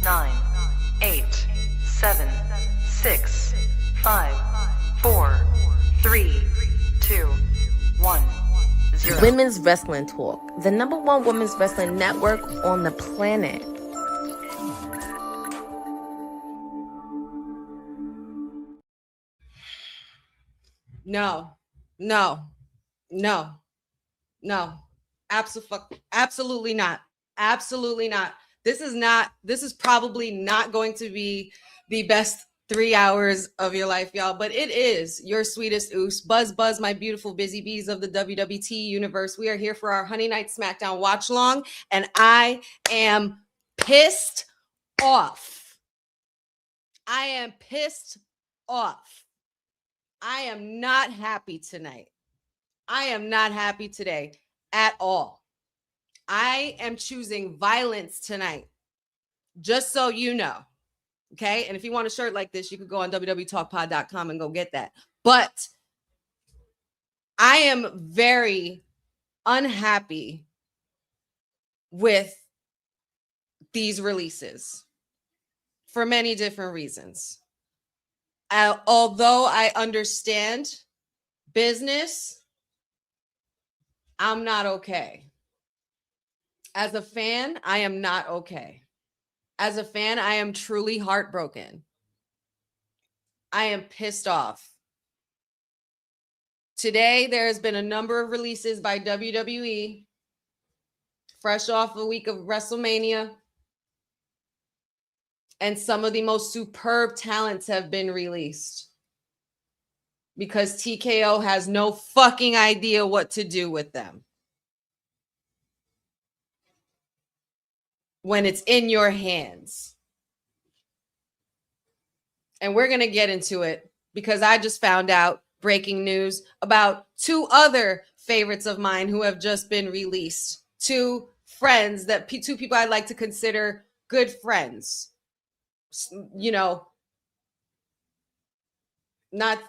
9, 8, 7, 6, 5, 4, 3, 2, 1, 0. Women's Wrestling Talk, the #1 women's wrestling network on the planet. No. Absolutely not. Absolutely not. This is probably not going to be the best 3 hours of your life, y'all, but it is your sweetest oos. Buzz, my beautiful busy bees of the WWT universe. We are here for our Honey Night SmackDown watch long, and I am pissed off. I am pissed off. I am not happy tonight. I am not happy today at all. I am choosing violence tonight, just so you know. Okay? And if you want a shirt like this, you could go on www.talkpod.com and go get that. But I am very unhappy with these releases for many different reasons. Although I understand business, I'm not okay. As a fan, I am not okay. As a fan, I am truly heartbroken. I am pissed off. Today, there has been a number of releases by WWE, fresh off a week of WrestleMania. And some of the most superb talents have been released because TKO has no fucking idea what to do with them when it's in your hands. And we're going to get into it because I just found out breaking news about 2 other favorites of mine who have just been released. 2 friends that 2 people I'd like to consider good friends. You know, not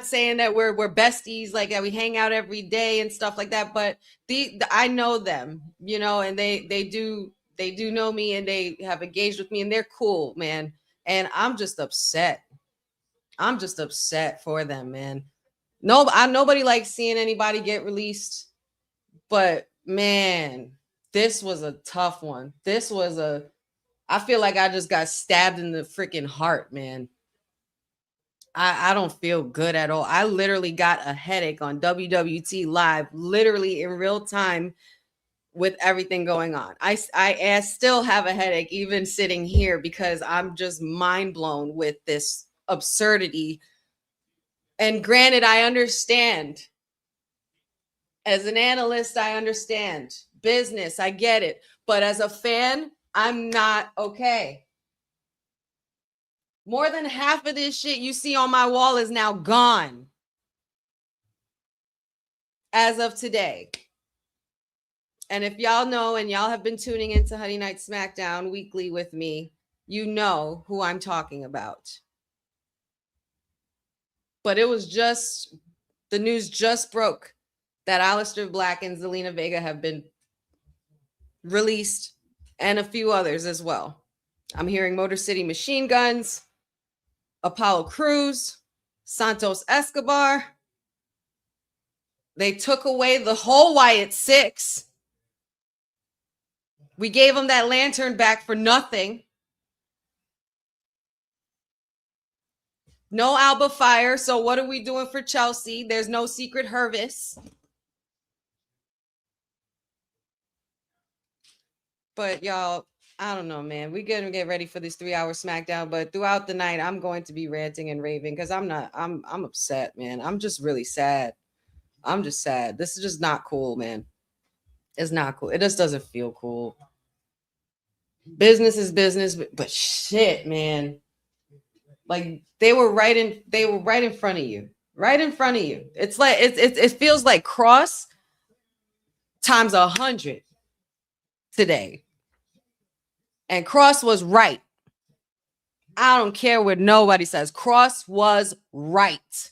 saying that we're besties, like that we hang out every day and stuff like that, but I know them, you know, and they do know me, and they have engaged with me, and they're cool, man. And I'm just upset. I'm just upset for them, man. Nobody likes seeing anybody get released, but man, this was a tough one. I feel like I just got stabbed in the freaking heart, man. I don't feel good at all. I literally got a headache on WWT live, literally in real time with everything going on. I still have a headache even sitting here because I'm just mind blown with this absurdity. And granted, I understand. As an analyst, I understand. Business, I get it. But as a fan, I'm not okay. More than half of this shit you see on my wall is now gone. As of today. And if y'all know, and y'all have been tuning into Honey Night SmackDown weekly with me, you know who I'm talking about. But it was just, the news just broke that Aleister Black and Zelina Vega have been released, and a few others as well. I'm hearing Motor City Machine Guns, Apollo Crews, Santos Escobar. They took away the whole Wyatt Six. We gave them that lantern back for nothing. No Alba Fire, so what are we doing for Chelsea? There's no Secret Hervis. But y'all, I don't know, man. We're going to get ready for this 3-hour SmackDown. But throughout the night, I'm going to be ranting and raving because I'm upset, man. I'm just really sad. I'm just sad. This is just not cool, man. It's not cool. It just doesn't feel cool. Business is business, but shit, man. Like they were right in front of you. Right in front of you. It's like it feels like Cross times 100 today. And Cross was right. I don't care what nobody says. Cross was right.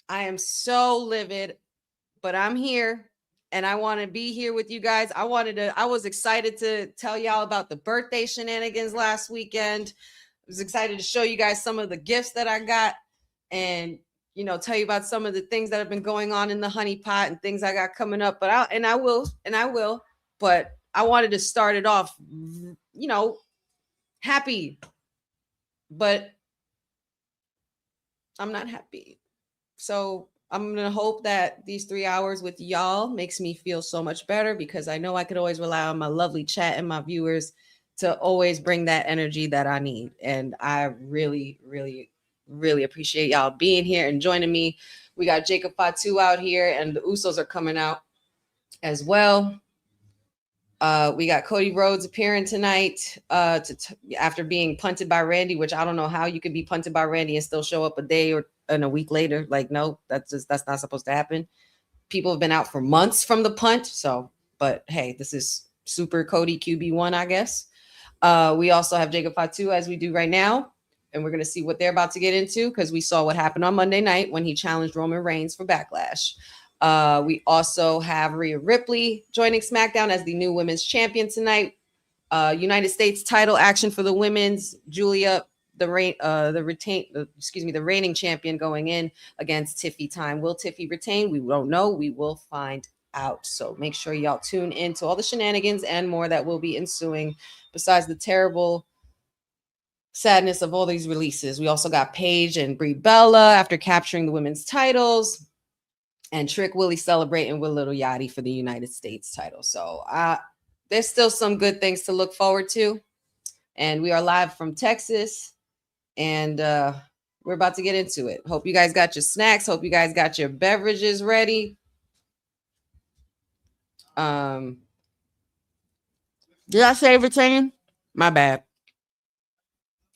I am so livid, but I'm here and I want to be here with you guys. I was excited to tell y'all about the birthday shenanigans last weekend. I was excited to show you guys some of the gifts that I got, and tell you about some of the things that have been going on in the honey pot and things I got coming up. But I will. But I wanted to start it off, happy. But I'm not happy. So I'm going to hope that these 3 hours with y'all makes me feel so much better, because I know I could always rely on my lovely chat and my viewers to always bring that energy that I need. And I really, really, really appreciate y'all being here and joining me. We got Jacob Fatu out here, and the Usos are coming out as well. We got Cody Rhodes appearing tonight after being punted by Randy, which I don't know how you could be punted by Randy and still show up a day and a week later. Like, no, that's not supposed to happen. People have been out for months from the punt. So, but hey, this is Super Cody QB1, I guess. We also have Jacob Fatu, as we do right now, and we're going to see what they're about to get into, because we saw what happened on Monday night when he challenged Roman Reigns for Backlash. We also have Rhea Ripley joining SmackDown as the new women's champion tonight. United States title action for the women's. Julia, the reigning champion, going in against Tiffy Time. Will Tiffy retain? We don't know. We will find out. So make sure y'all tune in to all the shenanigans and more that will be ensuing, besides the terrible sadness of all these releases. We also got Paige and Brie Bella after capturing the women's titles, and Trick Willie celebrating with Little Yachty for the United States title. So there's still some good things to look forward to. And we are live from Texas, and we're about to get into it. Hope you guys got your snacks. Hope you guys got your beverages ready. Did I say retain? My bad.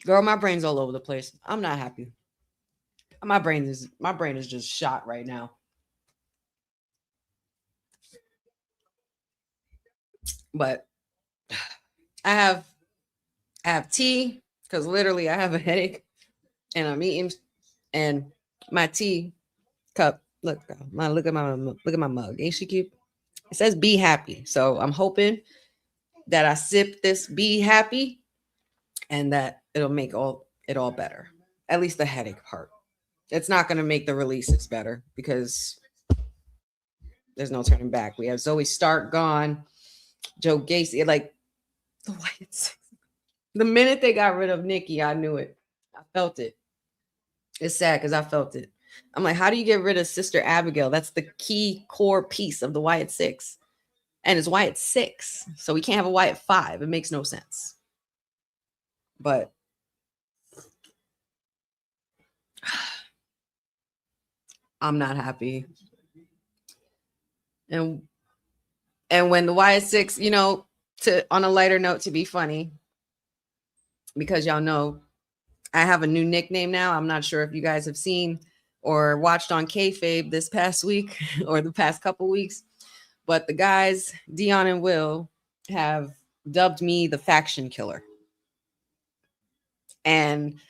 Girl, my brain's all over the place. I'm not happy. My brain is just shot right now. But I have tea, because literally I have a headache and I'm eating, and my tea cup. Look at my mug. Ain't she cute? It says "Be happy." So I'm hoping that I sip this "Be happy" and that it'll make it all better. At least the headache part. It's not going to make the releases better, because there's no turning back. We have Zoe Stark gone. Joe Gacy, like the Wyatt Six. The minute they got rid of Nikki, I knew it. I felt it. It's sad because I felt it. I'm like, how do you get rid of Sister Abigail? That's the key core piece of the Wyatt Six. And it's Wyatt 6. So we can't have a Wyatt 5. It makes no sense. But I'm not happy. And when the Wyatt 6, on a lighter note, to be funny, because y'all know I have a new nickname now. I'm not sure if you guys have seen or watched on Kayfabe this past week or the past couple weeks, but the guys, Dion and Will, have dubbed me the Faction Killer. And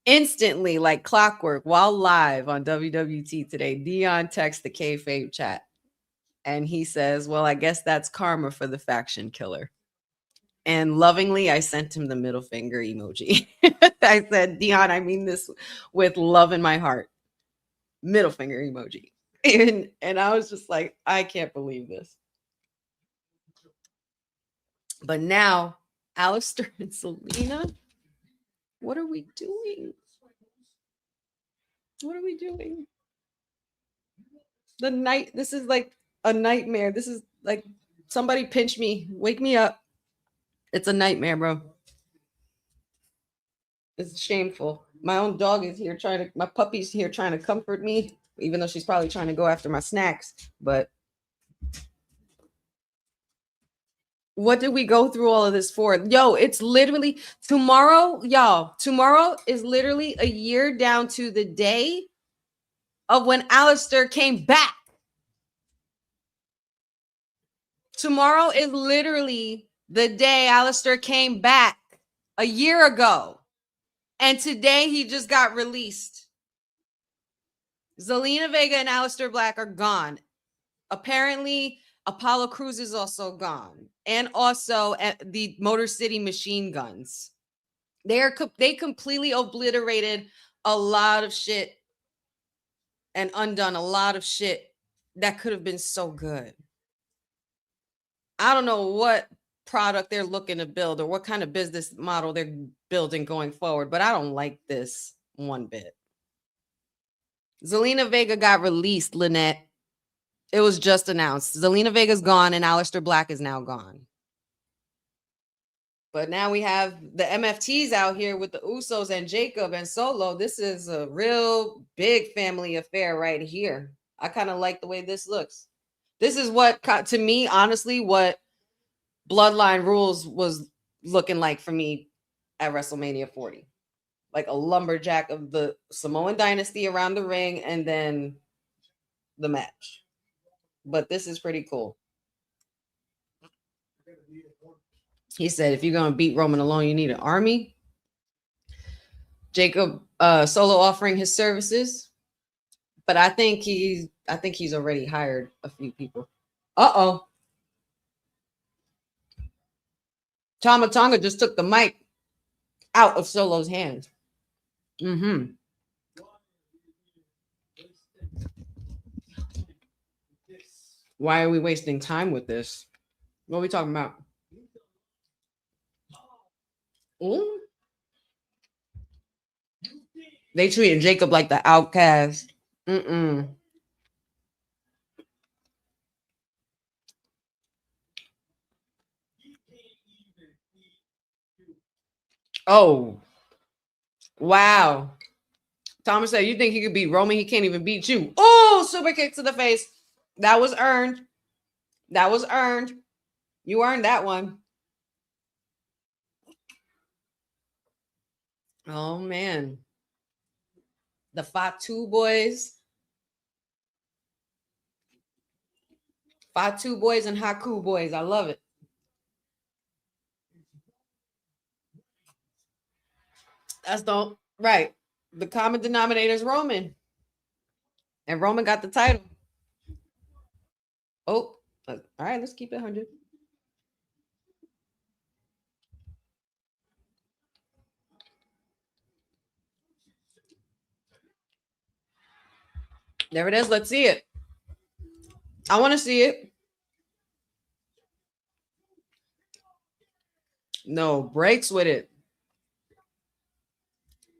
instantly, like clockwork, while live on WWT today, Dion texts the Kayfabe chat. And he says, well, I guess that's karma for the Faction Killer. And lovingly, I sent him the middle finger emoji. I said, Dion, I mean this with love in my heart. Middle finger emoji. And I was just like, I can't believe this. But now, Alistair and Selena, what are we doing? What are we doing? This is like a nightmare. This is like, somebody pinch me, wake me up. It's a nightmare, bro. It's shameful. My own dog is here my puppy's here trying to comfort me, even though she's probably trying to go after my snacks. But what did we go through all of this for? Yo, it's literally tomorrow, y'all. Tomorrow is literally a year down to the day of when Alistair came back. Tomorrow is literally the day Alistair came back a year ago. And today he just got released. Zelina Vega and Alistair Black are gone. Apparently, Apollo Crews is also gone, and also the Motor City Machine Guns. They completely obliterated a lot of shit and undone a lot of shit that could have been so good. I don't know what product they're looking to build or what kind of business model they're building going forward, but I don't like this one bit. Zelina Vega got released, Lynette. It was just announced. Zelina Vega's gone and Aleister Black is now gone. But now we have the MFTs out here with the Usos and Jacob and Solo. This is a real big family affair right here. I kind of like the way this looks. This is what, to me, honestly, what Bloodline Rules was looking like for me at WrestleMania 40. Like a lumberjack of the Samoan dynasty around the ring and then the match. But this is pretty cool. He said, if you're going to beat Roman alone, you need an army. Jacob Solo offering his services. But I think he's already hired a few people. Uh-oh. Tama Tonga just took the mic out of Solo's hands. Mm-hmm. Why are we wasting time with this? What are we talking about? Ooh. They treated Jacob like the outcast. Mm-mm. Oh. Wow. Thomas said, you think he could beat Roman? He can't even beat you. Oh, super kick to the face. That was earned. That was earned. You earned that one. Oh, man. The Fatu boys. Fatu boys and Haku boys. I love it. That's the right. The common denominator is Roman. And Roman got the title. Oh, all right. Let's keep it 100. There it is. Let's see it. I want to see it. No breaks with it.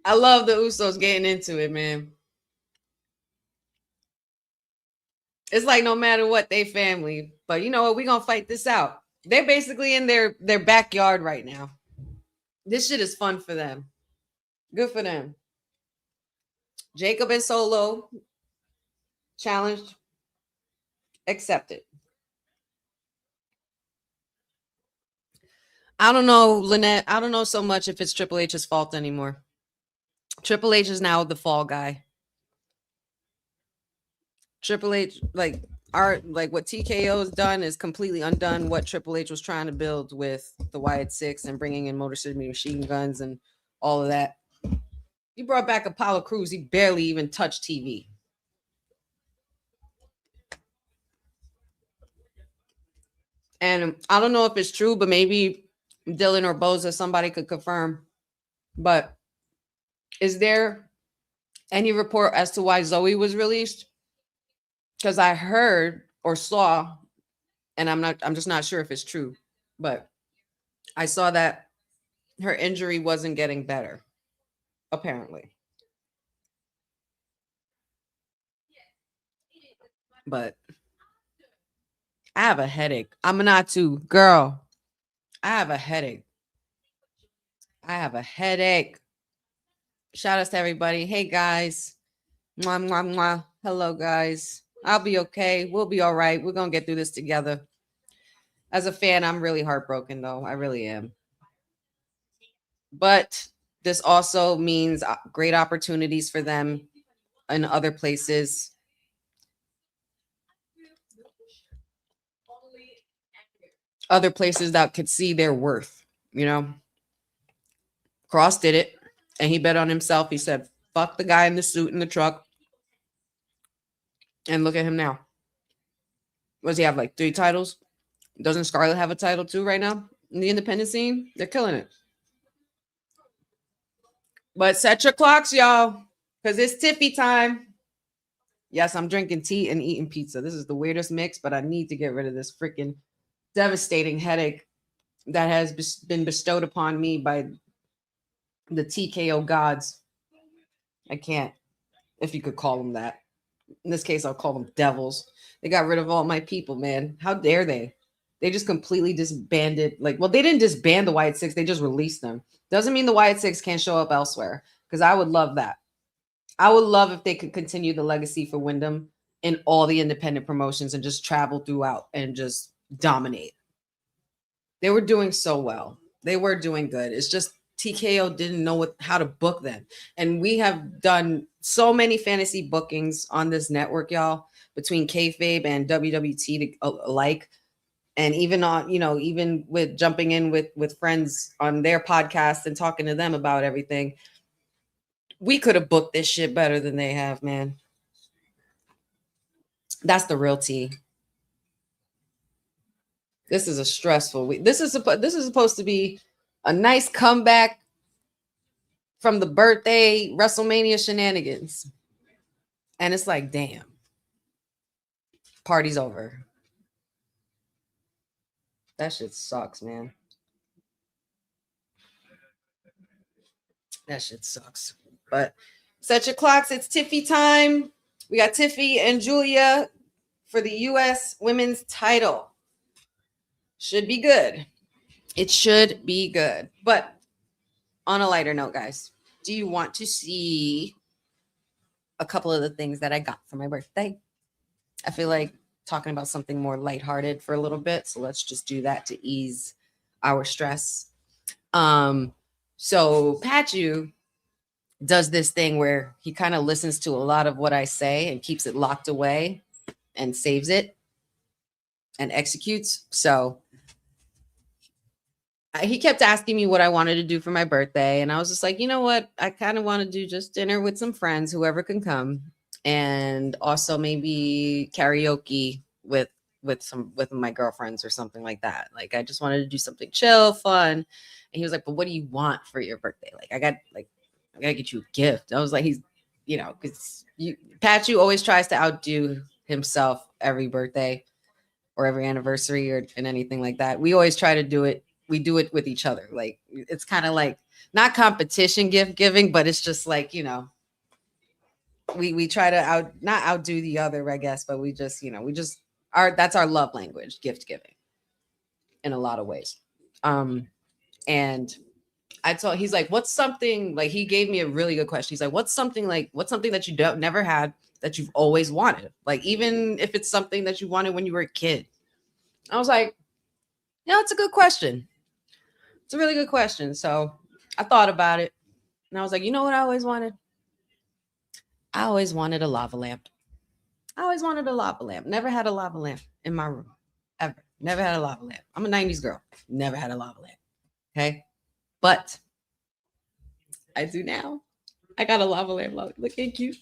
I love the Usos getting into it, man. It's like no matter what, they family. But you know what? We're going to fight this out. They're basically in their backyard right now. This shit is fun for them. Good for them. Jacob and Solo challenged. Accepted. I don't know, Lynette. I don't know so much if it's Triple H's fault anymore. Triple H is now the fall guy. Triple H, like what TKO has done is completely undone what Triple H was trying to build with the Wyatt Six and bringing in Motor City Machine Guns and all of that. He brought back Apollo Crews. He barely even touched TV. And I don't know if it's true, but maybe Dylan or Boza, somebody could confirm. But is there any report as to why Zoe was released? Because I heard or saw, and I'm just not sure if it's true, but I saw that her injury wasn't getting better, apparently. But I have a headache. I'm not too, girl. I have a headache. I have a headache. Shout out to everybody. Hey guys. Mwah, mwah, mwah. Hello, guys. I'll be okay. We'll be all right. We're going to get through this together. As a fan, I'm really heartbroken, though. I really am. But this also means great opportunities for them in other places. Other places that could see their worth, you know. Cross did it, and he bet on himself. He said, fuck the guy in the suit in the truck. And look at him now. Does he have like 3 titles? Doesn't Scarlett have a title too right now in the independent scene? They're killing it. But set your clocks, y'all, because it's Tiffy time. Yes, I'm drinking tea and eating pizza. This is the weirdest mix, but I need to get rid of this freaking devastating headache that has been bestowed upon me by the TKO gods. I can't, if you could call them that. In this case, I'll call them devils. They got rid of all my people, man. How dare they? They just completely disbanded. Like, well, they didn't disband the Wyatt Six. They just released them. Doesn't mean the Wyatt Six can't show up elsewhere, because I would love that. I would love if they could continue the legacy for Wyndham in all the independent promotions and just travel throughout and just dominate. They were doing so well. They were doing good. It's just TKO didn't know how to book them. And we have done so many fantasy bookings on this network, y'all, between kayfabe and WWT alike. And even on, even with jumping in with friends on their podcast and talking to them about everything, we could have booked this shit better than they have, man. That's the real tea. This is a stressful week. This is supposed to be a nice comeback from the birthday WrestleMania shenanigans. And it's like, damn. Party's over. That shit sucks, man. That shit sucks. But set your clocks. It's Tiffy time. We got Tiffy and Julia for the U.S. women's title. Should be good. It should be good. But on a lighter note, guys, do you want to see a couple of the things that I got for my birthday? I feel like talking about something more lighthearted for a little bit. So let's just do that to ease our stress. So Pachu does this thing where he kind of listens to a lot of what I say and keeps it locked away and saves it and executes. So he kept asking me what I wanted to do for my birthday. And I was just like, you know what? I kind of want to do just dinner with some friends, whoever can come. And also maybe karaoke with my girlfriends or something like that. Like, I just wanted to do something chill, fun. And he was like, but what do you want for your birthday? Like, I gotta get you a gift. I was like, he's, because Pachu always tries to outdo himself every birthday or every anniversary or and anything like that. We always try to do it. We do it with each other. Like, it's kind of like not competition gift giving, but it's just like, we try to not outdo the other, I guess, but we just, that's our love language, gift giving in a lot of ways. And he's like, what's something, like, he gave me a really good question. He's like, what's something that you never had that you've always wanted? Like, even if it's something that you wanted when you were a kid. I was like, it's a good question. It's a really good question. So I thought about it and I was like, you know what I always wanted? I always wanted a lava lamp. Never had a lava lamp in my room. Ever. Never had a lava lamp. I'm a 90s girl. Never had a lava lamp. Okay. But I do now. I got a lava lamp. Looking cute.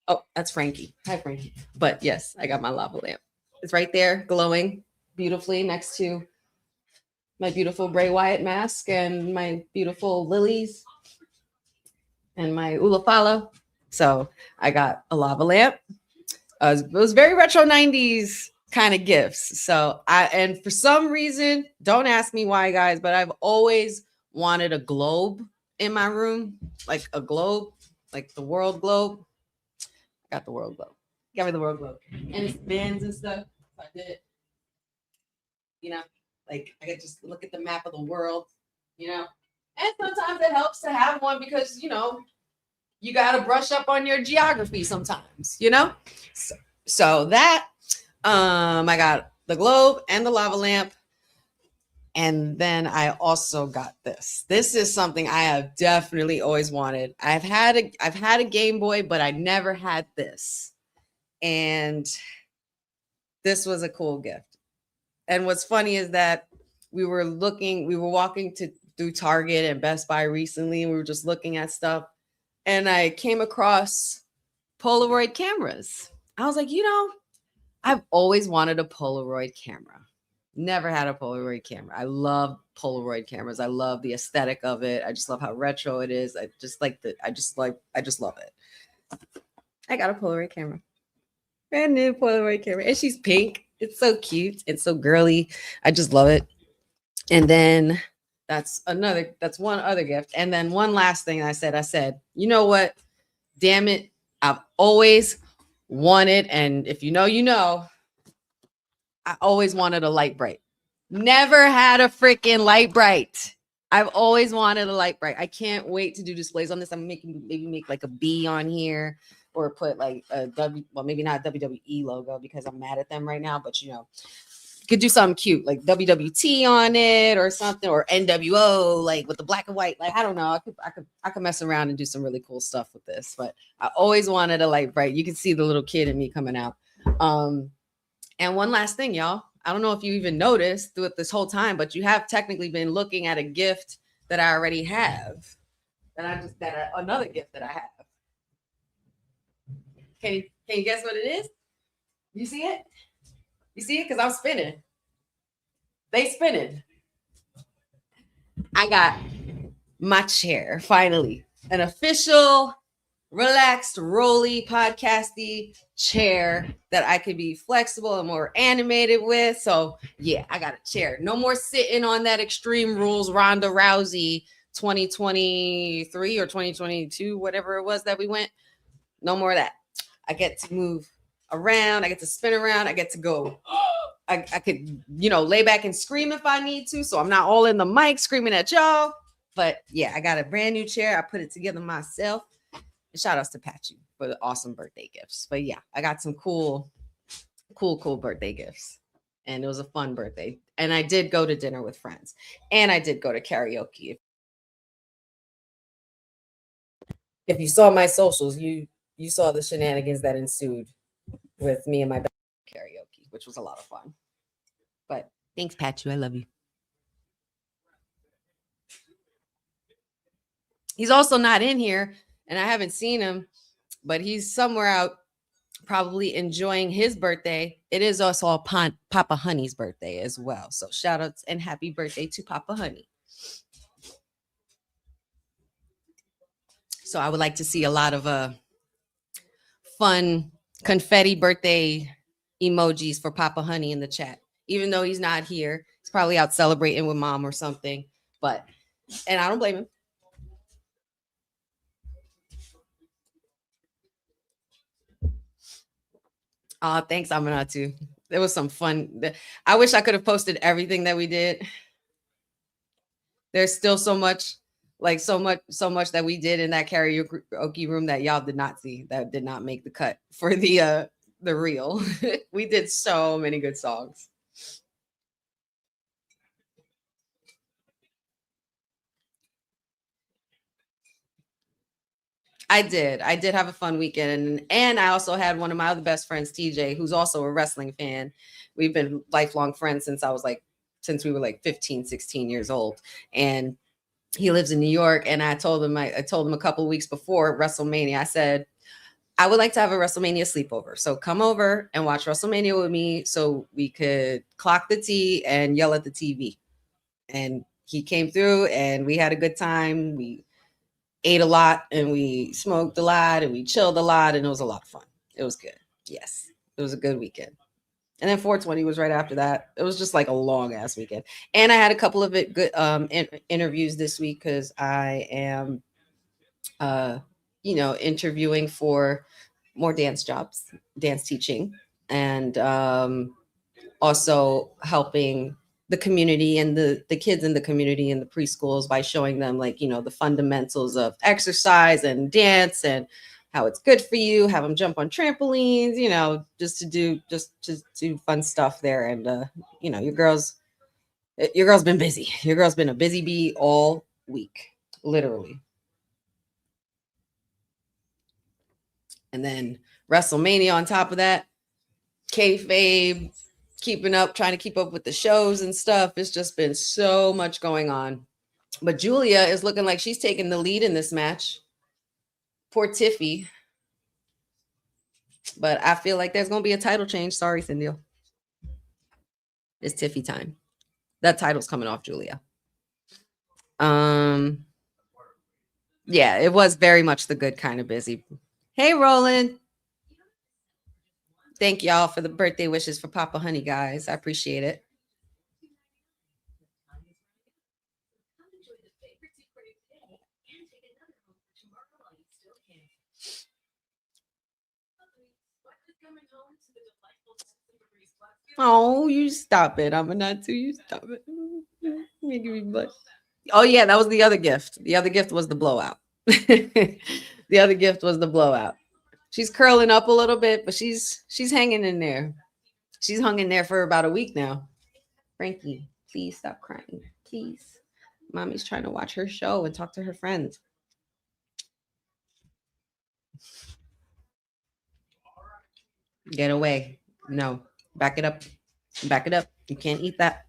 Oh, that's Frankie. Hi, Frankie. But yes, I got my lava lamp. It's right there, glowing beautifully next to my beautiful Bray Wyatt mask and my beautiful lilies and my Ulafala. So I got a lava lamp. It was very retro 90s kind of gifts. So and for some reason, don't ask me why, guys, but I've always wanted a globe in my room, like a globe, like the world globe. I got the world globe. Got me the world globe. And it's bins and stuff. I did it. Like, I could just look at the map of the world, And sometimes it helps to have one because, you got to brush up on your geography sometimes, So that, I got the globe and the lava lamp. And then I also got this. This is something I have definitely always wanted. I've had a Game Boy, but I never had this. And this was a cool gift. And what's funny is that we were walking through Target and Best Buy recently. We were just looking at stuff. And I came across Polaroid cameras. I was like, I've always wanted a Polaroid camera. Never had a Polaroid camera. I love Polaroid cameras. I love the aesthetic of it. I just love how retro it is. I just love it. I got a Polaroid camera. Brand new Polaroid camera. And she's pink. It's so cute. It's so girly. I just love it. And then that's one other gift. And then one last thing I said, you know what? Damn it. I've always wanted, and if you know, I always wanted a light bright. Never had a freaking light bright. I've always wanted a light bright. I can't wait to do displays on this. I'm making maybe make like a B on here, or put like a maybe not a WWE logo because I'm mad at them right now, but could do something cute like WWT on it or something, or NWO like with the black and white. Like I don't know. I could mess around and do some really cool stuff with this. But I always wanted a light bright. You can see the little kid in me coming out. And one last thing, y'all. I don't know if you even noticed through this whole time, but you have technically been looking at a gift that I already have. Another gift that I have. Can you guess what it is? You see it? You see it? Because I'm spinning. They spinning. I got my chair, finally. An official, relaxed, rolly, podcasty chair that I could be flexible and more animated with. So, yeah, I got a chair. No more sitting on that Extreme Rules Ronda Rousey 2023 or 2022, whatever it was that we went. No more of that. I get to move around. I get to spin around. I get to go. I could, lay back and scream if I need to. So I'm not all in the mic screaming at y'all. But yeah, I got a brand new chair. I put it together myself. And shout outs to Patchy for the awesome birthday gifts. But yeah, I got some cool birthday gifts. And it was a fun birthday. And I did go to dinner with friends. And I did go to karaoke. If you saw my socials, you saw the shenanigans that ensued with me and my karaoke, which was a lot of fun. But thanks, Patchy. I love you. He's also not in here, and I haven't seen him, but he's somewhere out probably enjoying his birthday. It is also Papa Honey's birthday as well. So shout outs and happy birthday to Papa Honey. So I would like to see a lot of fun confetti birthday emojis for Papa Honey in the chat. Even though he's not here, he's probably out celebrating with mom or something. And I don't blame him. Thanks, Aminatu. There was some fun. I wish I could have posted everything that we did. There's still so much that we did in that karaoke room that y'all did not see, that did not make the cut for the reel. We did so many good songs. I did have a fun weekend. And I also had one of my other best friends, TJ, who's also a wrestling fan. We've been lifelong friends since we were like 15, 16 years old. And he lives in New York. And I told him a couple of weeks before WrestleMania, I said, I would like to have a WrestleMania sleepover. So come over and watch WrestleMania with me so we could clock the tea and yell at the TV. And he came through and we had a good time. We ate a lot and we smoked a lot and we chilled a lot. And it was a lot of fun. It was good. Yes, it was a good weekend. And then 420 was right after that. It was just like a long ass weekend. And I had a couple of good interviews this week because I am, interviewing for more dance jobs, dance teaching, and also helping the community and the kids in the community in the preschools by showing them the fundamentals of exercise and dance and how it's good for you, have them jump on trampolines, just to do fun stuff there. And, your girl's been busy. Your girl's been a busy bee all week, literally. And then WrestleMania on top of that, kayfabe, trying to keep up with the shows and stuff. It's just been so much going on. But Julia is looking like she's taking the lead in this match. Poor Tiffy. But I feel like there's gonna be a title change. Sorry, Cindy. It's Tiffy time. That title's coming off Julia. Yeah, it was very much the good kind of busy. Hey, Roland. Thank y'all for the birthday wishes for Papa Honey, guys. I appreciate it. Oh, you stop it. I'm not too. You stop it. Making me blush. Oh, yeah, that was the other gift. The other gift was the blowout. The other gift was the blowout. She's curling up a little bit, but she's hanging in there. She's hung in there for about a week now. Frankie, please stop crying. Please. Mommy's trying to watch her show and talk to her friends. Get away. No. Back it up. Back it up. You can't eat that.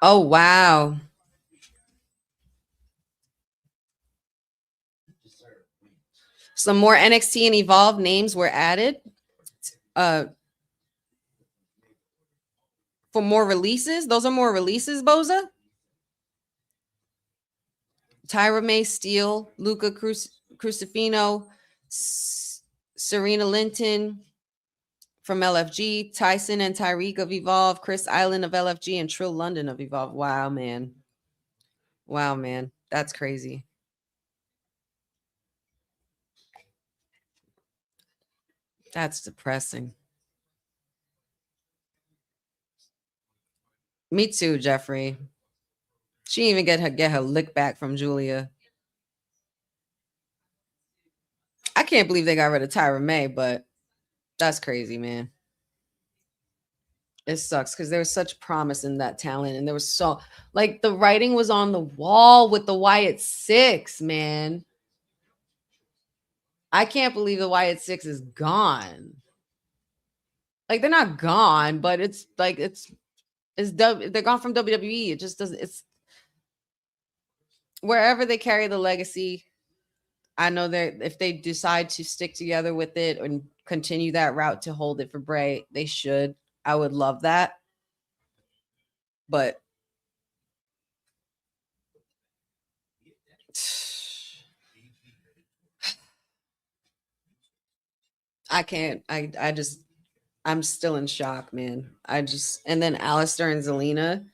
Oh, wow. Some more NXT and Evolve names were added for more releases. Those are more releases, Boza. Tyra May Steele, Luca Crucifino, Serena Linton from LFG, Tyson and Tyreek of Evolve, Chris Island of LFG, and Trill London of Evolve. Wow, man. Wow, man. That's crazy. That's depressing. Me too, Jeffrey. She didn't even get her lick back from Julia. I can't believe they got rid of Tyra May, but that's crazy, man. It sucks because there was such promise in that talent, and there was so like the writing was on the wall with the Wyatt Six, man. I can't believe the Wyatt Six is gone. Like they're not gone, but it's like they're gone from WWE. It just doesn't. It's wherever they carry the legacy. I know that if they decide to stick together with it and continue that route to hold it for Bray, they should. I would love that. But I can't. I'm still in shock, man. And then Alistair and Zelina.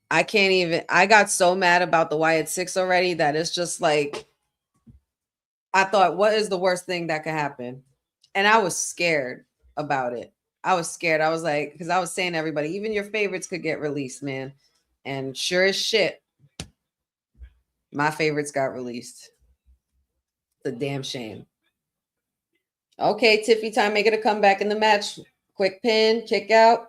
I can't even. I got so mad about the Wyatt Six already that it's just like, I thought, what is the worst thing that could happen? And I was scared about it. I was scared. I was like, because I was saying to everybody, even your favorites could get released, man. And sure as shit, my favorites got released. It's a damn shame. Okay, Tiffy time, make it a comeback in the match. Quick pin, kick out.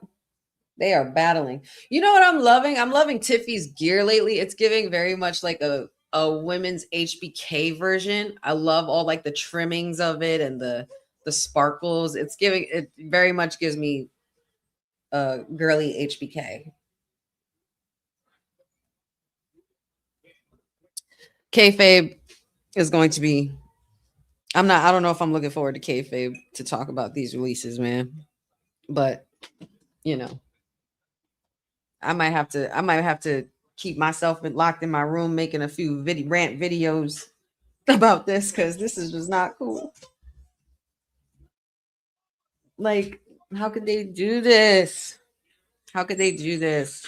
They are battling. You know what I'm loving? I'm loving Tiffy's gear lately. It's giving very much like a women's HBK version. I love all like the trimmings of it and the sparkles. It very much gives me a girly HBK. Kayfabe is going to be. I don't know if I'm looking forward to Kayfabe to talk about these releases, man. But you know, I might have to keep myself locked in my room making a few rant videos about this because this is just not cool. Like, how could they do this? How could they do this?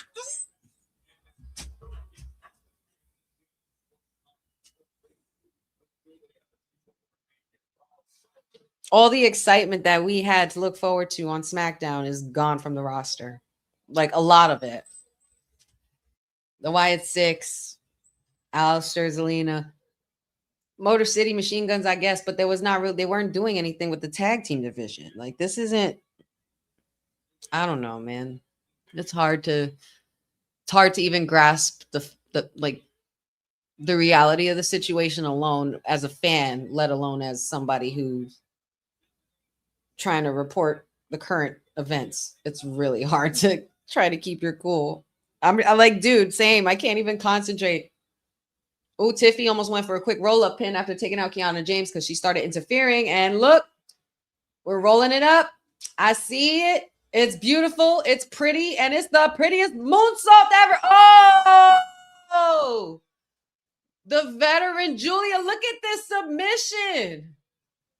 All the excitement that we had to look forward to on SmackDown is gone from the roster. Like a lot of it. The Wyatt Six, Alistair, Zelina, Motor City Machine Guns, I guess, but there was not really, they weren't doing anything with the tag team division. Like this isn't, I don't know, man. It's hard to even grasp the reality of the situation alone as a fan, let alone as somebody who's trying to report the current events. It's really hard to try to keep your cool. I'm like, dude, same. I can't even concentrate. Oh, Tiffy almost went for a quick roll-up pin after taking out Kiana James because she started interfering. And look, we're rolling it up. I see it. It's beautiful. It's pretty. And it's the prettiest moonsault ever. Oh, the veteran Julia. Look at this submission.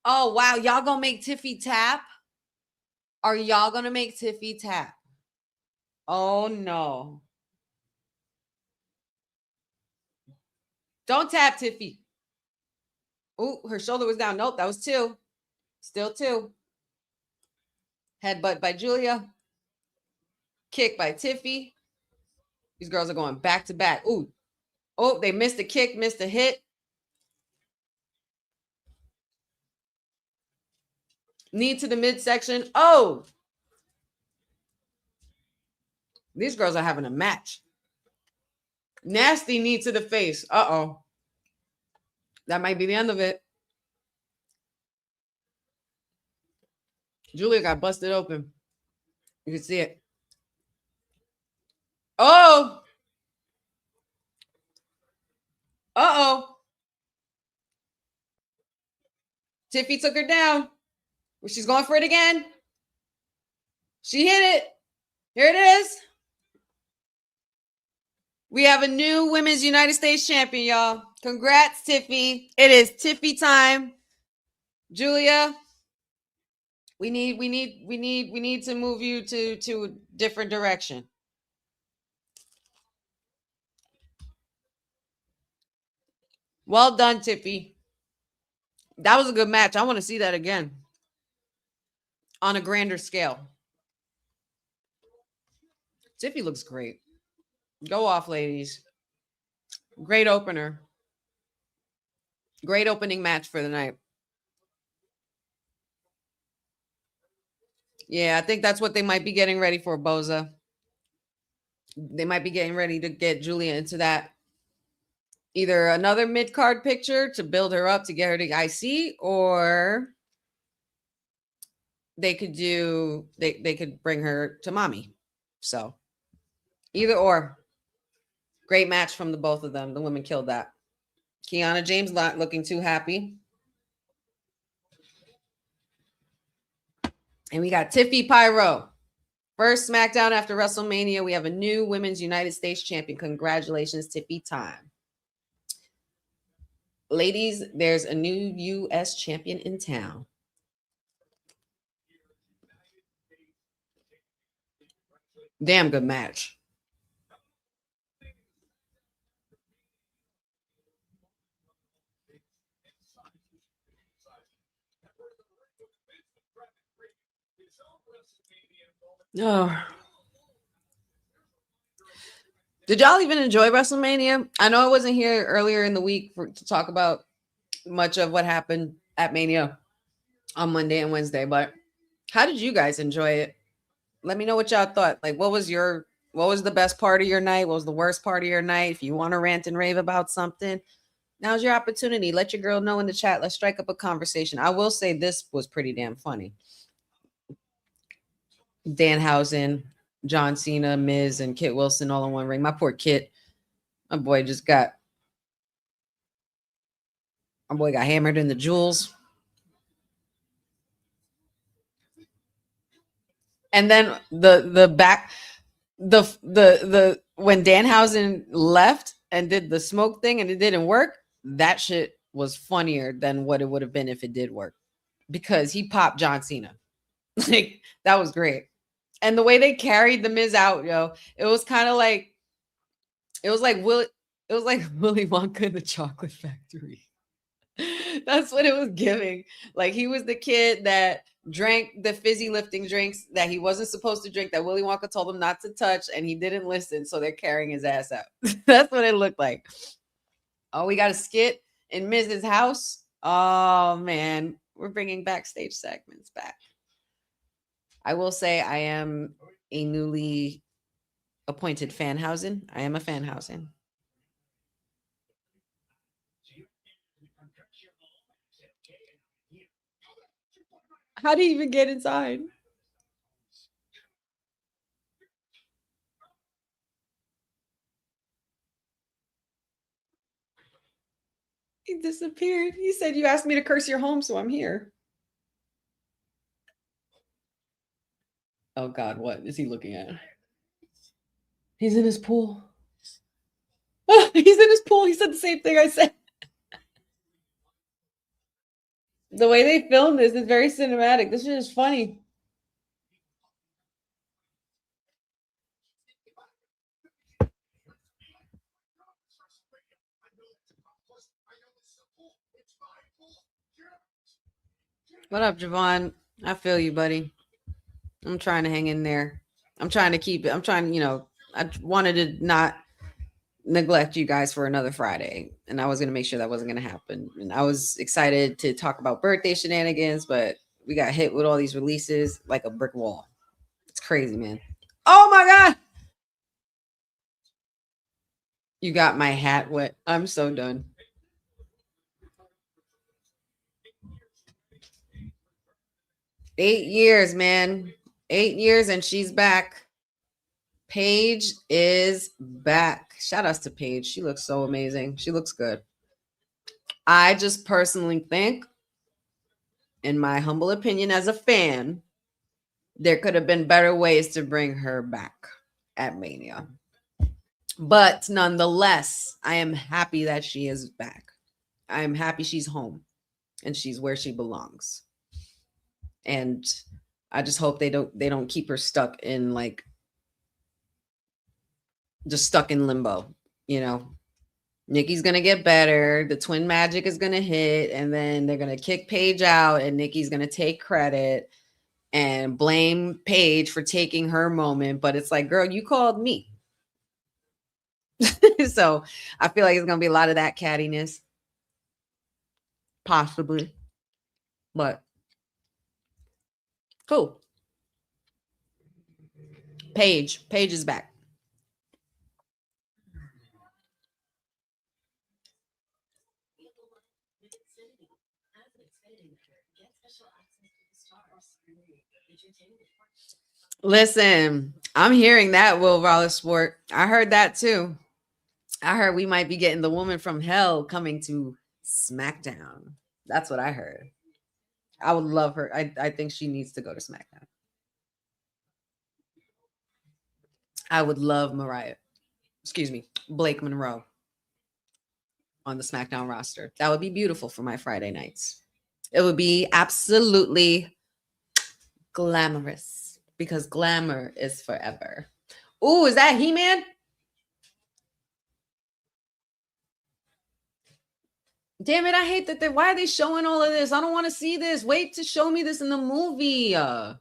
Oh, wow. Y'all gonna make Tiffy tap? Are y'all gonna make Tiffy tap? Oh, no. Don't tap, Tiffy. Oh, her shoulder was down. Nope, that was 2. Still 2. Headbutt by Julia. Kick by Tiffy. These girls are going back to back. Ooh. Oh, they missed a kick, missed a hit. Knee to the midsection. Oh. These girls are having a match. Nasty knee to the face. Uh-oh. That might be the end of it. Julia got busted open. You can see it. Oh. Uh-oh. Tiffy took her down. She's going for it again. She hit it. Here it is. We have a new Women's United States champion, y'all. Congrats, Tiffy. It is Tiffy time. Julia, we need to move you to a different direction. Well done, Tiffy. That was a good match. I want to see that again on a grander scale. Tiffy looks great. Go off, ladies. Great opener. Great opening match for the night. Yeah, I think that's what they might be getting ready for, Boza. They might be getting ready to get Julia into that. Either another mid-card picture to build her up to get her to IC, or they could do they could bring her to mommy. So either or. Great match from the both of them. The women killed that. Kiana James not looking too happy. And we got Tiffy PHARAOH. First SmackDown after WrestleMania. We have a new Women's United States champion. Congratulations, Tiffy time. Ladies, there's a new U.S. champion in town. Damn good match. Oh. Did y'all even enjoy WrestleMania? I know I wasn't here earlier in the week to talk about much of what happened at Mania on Monday and Wednesday, but how did you guys enjoy it? Let me know what y'all thought. Like, what was the best part of your night? What was the worst part of your night? If you want to rant and rave about something, now's your opportunity. Let your girl know in the chat. Let's strike up a conversation. I will say this was pretty damn funny. Danhausen, John Cena, Miz, and Kit Wilson all in one ring. My poor Kit. My boy got hammered in the jewels. And then the when Danhausen left and did the smoke thing and it didn't work, that shit was funnier than what it would have been if it did work, because he popped John Cena. Like, that was great. And the way they carried the Miz out, it was kind of like Willy Wonka in the Chocolate Factory. That's what it was giving. Like, he was the kid that drank the fizzy lifting drinks that he wasn't supposed to drink, that Willy Wonka told him not to touch, and he didn't listen, so they're carrying his ass out. That's what it looked like. Oh, we got a skit in Miz's house. Oh, man. We're bringing backstage segments back. I will say I am a newly appointed Fanhausen. I am a Fanhausen. How do you even get inside? He disappeared. He said, you asked me to curse your home, so I'm here. Oh, God, what is he looking at? He's in his pool. Oh, he's in his pool. He said the same thing I said. The way they filmed this is very cinematic. This shit is funny. What up, Javon? I feel you, buddy. I'm trying to hang in there. I'm trying to keep it. I'm trying, I wanted to not neglect you guys for another Friday. And I was going to make sure that wasn't going to happen. And I was excited to talk about birthday shenanigans, but we got hit with all these releases like a brick wall. It's crazy, man. Oh my God. You got my hat wet. I'm so done. Eight years, man. 8 years and she's back. Paige is back. Shout outs to Paige. She looks so amazing. She looks good. I just personally think, in my humble opinion as a fan, there could have been better ways to bring her back at Mania. But nonetheless, I am happy that she is back. I am happy she's home and she's where she belongs. And I just hope they don't keep her stuck in just stuck in limbo, Nikki's going to get better. The twin magic is going to hit, and then they're going to kick Paige out, and Nikki's going to take credit and blame Paige for taking her moment. But it's like, girl, you called me. So I feel like it's going to be a lot of that cattiness. Possibly. But cool. Paige is back. Listen, I'm hearing that, Will Wallace Sport. I heard that too. I heard we might be getting the woman from hell coming to SmackDown. That's what I heard. I would love her. I think she needs to go to SmackDown. I would love Blake Monroe on the SmackDown roster. That would be beautiful for my Friday nights. It would be absolutely glamorous because glamour is forever. Ooh, is that He-Man? Damn it, I hate that. Why are they showing all of this? I don't want to see this. Wait to show me this in the movie. Oh,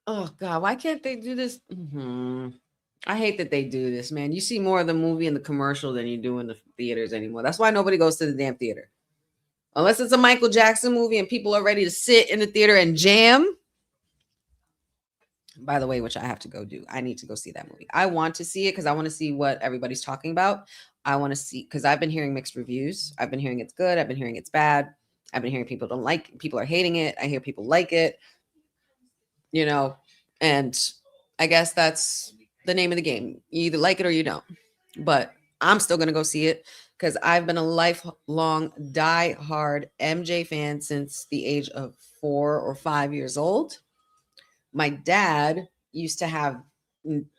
God, why can't they do this? I hate that they do this, man. You see more of the movie in the commercial than you do in the theaters anymore. That's why nobody goes to the damn theater. Unless it's a Michael Jackson movie and people are ready to sit in the theater and jam. By the way, which I have to go do. I need to go see that movie. I want to see it because I want to see what everybody's talking about. I want to see, because I've been hearing mixed reviews. I've been hearing it's good. I've been hearing it's bad. I've been hearing people don't like, people are hating it. I hear people like it, and I guess that's the name of the game. You either like it or you don't. But I'm still going to go see it because I've been a lifelong die-hard MJ fan since the age of 4 or 5 years old. My dad used to have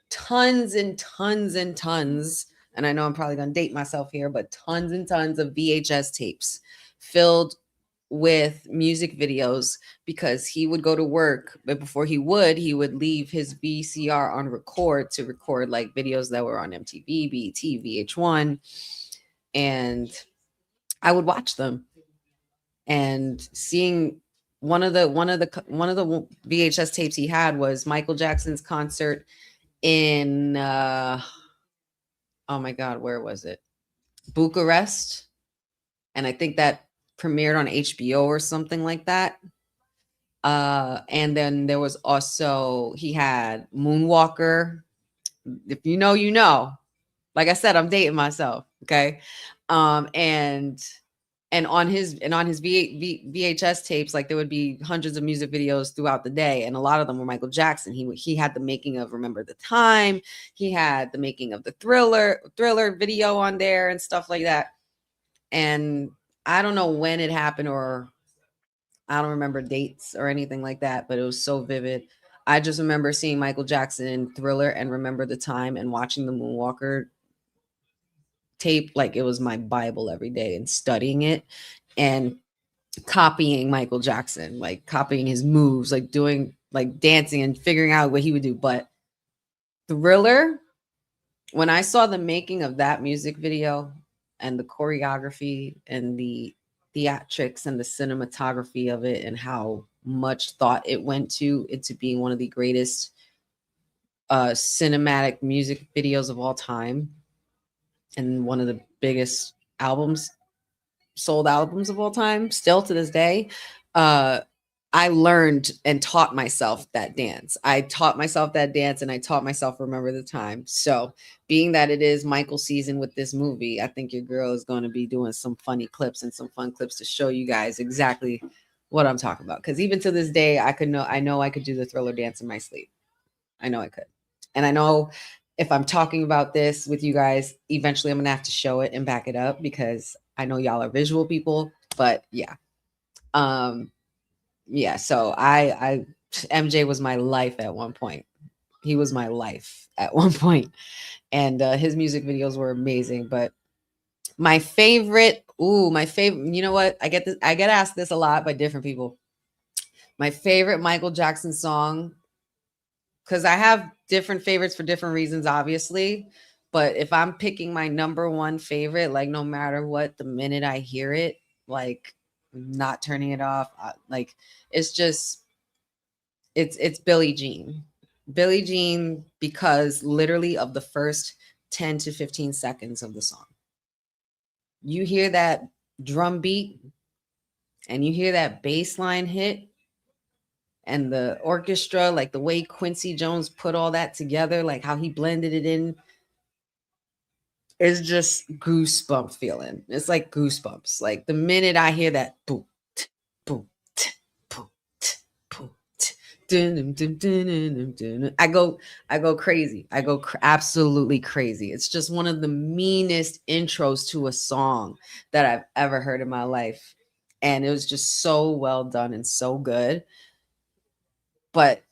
tons and tons and tons, and I know I'm probably going to date myself here, but tons and tons of VHS tapes filled with music videos because he would go to work, but before he would leave his VCR on record to record like videos that were on MTV, BET, VH1, and I would watch them. And seeing one of the VHS tapes he had was Michael Jackson's concert in oh my God, where was it? Bucharest. And I think that premiered on HBO or something like that. And then there was also, he had Moonwalker. If you know, you know. Like I said, I'm dating myself. Okay. And And on his VHS tapes, like there would be hundreds of music videos throughout the day, and a lot of them were Michael Jackson. He had the making of Remember the Time. He had the making of the Thriller video on there and stuff like that. And I don't know when it happened, or I don't remember dates or anything like that, but it was so vivid. I just remember seeing Michael Jackson in Thriller and Remember the Time and watching the Moonwalker tape like it was my Bible every day, and studying it and copying Michael Jackson, like copying his moves, like doing, like dancing and figuring out what he would do. But Thriller, when I saw the making of that music video and the choreography and the theatrics and the cinematography of it, and how much thought it went into being one of the greatest cinematic music videos of all time, and one of the biggest sold albums of all time, still to this day. I learned and taught myself that dance. And I taught myself Remember the Time. So being that it is Michael season with this movie, I think your girl is going to be doing some funny clips and some fun clips to show you guys exactly what I'm talking about. Because even to this day, I know I could do the Thriller dance in my sleep. I know I could. And I know if I'm talking about this with you guys, eventually I'm going to have to show it and back it up, because I know y'all are visual people. But yeah. Yeah, so I MJ was my life at one point. He was my life at one point. And his music videos were amazing. But my favorite, you know what? I get asked this a lot by different people. My favorite Michael Jackson song, because I have different favorites for different reasons, obviously. But if I'm picking my number one favorite, like no matter what, the minute I hear it, like not turning it off, like it's Billie Jean. Billie Jean, because literally of the first 10 to 15 seconds of the song, you hear that drum beat and you hear that bass line hit, and the orchestra, like the way Quincy Jones put all that together, like how he blended it in, is just goosebump feeling. It's like goosebumps. Like the minute I hear that boom, boom, boom, boom, I go crazy. I go absolutely crazy. It's just one of the meanest intros to a song that I've ever heard in my life. And it was just so well done and so good. But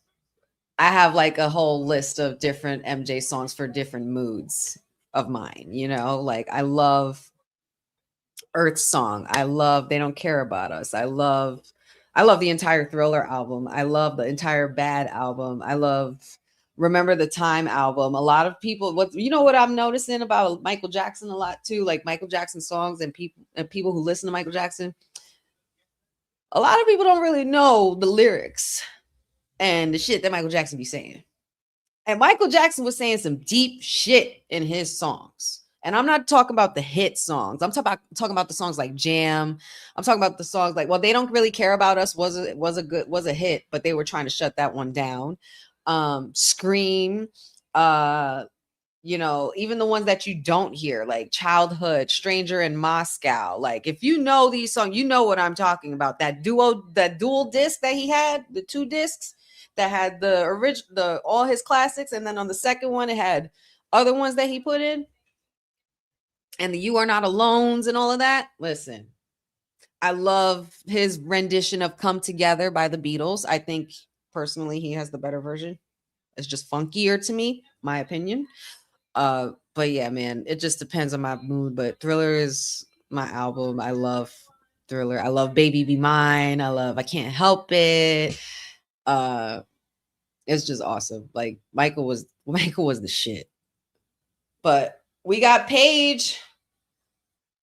I have like a whole list of different MJ songs for different moods of mine, you know? Like I love Earth Song. I love They Don't Care About Us. I love the entire Thriller album. I love the entire Bad album. I love Remember the Time album. A lot of people, what I'm noticing about Michael Jackson a lot too, like Michael Jackson songs and people who listen to Michael Jackson, a lot of people don't really know the lyrics and the shit that Michael Jackson be saying. And Michael Jackson was saying some deep shit in his songs. And I'm not talking about the hit songs. I'm talking about the songs like Jam. I'm talking about the songs like, well, They Don't Really Care About Us was a hit, but they were trying to shut that one down. Scream, even the ones that you don't hear, like Childhood, Stranger in Moscow. Like if you know these songs, you know what I'm talking about. That dual disc that he had, the 2 discs that had the all his classics, and then on the second one it had other ones that he put in, and the You Are Not Alones and all of that. Listen, I love his rendition of Come Together by the Beatles. I think personally he has the better version. It's just funkier to me, my opinion. But yeah, man, it just depends on my mood. But Thriller is my album. I love Thriller. I love Baby Be Mine. I Can't Help It. It's just awesome. Like Michael was the shit. But we got Paige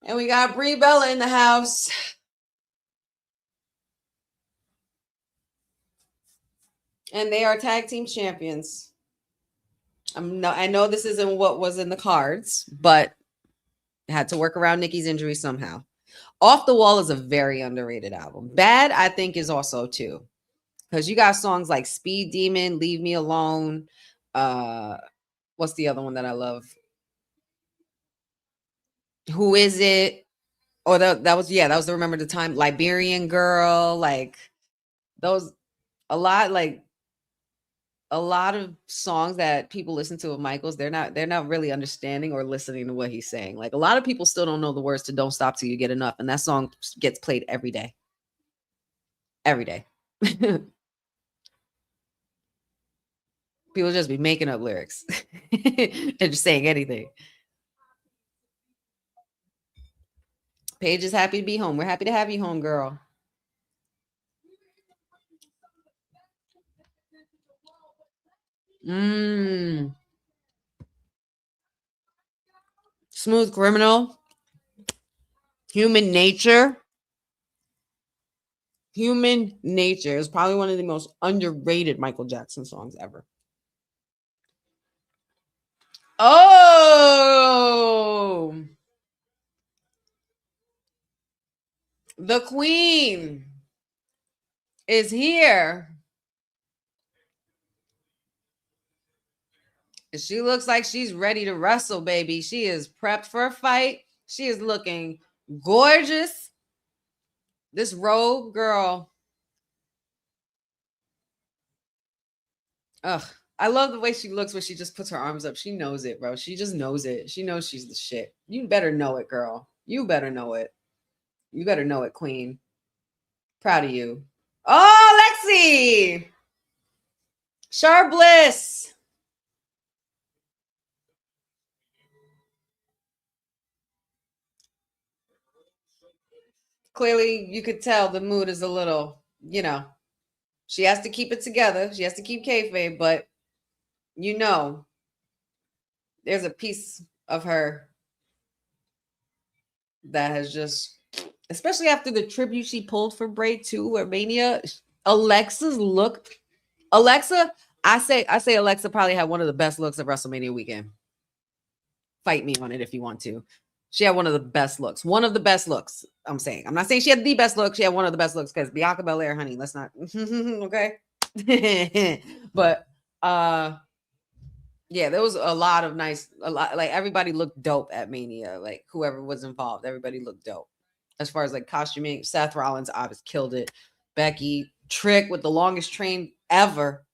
and we got Brie Bella in the house. And they are tag team champions. I know this isn't what was in the cards, but had to work around Nikki's injury somehow. Off the Wall is a very underrated album. Bad, I think, is also too. Because you got songs like Speed Demon, Leave Me Alone. What's the other one that I love? Who Is It? Oh, that was, yeah, that was the Remember the Time, Liberian Girl, like those, a lot, like a lot of songs that people listen to of Michael's, they're not really understanding or listening to what he's saying. Like a lot of people still don't know the words to Don't Stop Till You Get Enough, and that song gets played every day. Every day. People just be making up lyrics and just saying anything. Paige is happy to be home. We're happy to have you home, girl. Smooth Criminal. Human Nature. Human Nature is probably one of the most underrated Michael Jackson songs ever. Oh, the Queen is here. She looks like she's ready to wrestle, baby. She is prepped for a fight. She is looking gorgeous. This robe, girl. Ugh. I love the way she looks when she just puts her arms up. She knows it, bro. She just knows it. She knows she's the shit. You better know it, girl. You better know it. You better know it, Queen. Proud of you. Oh, Lexi. Char Bliss. Clearly, you could tell the mood is a little, you know, she has to keep it together. She has to keep kayfabe, but you know, there's a piece of her that has just, especially after the tribute she pulled for Bray 2 or Mania, Alexa's look. Alexa, I say Alexa probably had one of the best looks of WrestleMania weekend. Fight me on it if you want to. She had one of the best looks. One of the best looks, I'm saying. I'm not saying she had the best look. She had one of the best looks because Bianca Belair, honey, let's not. Okay. But yeah, there was a lot of nice, like everybody looked dope at Mania. Like whoever was involved, everybody looked dope. As far as like costuming, Seth Rollins obviously killed it. Becky, Trick with the longest train ever.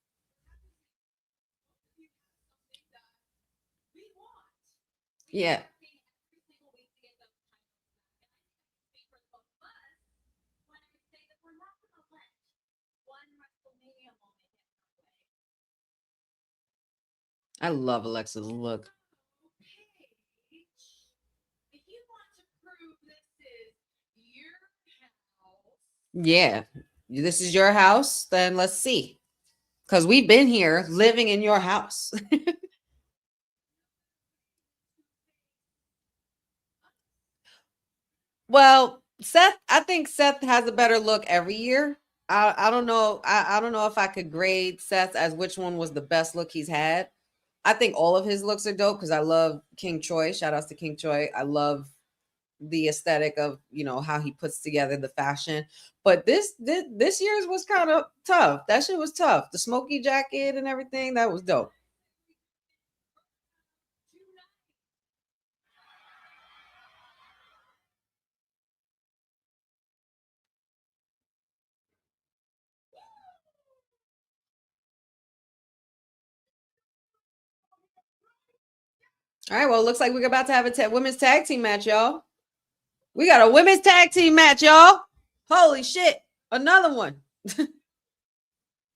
Yeah. I love Alexa's look. Yeah, this is your house. Then let's see. Because we've been here living in your house. Well, Seth, I think Seth has a better look every year. I don't know. I don't know if I could grade Seth as which one was the best look he's had. I think all of his looks are dope because I love King Choi. Shout outs to King Choi. I love the aesthetic of, you know, how he puts together the fashion. But this year's was kind of tough. That shit was tough. The smoky jacket and everything, that was dope. All right, well, it looks like we're about to have a women's tag team match, y'all. We got a women's tag team match, y'all. Holy shit. Another one.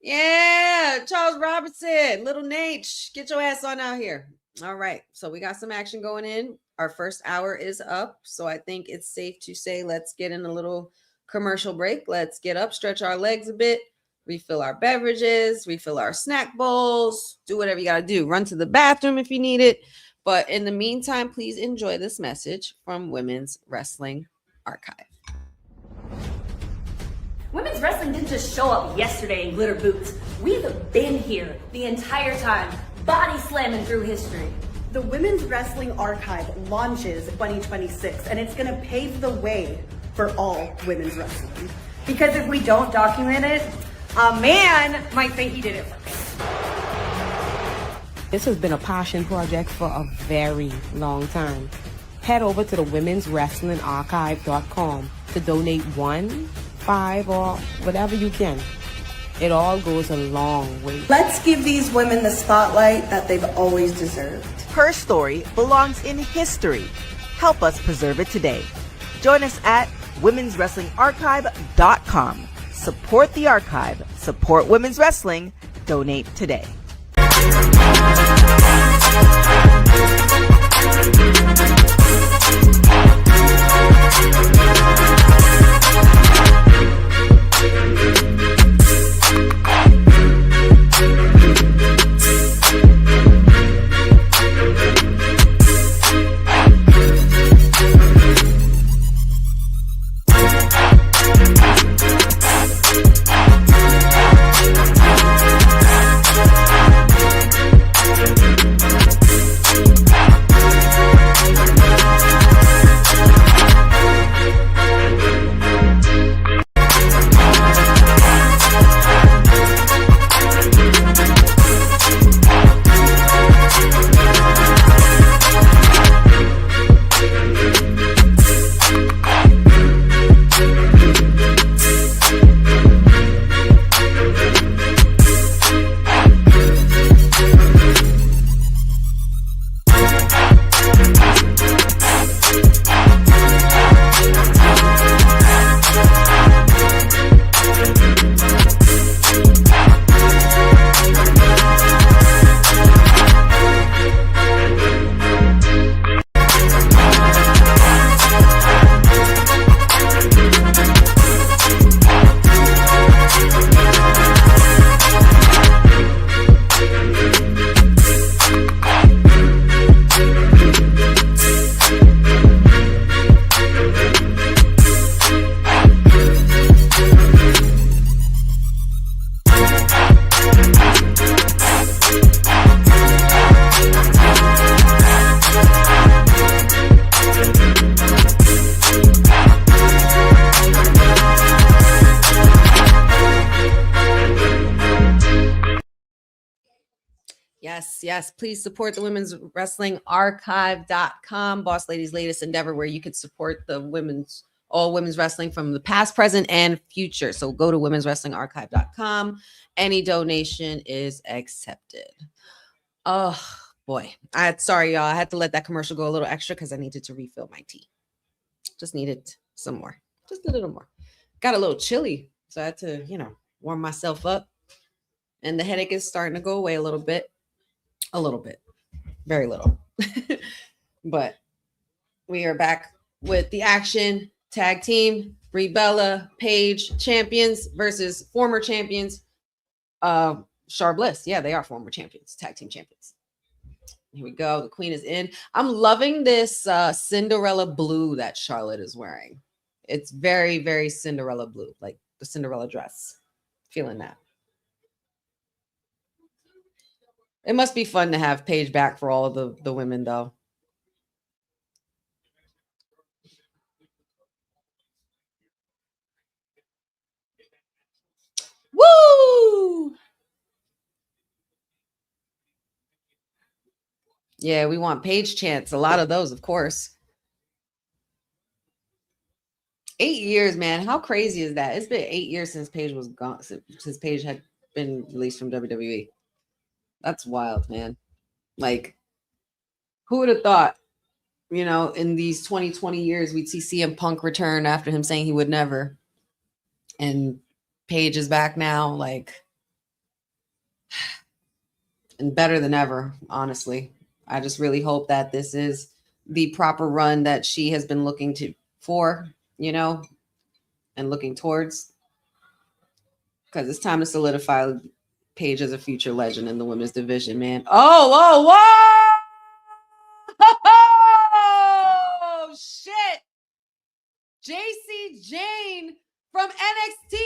Yeah, Charles Robertson, Little Nate, get your ass on out here. All right, so we got some action going in. Our first hour is up, so I think it's safe to say let's get in a little commercial break. Let's get up, stretch our legs a bit, refill our beverages, refill our snack bowls, do whatever you got to do. Run to the bathroom if you need it. But in the meantime, please enjoy this message from Women's Wrestling Archive. Women's wrestling didn't just show up yesterday in glitter boots. We've been here the entire time, body slamming through history. The Women's Wrestling Archive launches 2026, and it's going to pave the way for all women's wrestling. Because if we don't document it, a man might think he did it first. This has been a passion project for a very long time. Head over to the womenswrestlingarchive.com to donate 1, 5, or whatever you can. It all goes a long way. Let's give these women the spotlight that they've always deserved. Her story belongs in history. Help us preserve it today. Join us at womenswrestlingarchive.com. Support the archive. Support women's wrestling. Donate today. Yes, please support the women's wrestling archive.com, boss lady's latest endeavor, where you could support the all women's wrestling from the past, present, and future. So go to womenswrestlingarchive.com. Any donation is accepted. Oh boy. Sorry, y'all. I had to let that commercial go a little extra because I needed to refill my tea. Just needed some more. Just a little more. Got a little chilly. So I had to, warm myself up. And the headache is starting to go away a little bit. A little bit. Very little. But we are back with the action. Tag team. Brie Bella, Paige, champions versus former champions. Char Bliss. Yeah, they are former champions. Tag team champions. Here we go. The queen is in. I'm loving this Cinderella blue that Charlotte is wearing. It's very, very Cinderella blue. Like the Cinderella dress. Feeling that. It must be fun to have Paige back for all of the women, though. Woo! Yeah, we want Paige chants. A lot of those, of course. 8 years, man. How crazy is that? It's been 8 years since Paige was gone, since Paige had been released from WWE. That's wild, man. Like, who would have thought, in these 20 years, we'd see CM Punk return after him saying he would never. And Paige is back now, like, and better than ever, honestly. I just really hope that this is the proper run that she has been looking for, and looking towards. Because it's time to solidify Paige as a future legend in the women's division, man. Oh, shit. JC Jane from NXT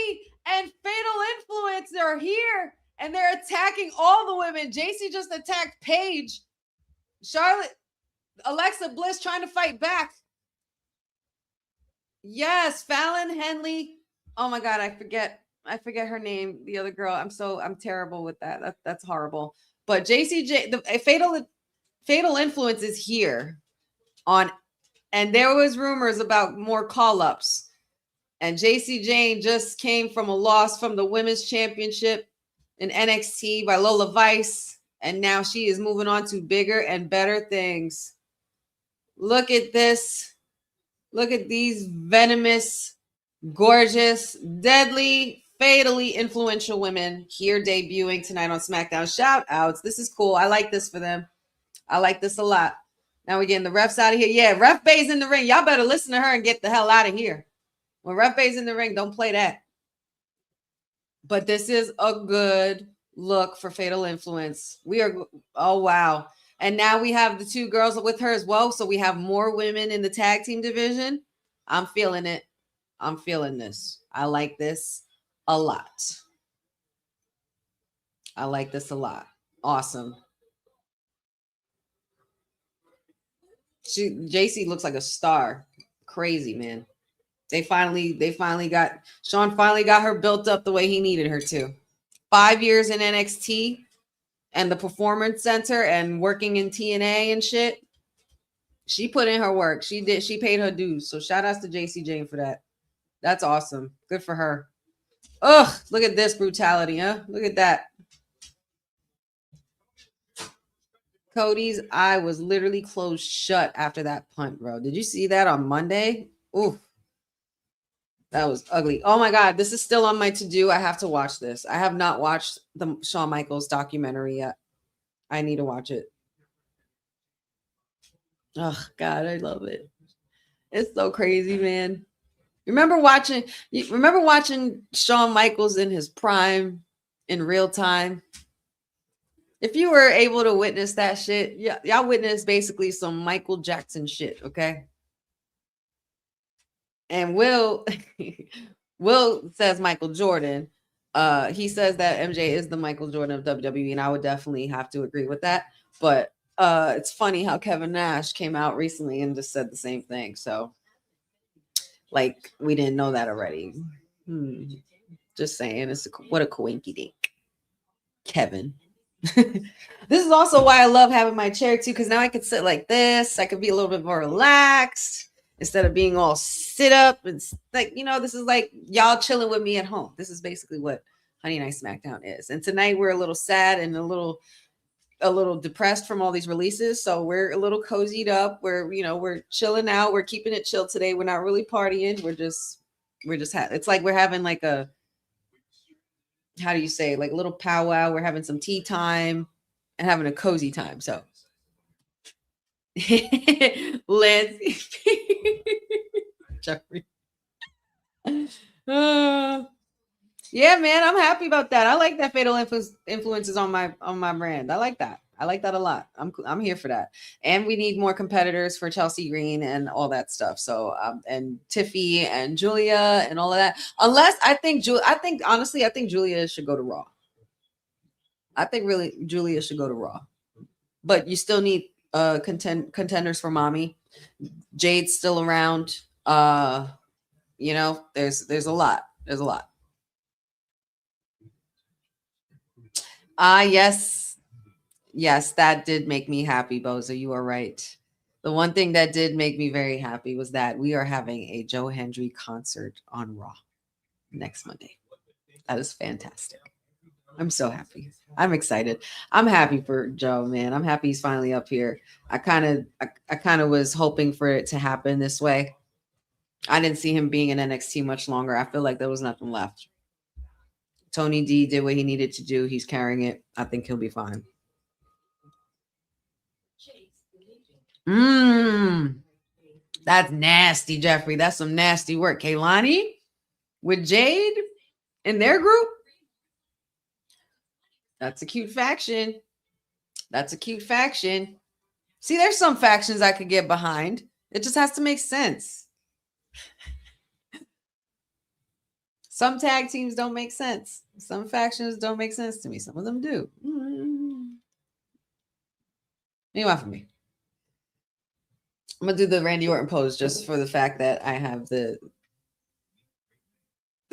and Fatal Influence are here, and they're attacking all the women. JC just attacked Paige. Charlotte, Alexa Bliss trying to fight back. Yes, Fallon Henley. Oh my God, I forget her name. The other girl. I'm terrible with that. That's horrible. But JCJ, the Fatal Influence is here on And there was rumors about more call-ups. And JC Jane just came from a loss from the women's championship in NXT by Lola Vice. And now she is moving on to bigger and better things. Look at this. Look at these venomous, gorgeous, deadly, fatally influential women here debuting tonight on SmackDown. Shout outs. This is cool. I like this for them. I like this a lot. Now we're getting the refs out of here. Yeah, Ref Bay's in the ring. Y'all better listen to her and get the hell out of here. When Ref Bay's in the ring, don't play that. But this is a good look for Fatal Influence. We are, oh, wow. And now we have the two girls with her as well. So we have more women in the tag team division. I'm feeling it. I'm feeling this. I like this a lot. I like this a lot. Awesome. JC looks like a star. Crazy, man. They finally got Sean finally got her built up the way he needed her to. 5 years in NXT and the Performance Center and working in TNA and shit. She put in her work. She paid her dues. So shout outs to JC Jane for that. That's awesome. Good for her. Ugh, look at this brutality, huh? Look at that. Cody's eye was literally closed shut after that punt, bro. Did you see that on Monday? Ooh, that was ugly. Oh my God, this is still on my to-do. I have to watch this. I have not watched the Shawn Michaels documentary yet. I need to watch it. Oh God, I love it. It's so crazy, man. Remember watching Shawn Michaels in his prime in real time? If you were able to witness that shit, y'all witnessed basically some Michael Jackson shit, okay? And Will says Michael Jordan. He says that MJ is the Michael Jordan of WWE, and I would definitely have to agree with that. But it's funny how Kevin Nash came out recently and just said the same thing. So, like, we didn't know that already. Just saying, what a coinky dink, Kevin. This is also why I love having my chair too, because now I can sit like this. I could be a little bit more relaxed instead of being all sit up and like, you know, this is like y'all chilling with me at home. This is basically what Honey Night SmackDown is. And tonight we're a little sad and a little depressed from all these releases. So we're a little cozied up. We're chilling out. We're keeping it chill today. We're not really partying. It's like we're having like a, how do you say, like a little powwow. We're having some tea time and having a cozy time. So Lindsay, Jeffrey. Yeah, man, I'm happy about that. I like that Fatal Influences on my brand. I like that. I like that a lot. I'm here for that. And we need more competitors for Chelsea Green and all that stuff. So and Tiffy and Julia and all of that. Unless I think Julia should go to Raw. I think really Julia should go to Raw. But you still need contenders for Mommy. Jade's still around. There's a lot. There's a lot. Yes, that did make me happy, Boza. You are right. The one thing that did make me very happy was that we are having a Joe Hendry concert on Raw next Monday. That is fantastic. I'm so happy. I'm excited. I'm happy for Joe, man. I'm happy he's finally up here. I kind of was hoping for it to happen this way. I didn't see him being in NXT much longer. I feel like there was nothing left. Tony D did what he needed to do. He's carrying it. I think he'll be fine. That's nasty, Jeffrey. That's some nasty work. Kaylani with Jade in their group. That's a cute faction. That's a cute faction. See, there's some factions I could get behind. It just has to make sense. Some tag teams don't make sense. Some factions don't make sense to me. Some of them do. Meanwhile, for me, I'm going to do the Randy Orton pose just for the fact that I have the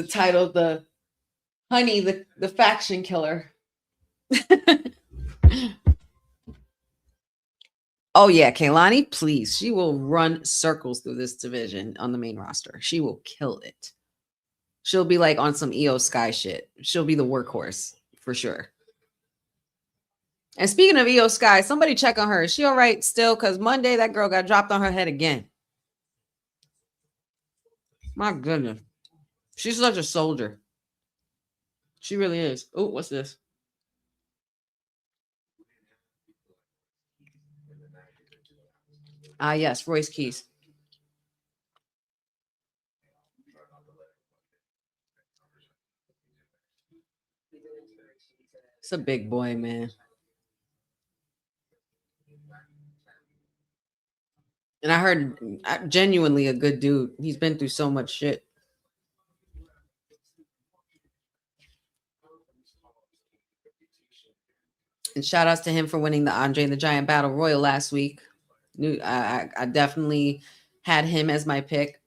title, the Honey, the faction killer. Oh yeah, Kaylani, please. She will run circles through this division on the main roster. She will kill it. She'll be like on some EO Sky shit. She'll be the workhorse for sure. And speaking of EO Sky, somebody check on her. Is she all right still? Because Monday that girl got dropped on her head again. My goodness. She's such a soldier. She really is. Oh, what's this? Ah, yes, Royce Keys. It's a big boy, man. And I heard genuinely a good dude. He's been through so much shit. And shout outs to him for winning the Andre the Giant Battle Royal last week. I definitely had him as my pick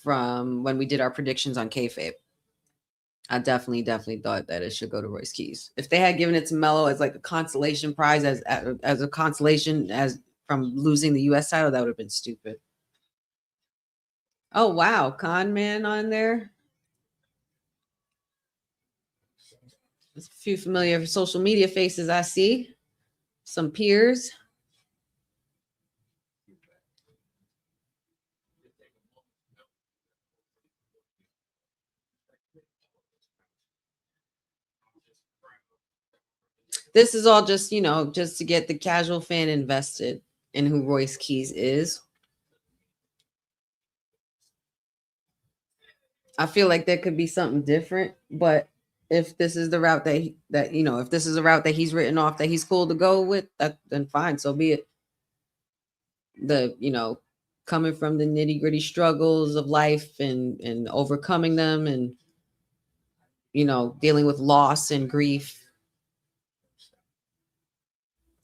from when we did our predictions on kayfabe. I definitely thought that it should go to Royce Keys. If they had given it to Melo as like a consolation prize, as a consolation as from losing the U.S. title, that would have been stupid. Oh wow, Con Man on there. There's a few familiar social media faces I see. Some peers. This is all just, just to get the casual fan invested in who Royce Keys is. I feel like there could be something different, but if this is the route if this is a route that he's written off, that he's cool to go with, then fine, so be it. Coming from the nitty gritty struggles of life and overcoming them and, dealing with loss and grief.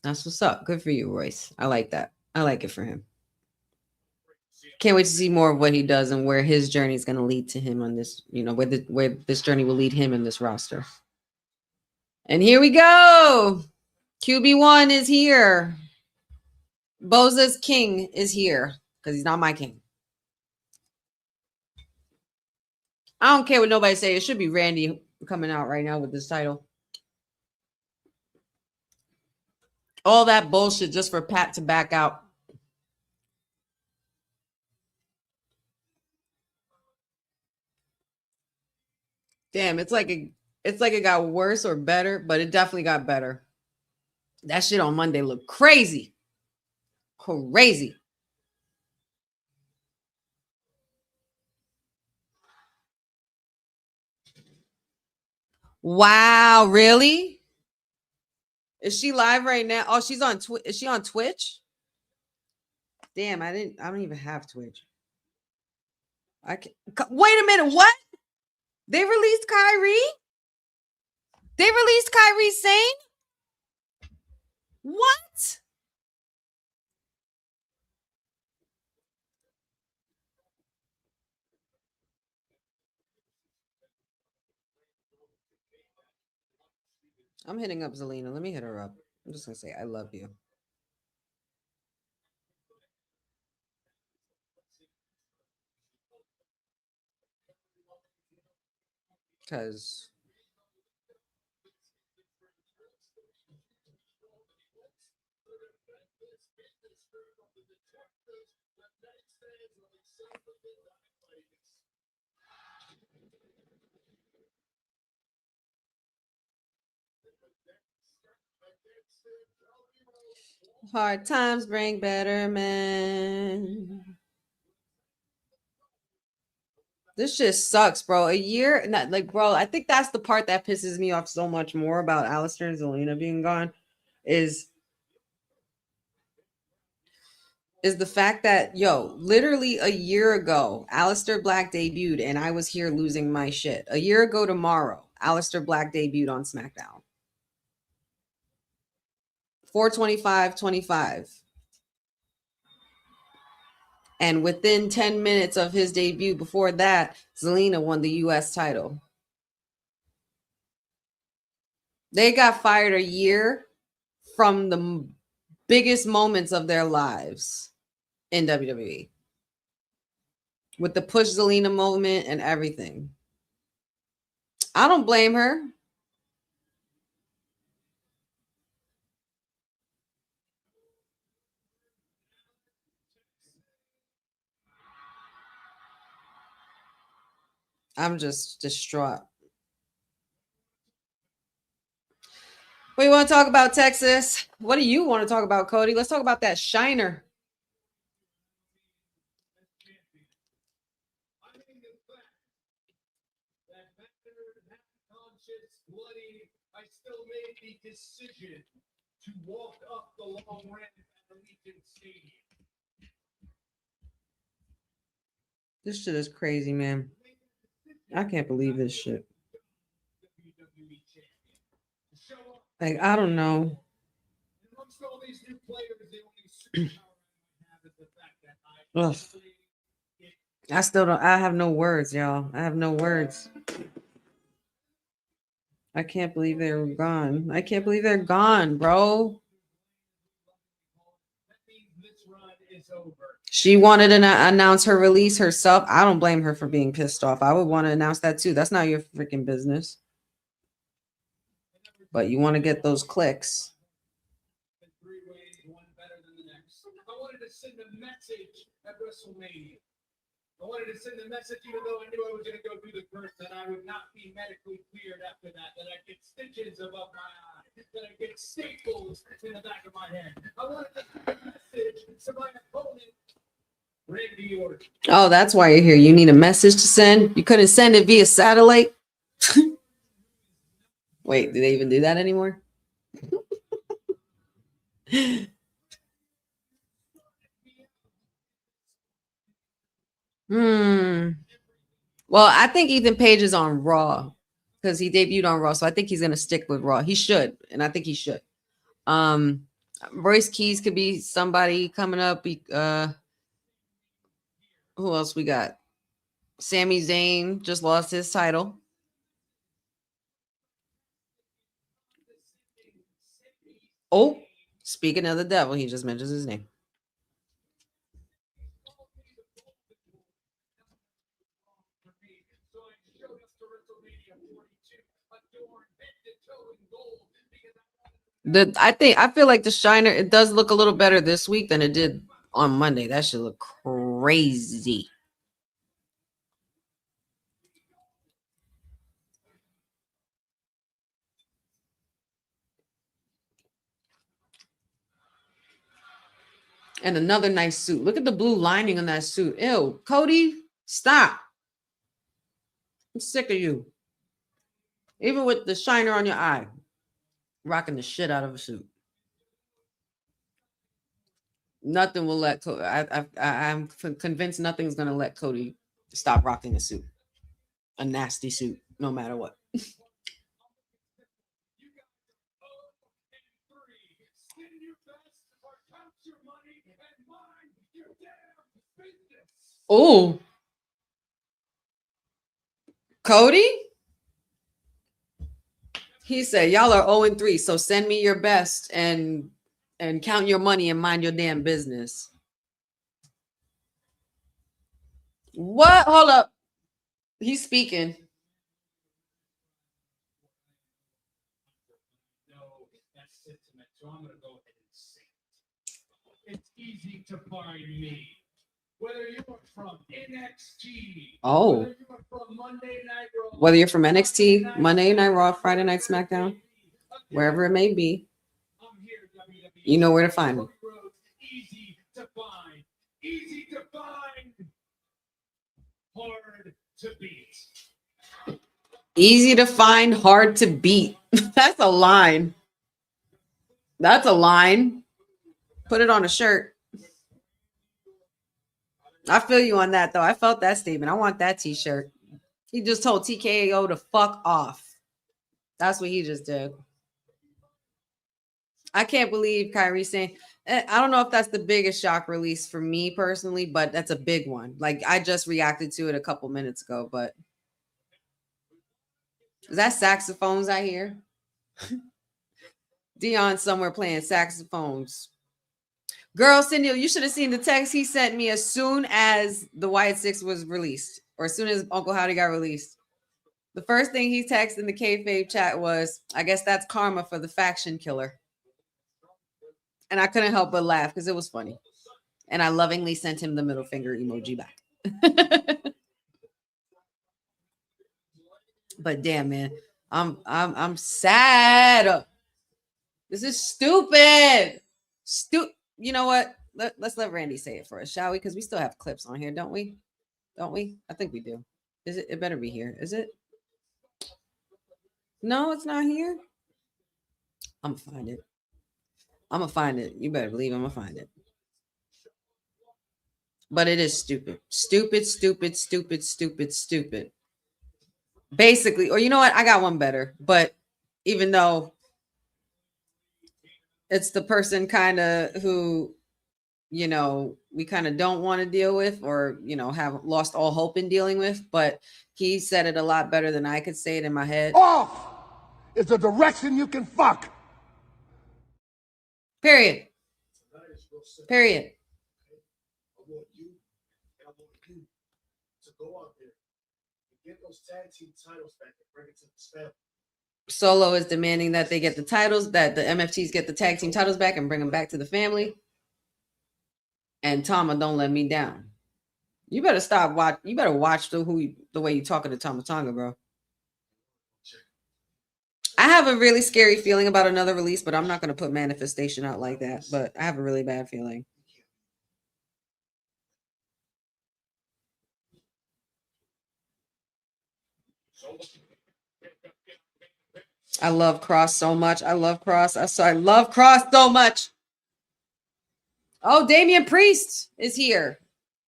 That's what's up. Good for you, Royce. I like that. I like it for him. Can't wait to see more of what he does and where his journey is going to lead to him on this, where this journey will lead him in this roster. And here we go. QB1 is here. Boza's king is here because he's not my king. I don't care what nobody say. It should be Randy coming out right now with this title. All that bullshit just for Pat to back out. Damn, it's like it got worse or better, but it definitely got better. That shit on Monday looked crazy. Crazy. Wow, really? Is she live right now? Oh, she's on Twitch. Is she on Twitch? Damn, I don't even have Twitch. Wait a minute, what? They released Kyrie? They released Kyrie Sane? What? I'm hitting up Zelina. Let me hit her up. I'm just going to say, I love you. Because hard times bring better men. This just sucks, bro. A year, bro, I think that's the part that pisses me off so much more about Alistair and Zelina being gone is the fact that, literally a year ago, Alistair Black debuted and I was here losing my shit. A year ago tomorrow, Alistair Black debuted on SmackDown. 425-25. And within 10 minutes of his debut before that, Zelina won the U.S. title. They got fired a year from the biggest moments of their lives in WWE with the push Zelina moment and everything. I don't blame her. I'm just distraught. We want to talk about Texas. What do you want to talk about, Cody? Let's talk about that Shiner. I still made the decision to walk up the long ramp at Allegiant Stadium. This shit is crazy, man. I can't believe this shit. Like, I don't know. Ugh. I still don't. I have no words, y'all. I have no words. I can't believe they're gone. I can't believe they're gone, bro. She wanted to announce her release herself. I don't blame her for being pissed off. I would want to announce that too. That's not your freaking business. But you want to get those clicks. I wanted to send a message at WrestleMania. I wanted to send a message, even though I knew I was going to go through the birth, that I would not be medically cleared after that I'd get stitches above my eye, that I'd get staples in the back of my head. I wanted to send a message to my opponent, Randy Orton. Oh, that's why you're here. You need a message to send? You couldn't send it via satellite? Wait, do they even do that anymore? Well, I think Ethan Page is on Raw because he debuted on Raw, so I think he's gonna stick with Raw. He should, and I think he should. Royce Keys could be somebody coming up. Who else we got? Sami Zayn just lost his title. Oh, speaking of the devil, he just mentions his name. I feel like the Shiner, it does look a little better this week than it did on Monday. That should look crazy. And another nice suit. Look at the blue lining on that suit. Ew, Cody, stop. I'm sick of you. Even with the Shiner on your eye, rocking the shit out of a suit. Nothing will let Cody. I'm convinced nothing's gonna let Cody stop rocking a suit, a nasty suit, no matter what. Oh, Cody. He said, "Y'all are 0-3, so send me your best and count your money and mind your damn business." What? Hold up. He's speaking. No, that's sentiment, so I'm going to go ahead and say it. It's easy to find me. Whether you're from NXT, Oh. whether you're from Monday Night Raw, Whether you're from NXT, Monday Night Raw, Friday Night SmackDown, wherever it may be, I'm here, WWE. you know where to find me. Easy to find. Easy to find. Hard to beat. Easy to find, hard to beat. That's a line. That's a line. Put it on a shirt. I feel you on that, though. I felt that statement. I want that t-shirt. He just told TKO to fuck off. That's what he just did. I can't believe Kyrie's saying, I don't know if that's the biggest shock release for me personally, but that's a big one. Like, I just reacted to it a couple minutes ago, but is that saxophones I hear? Dion somewhere playing saxophones. Girl, Cindy, you should have seen the text he sent me as soon as the Wyatt Six was released, or as soon as Uncle Howdy got released. The first thing he texted in the kayfabe chat was, "I guess that's karma for the faction killer." And I couldn't help but laugh because it was funny. And I lovingly sent him the middle finger emoji back. But damn, man, I'm sad. This is stupid. You know what? Let's let Randy say it for us, shall we? Because we still have clips on here, don't we? Don't we? I think we do. Is it? It better be here. Is it? No, it's not here. I'm gonna find it. I'm gonna find it. You better believe I'm gonna find it. But it is stupid. Stupid, stupid, stupid, stupid, stupid. Basically, or you know what? I got one better. But even though it's the person kind of who, you know, we kind of don't want to deal with, or, you know, have lost all hope in dealing with, but he said it a lot better than I could say it in my head. Off is the direction you can fuck. Period. Period. I want you to go out there and get those tag team titles back and bring it to this family. Solo is demanding that they get the titles, that the MFTs get the tag team titles back and bring them back to the family. And Tama, don't let me down. You better stop watch. You better watch the way you talking to Tama Tonga, bro. I have a really scary feeling about another release, but I'm not going to put manifestation out like that. But I have a really bad feeling. I love Cross so much. I love Cross. I love Cross so much. Oh, Damian Priest is here.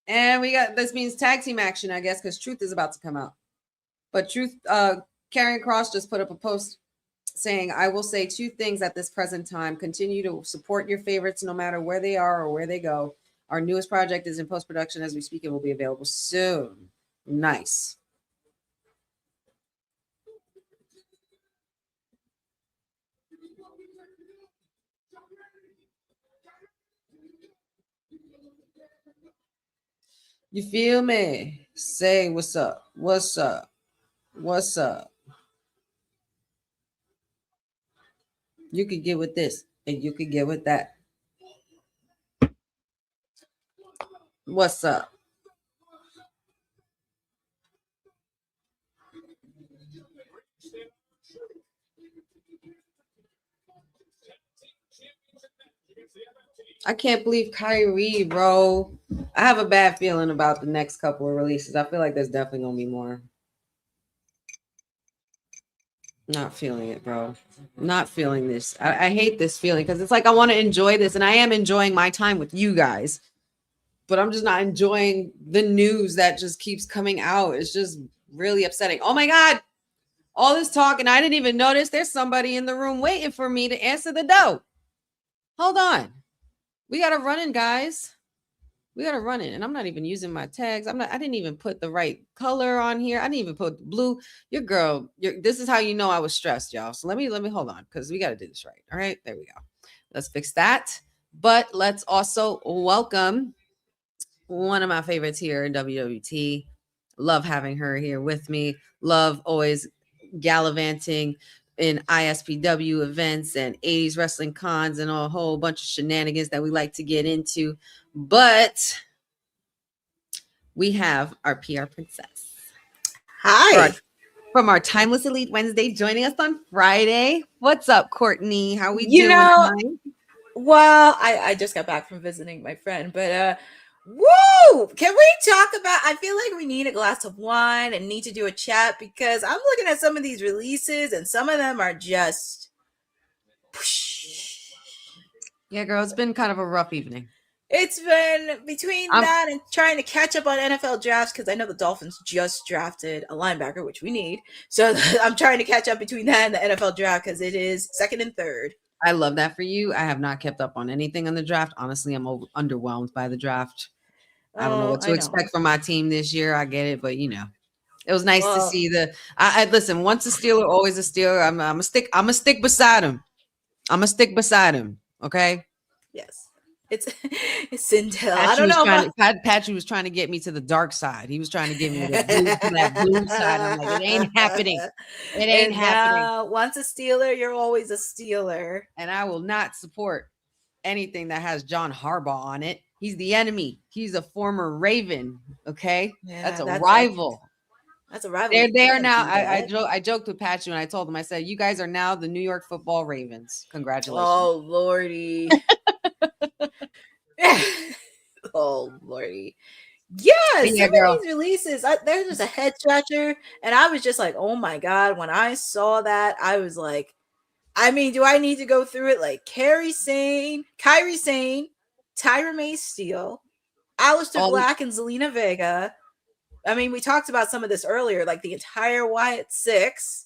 And we got, this means tag team action, I guess, because Truth is about to come out. But Truth, Karrion Kross just put up a post saying, "I will say two things at this present time. Continue to support your favorites no matter where they are or where they go. Our newest project is in post-production as we speak. It will be available soon." Nice. You feel me? Say what's up. What's up? What's up? You could get with this and you could get with that. What's up? I can't believe Kyrie, bro. I have a bad feeling about the next couple of releases. I feel like there's definitely gonna be more. Not feeling it, bro. Not feeling this. I hate this feeling because it's like I want to enjoy this, and I am enjoying my time with you guys, but I'm just not enjoying the news that just keeps coming out. It's just really upsetting. Oh my God. All this talk, and I didn't even notice there's somebody in the room waiting for me to answer the door. Hold on. We got to run in, guys. We got to run in. And I'm not even using my tags. I didn't even put the right color on here. I didn't even put blue. Your girl, this is how you know I was stressed, y'all. So let me hold on, because we got to do this right. All right, there we go. Let's fix that. But let's also welcome one of my favorites here in WWT. Love having her here with me. Love always gallivanting in ISPW events and 80s wrestling cons and a whole bunch of shenanigans that we like to get into. But we have our PR princess. Hi. From our Timeless Elite Wednesday, joining us on Friday. What's up, Courtney? How we doing tonight? Well, I just got back from visiting my friend, but woo! Can we talk about, I feel like we need a glass of wine and need to do a chat, because I'm looking at some of these releases and some of them are just yeah, girl, it's been kind of a rough evening. It's been between that and trying to catch up on NFL drafts, because I know the Dolphins just drafted a linebacker, which we need. So I'm trying to catch up between that and the NFL draft, because it is second and third. I love that for you. I have not kept up on anything on the draft. Honestly, I'm underwhelmed by the draft. I don't know what to expect from my team this year. I get it, but you know, it was nice to see the. I listen. Once a Steeler, always a Steeler. I'm a stick beside him. I'm a stick beside him. Okay. Yes. It's Sindel. I don't know. Patchy was trying to get me to the dark side. He was trying to get me to that blue side. I'm like, it ain't happening. It ain't happening. Once a Steeler, you're always a Steeler. And I will not support anything that has John Harbaugh on it. He's the enemy. He's a former Raven. Okay, Yeah, that's a rival. That's a rival. They are now. I joked with Patchy and I told him, I said, you guys are now the New York Football Ravens. Congratulations. Oh Lordy. Oh Lordy. Yes, some of these releases, there's just a head scratcher, and I was just like, oh my god. When I saw that, I was like, I mean, do I need to go through it? Like Kairi Sane, Tyra May Steele, Aleister Black, and Zelina Vega. I mean, we talked about some of this earlier, like the entire Wyatt Six.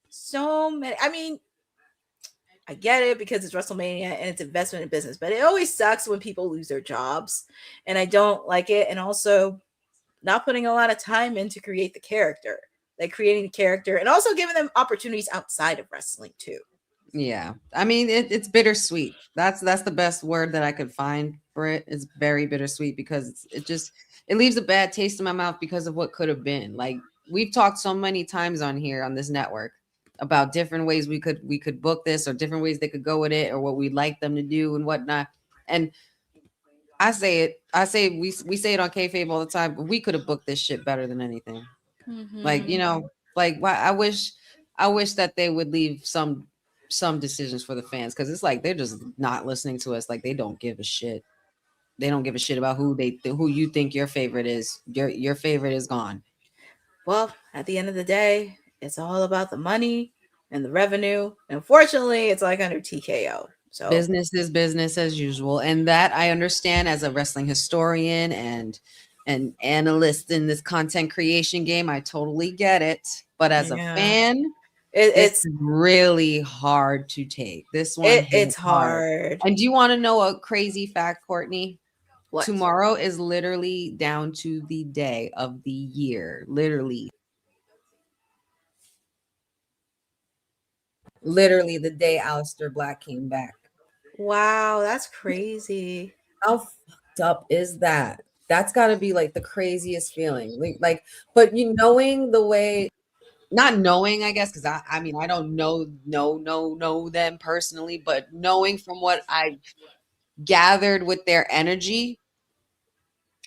So many. I mean, I get it because it's WrestleMania and it's investment in business, but it always sucks when people lose their jobs, and I don't like it. And also, not putting a lot of time in to create the character, like creating the character, and also giving them opportunities outside of wrestling too. Yeah, I mean, it's bittersweet. That's the best word that I could find for it. It's very bittersweet because it leaves a bad taste in my mouth because of what could have been. Like, we've talked so many times on here on this network about different ways we could book this, or different ways they could go with it, or what we'd like them to do and whatnot. And we say it on kayfabe all the time, but we could have booked this shit better than anything. Mm-hmm. Like, you know, like, I wish that they would leave some decisions for the fans, because it's like they're just not listening to us. Like, they don't give a shit. They don't give a shit about who you think your favorite is. Your favorite is gone. Well, at the end of the day, it's all about the money and the revenue. Unfortunately, it's like under TKO. So business is business as usual, and that I understand as a wrestling historian and an analyst in this content creation game. I totally get it, but as a fan, it's really hard to take. This one, it's hard. And do you want to know a crazy fact, Courtney? What? Tomorrow is literally down to the day of the year. Literally the day Aleister Black came back. Wow, that's crazy. How fucked up is that? That's got to be like the craziest feeling. Like, but you knowing the way, not knowing, I guess, because I mean, I don't know them personally, but knowing from what I gathered with their energy,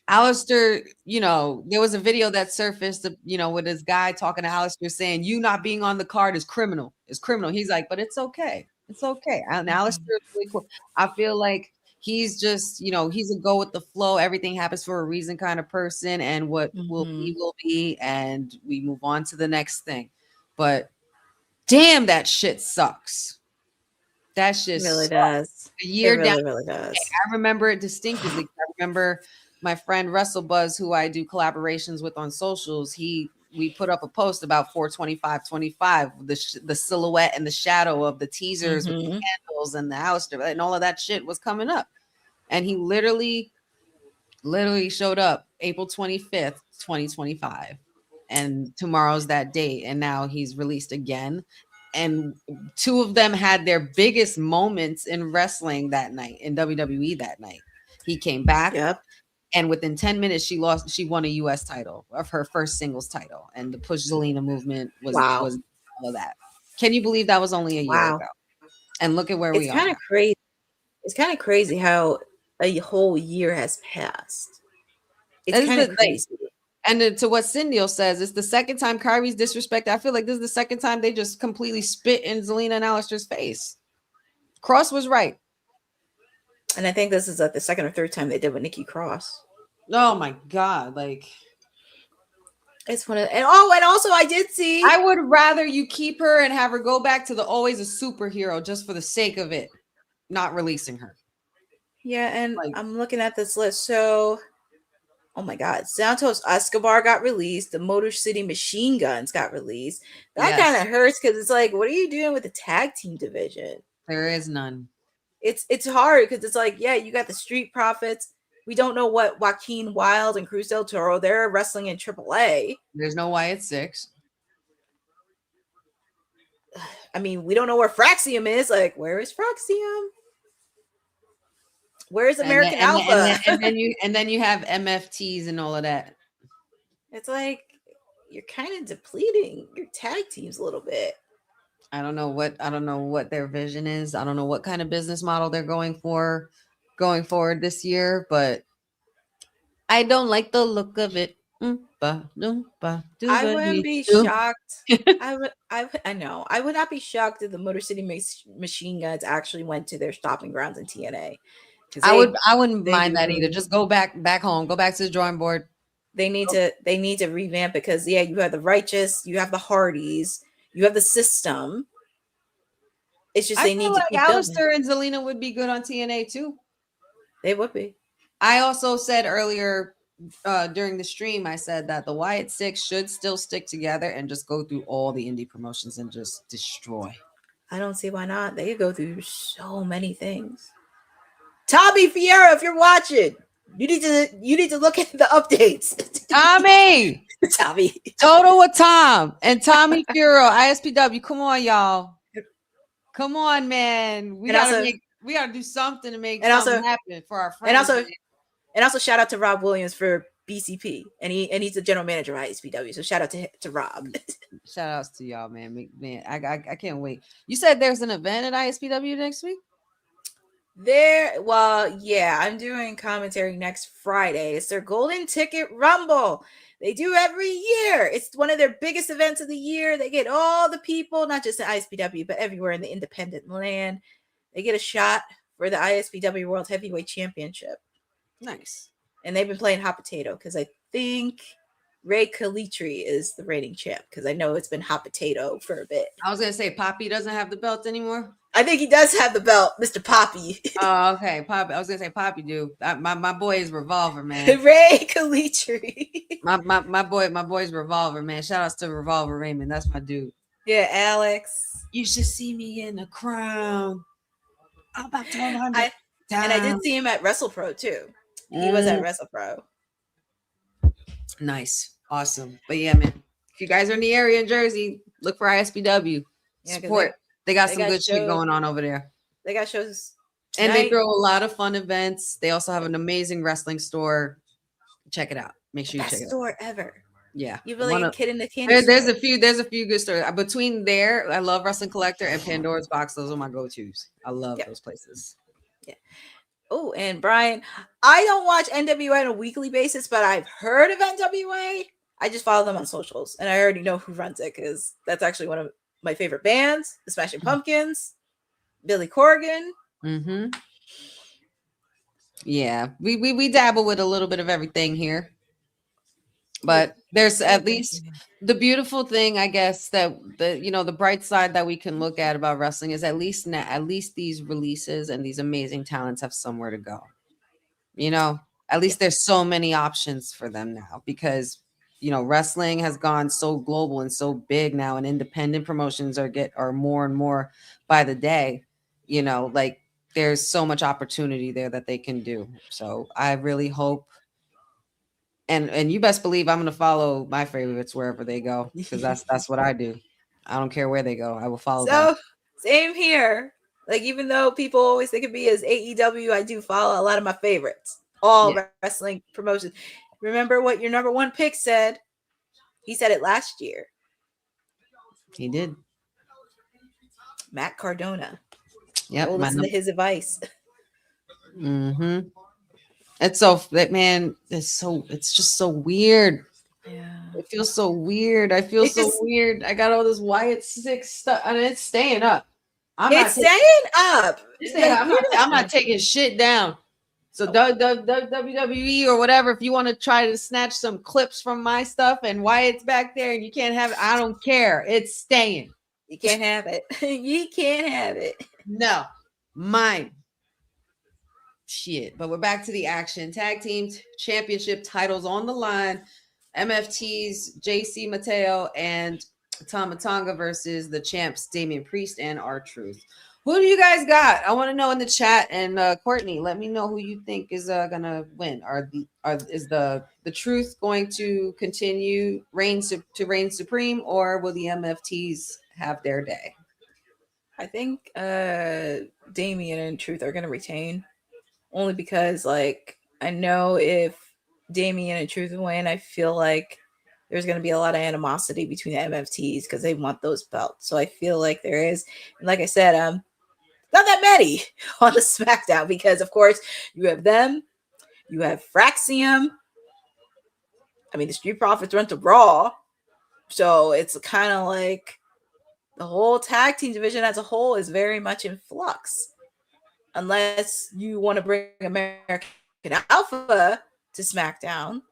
Aleister, you know, there was a video that surfaced, you know, with this guy talking to Aleister saying, you not being on the card is criminal. It's criminal. He's like, but it's okay. It's okay. And Aleister is really cool. I feel like he's just, you know, he's a go with the flow. Everything happens for a reason kind of person. And what will be. And we move on to the next thing. But damn, that shit sucks. That shit really does. A year really, really does. I remember it distinctly. I remember my friend WrestleBuzz, who I do collaborations with on socials, we put up a post about 42525, the silhouette and the shadow of the teasers with the candles and the Aleister and all of that shit was coming up. And he literally showed up April 25th, 2025. And tomorrow's that date. And now he's released again. And two of them had their biggest moments in wrestling that night, in WWE that night. He came back. Yep. And within 10 minutes, she won a U.S. title, of her first singles title. And the Push Zelina movement was all of that. Can you believe that was only a year ago? And look at where we are. It's kind of crazy. It's kind of crazy how a whole year has passed. It's kind of crazy. And to what Cindy says, it's the second time Kairi's disrespected. I feel like this is the second time they just completely spit in Zelina and Aleister's face. Cross was right. And I think this is like the second or third time they did with Nikki Cross. Oh my God. Like, it's one of and also I did see. I would rather you keep her and have her go back to the always a superhero just for the sake of it, not releasing her. Yeah, and like, I'm looking at this list. So, oh my God, Santos Escobar got released. The Motor City Machine Guns got released. That kind of hurts because it's like, what are you doing with the tag team division? There is none. It's hard because it's like, yeah, you got the Street Profits. We don't know what Joaquin Wilde and Cruz del Toro, they're wrestling in AAA. There's no Wyatt Six. I mean, we don't know where Fraxium is. Like, where is Fraxium? Where's American and Alpha? and then you have MFTs and all of that. It's like you're kind of depleting your tag teams a little bit. I don't know what their vision is. I don't know what kind of business model they're going forward this year, but I don't like the look of it. I wouldn't be shocked. I know. I would not be shocked if the Motor City Machine Guns actually went to their stopping grounds in TNA. I wouldn't mind that either. Just go back home. Go back to the drawing board. They need to revamp, because you have the Righteous, you have the Hardys, you have the System. It's just they need to keep Alistair and Zelina would be good on TNA too. They would be. I also said earlier during the stream, I said that the Wyatt Six should still stick together and just go through all the indie promotions and just destroy. I don't see why not. They could go through so many things. Tommy Fierro, if you're watching, you need to look at the updates. Tommy, Total with Tom and Tommy Fierro, ISPW. Come on, y'all. Come on, man. We gotta do something to make something happen for our friends. And also shout out to Rob Williams for BCP, and he's the general manager of ISPW. So shout out to Rob. Shout outs to y'all, man. Man, I can't wait. You said there's an event at ISPW next week? I'm doing commentary next Friday. It's their Golden Ticket Rumble. They do every year. It's one of their biggest events of the year. They get all the people, not just at ISPW, but everywhere in the independent land. They get a shot for the ISPW World Heavyweight Championship. Nice. And they've been playing hot potato, because I think Ray Kalitri is the reigning champ, because I know it's been hot potato for a bit. I was gonna say Poppy doesn't have the belt anymore. I think he does have the belt, Mr. Poppy. Oh, okay. Poppy. I was gonna say Poppy do. My boy is Revolver, man. Ray Kalitri. my boy's Revolver, man. Shout outs to Revolver Raymond. That's my dude. Yeah, Alex. You should see me in a crown. I'm about 100. And I did see him at WrestlePro too. He was at WrestlePro. Nice. Awesome. But yeah, man. If you guys are in the area in Jersey, look for ISPW. Support. They got some good shit going on over there. They got shows tonight. And they throw a lot of fun events. They also have an amazing wrestling store. Check it out. Make sure you check it out. Best store ever. Yeah. You really a kid in the candy there's a few good stories. Between there, I love Wrestling Collector and Pandora's Box. Those are my go-tos. I love those places. Yeah. Oh, and Brian, I don't watch NWA on a weekly basis, but I've heard of NWA. I just follow them on socials, and I already know who runs it, because that's actually one of my favorite bands, the Smashing Pumpkins, Billy Corgan. Mm-hmm. Yeah, we dabble with a little bit of everything here, but there's at least the beautiful thing, I guess, that the bright side that we can look at about wrestling is at least these releases and these amazing talents have somewhere to go. At least there's so many options for them now, because wrestling has gone so global and so big now, and independent promotions are more and more by the day. Like there's so much opportunity there that they can do. So I really hope, and you best believe I'm going to follow my favorites wherever they go, because that's what I do. I don't care where they go. I will follow them. Same here. Like, even though people always think of me as AEW, I do follow a lot of my favorites. All wrestling promotions. Remember what your number one pick said? He said it last year. He did. Matt Cardona. Yep. We'll listen to his advice. Mm-hmm. It's just so weird. Yeah. It feels so weird. I feel so weird. I got all this Wyatt Six stuff, and it's staying up. I'm not taking shit down. So WWE or whatever, if you want to try to snatch some clips from my stuff and Wyatt's back there and you can't have it, I don't care. It's staying. You can't have it. You can't have it. No, mine. Shit. But we're back to the action. Tag team championship titles on the line. MFT's JC Mateo and Tama Tonga versus the champs Damian Priest and R-Truth. Who do you guys got? I want to know in the chat. And Courtney, let me know who you think is gonna win. Is the Truth going to continue reign supreme, or will the MFTs have their day? I think Damian and Truth are gonna retain. only because like I know if Damian and Truth win, I feel like there's going to be a lot of animosity between the MFTs because they want those belts. So I feel like there is, and like I said, not that many on the SmackDown because of course you have them, you have Fraxium. I mean, the Street Profits run to Raw, so it's kind of like the whole tag team division as a whole is very much in flux, unless you want to bring American Alpha to SmackDown.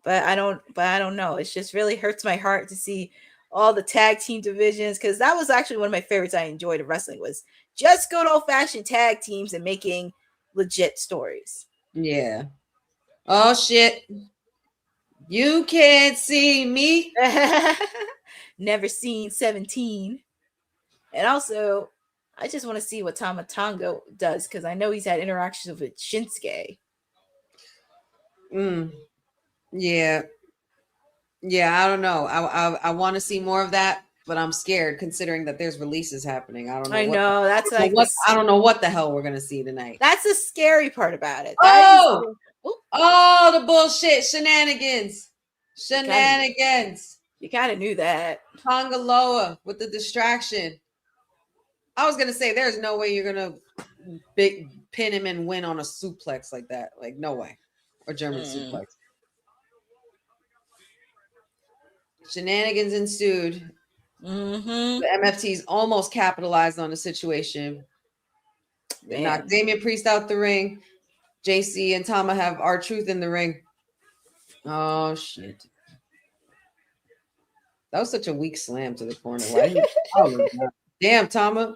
But I don't know. It just really hurts my heart to see all the tag team divisions, because that was actually one of my favorites I enjoyed of wrestling, was just good old-fashioned tag teams and making legit stories. Yeah. Oh shit. You can't see me. Never seen 17. And also, I just want to see what Tama Tonga does, because I know he's had interactions with Shinsuke. Yeah. Yeah, I don't know. I want to see more of that, but I'm scared considering that there's releases happening. I don't know. I don't know what the hell we're gonna see tonight. That's the scary part about it. Oh, the bullshit shenanigans. You kind of knew that. Tongaloa with the distraction. I was gonna say there's no way you're gonna pin him and win on a suplex like that. Like no way. Or German suplex. Shenanigans ensued. The MFTs almost capitalized on the situation. They knocked Damian Priest out the ring. JC and Tama have R-Truth in the ring. Oh shit. That was such a weak slam to the corner. Why didn't you damn, Tama.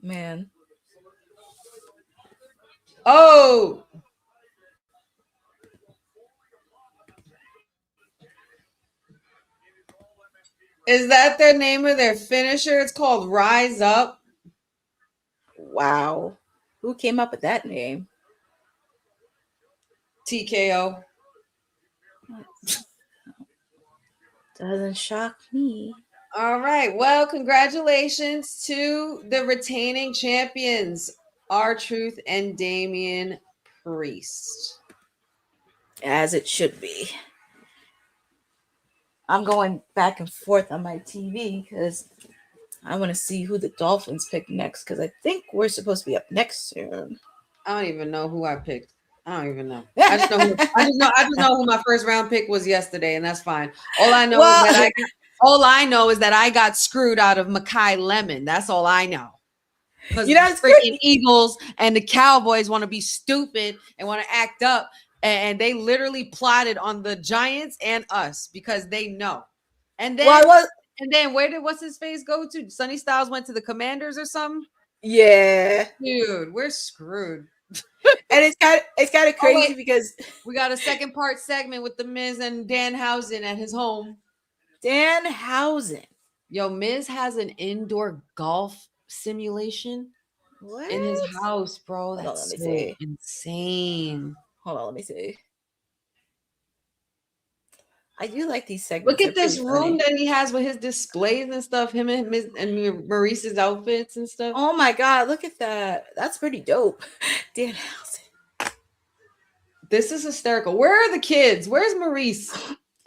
Man. Oh. Is that their name of their finisher? It's called Rise Up. Wow. Who came up with that name? TKO. Doesn't shock me. All right. Well, congratulations to the retaining champions, R-Truth and Damian Priest. As it should be. I'm going back and forth on my TV because I want to see who the Dolphins pick next, because I think we're supposed to be up next soon. I don't even know who I picked. I don't even know. I just know who my first round pick was yesterday, and that's fine. All I know is that I got screwed out of Makai Lemon. That's all I know. Because the freaking Eagles and the Cowboys want to be stupid and want to act up. And they literally plotted on the Giants and us because they know. And then, where did what's his face go to? Sonny Styles went to the Commanders or something. Yeah, dude, we're screwed. And it's kind of crazy because we got a second part segment with the Miz and Danhausen at his home. Danhausen, yo, Miz has an indoor golf simulation in his house, bro. That's so insane. Hold on, let me see. I do like these segments. Look at this room that he has with his displays and stuff. Him and Maurice's outfits and stuff. Oh my god, look at that. That's pretty dope. Danhausen. This is hysterical. Where are the kids? Where's Maurice?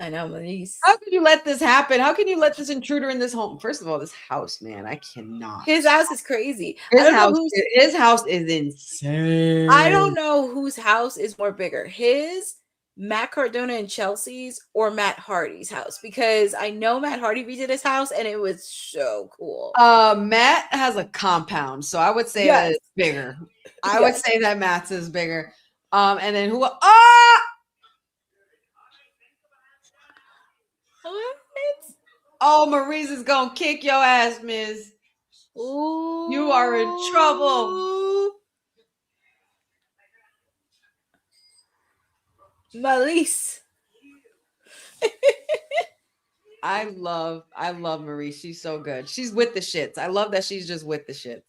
I know, Maurice. How could you let this happen? How can you let this intruder in this home? First of all, this house, man, I cannot. His house is crazy. His house is insane. I don't know whose house is more bigger, his, Matt Cardona and Chelsea's, or Matt Hardy's house, because I know Matt Hardy redid his house and it was so cool. Matt has a compound, so I would say that it's bigger. I would say that Matt's is bigger. And then who? Oh, Maurice is gonna kick your ass, Miz. Ooh. You are in trouble. Maurice. I love Maurice. She's so good. She's with the shits. I love that she's just with the shits.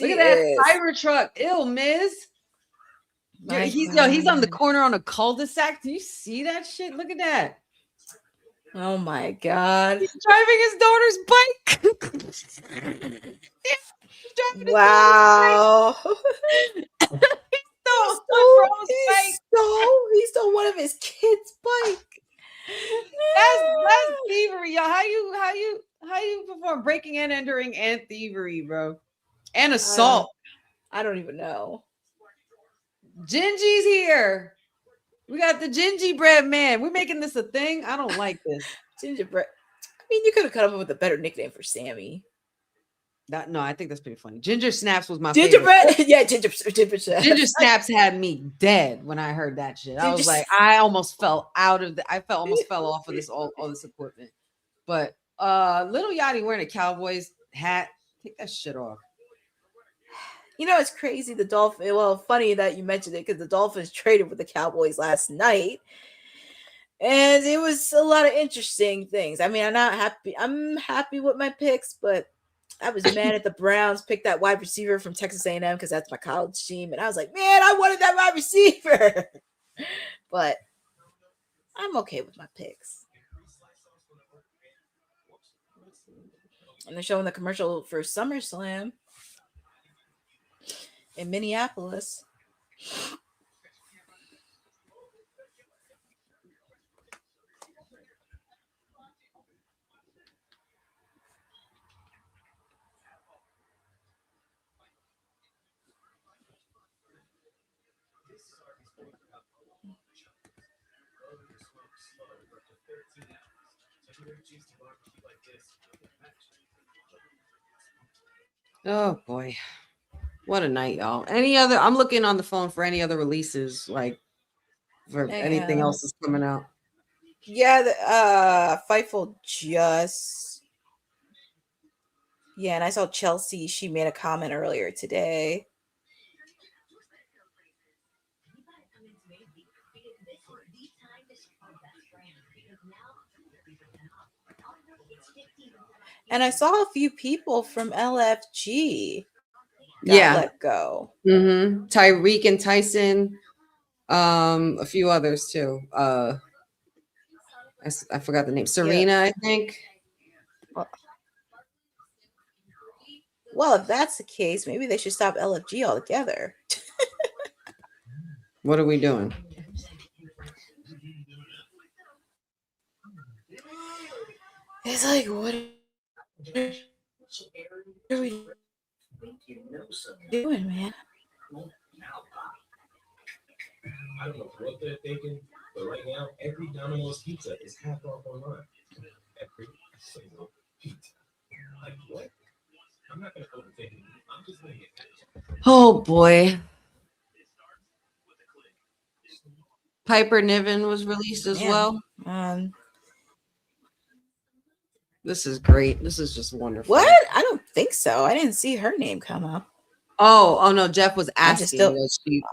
Look at that Cybertruck. Ew, Miz. He's on the corner on a cul-de-sac. Do you see that shit? Look at that. Oh my God. He's driving his daughter's bike. He's driving his Wow. daughter's bike. He stole one of his kids' bike. That's thievery, y'all. How you perform breaking and entering and thievery, bro, and assault? I don't even know. Gingy's here. We got the gingerbread man. We're making this a thing. I don't like this. Gingerbread. I mean, you could have come up with a better nickname for Sammy. No, I think that's pretty funny. Ginger Snaps was my gingerbread. favorite. Yeah, gingerbread. Ginger Snaps had me dead when I heard that shit. I was like, I almost fell out of almost fell off of this all this equipment. But Little Yachty wearing a Cowboys hat, take that shit off. You know, it's crazy. The Dolphins. Well, funny that you mentioned it because the Dolphins traded with the Cowboys last night, and it was a lot of interesting things. I mean, I'm not happy. I'm happy with my picks, but I was mad at the Browns picked that wide receiver from Texas A&M because that's my college team, and I was like, man, I wanted that wide receiver. But I'm okay with my picks. And they're showing the commercial for SummerSlam in Minneapolis. Oh boy, what a night, y'all. Any other? I'm looking on the phone for any other releases, like for anything else is coming out. Yeah, Fightful just. Yeah, and I saw Chelsea. She made a comment earlier today. And I saw a few people from LFG let go. Mm-hmm. Tyreek and Tyson, a few others too. I forgot the name. Serena, I think. Well, if that's the case, maybe they should stop LFG altogether. What are we doing? It's like, what are we doing, man? I don't know what they're thinking, but right now, every Domino's pizza is half off online. Every single pizza. Like, what? I'm not going to overthink it. I'm just going to get it. Oh, boy. Piper Niven was released as well. This is great. This is just wonderful. What? I don't think so. I didn't see her name come up. Oh no! Jeff was asking.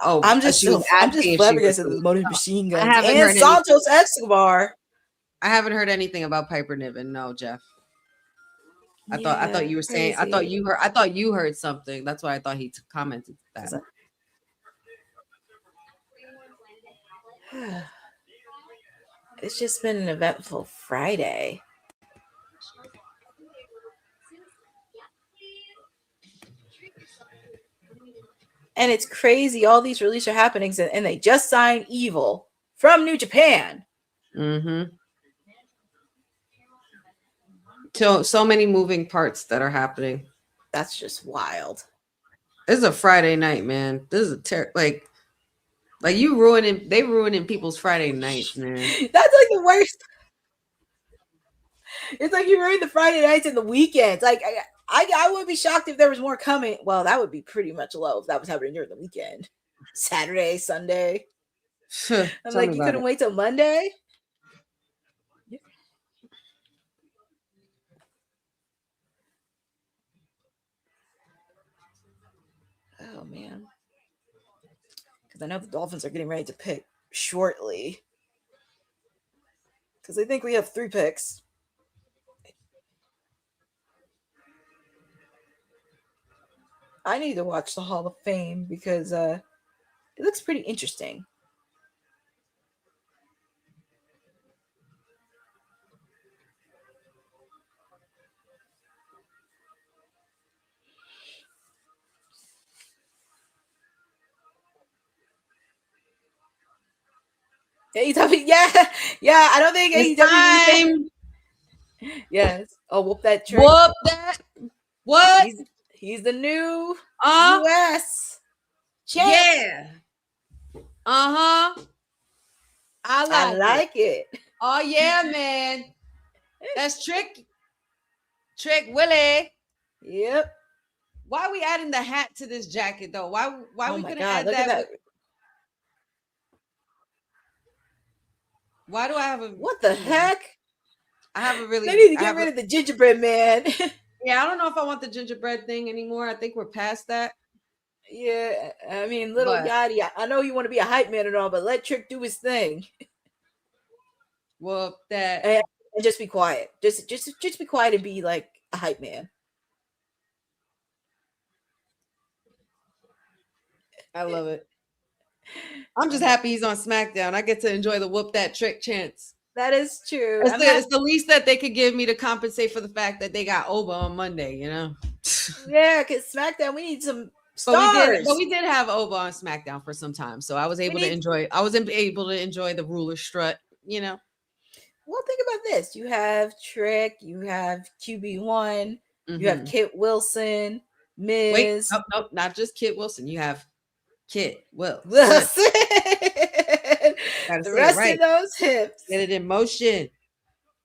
I'm just flabbergasted at the Motor Machine Guns and Santos Escobar. I haven't heard anything about Piper Niven. No, Jeff. I thought you were saying. I thought you heard something. That's why I thought he commented that. It's just been an eventful Friday. And it's crazy. All these releases are happening, and they just signed Evil from New Japan. Mm-hmm. So many moving parts that are happening. That's just wild. This is a Friday night, man. This is like you ruining. They ruining people's Friday nights, man. That's like the worst. It's like you ruined the Friday nights and the weekends. Like I wouldn't be shocked if there was more coming. Well, that would be pretty much low if that was happening during the weekend. Saturday, Sunday. I'm like, you couldn't wait till Monday? Oh, man. Because I know the Dolphins are getting ready to pick shortly. Because I think we have 3 picks. I need to watch the Hall of Fame because it looks pretty interesting. AEW, yeah, yeah. I don't think It's AEW. time. Yes. Oh, whoop that trick. Whoop that. What? He's the new Uh, US champ. yeah. Uh-huh. I like it. Oh yeah, man. That's Trick Willie. Yep. Why are we adding the hat to this jacket though? Why Oh we my couldn't God, add look that? at that. Why do I have a What the heck? I have a really They need to get rid of the gingerbread man. Yeah, I don't know if I want the gingerbread thing anymore. I think we're past that. Yeah, I mean, little But- Yachty, I know you want to be a hype man and all, but let Trick do his thing. Well, that And just be quiet. Just be quiet and be like a hype man. I love it. I'm just happy he's on SmackDown. I get to enjoy the whoop that trick chance. That is true. It's the least that they could give me to compensate for the fact that they got Oba on Monday, you know? Yeah, because SmackDown, we need some stars. But we did have Oba on SmackDown for some time, so I was able to enjoy. I was able to enjoy the ruler strut, you know. Well, think about this: you have Trick, you have QB1, you have Kit Wilson, Miz. Wait, nope, not just Kit Wilson. You have Kit Wilson. The rest of those hips. Get it in motion.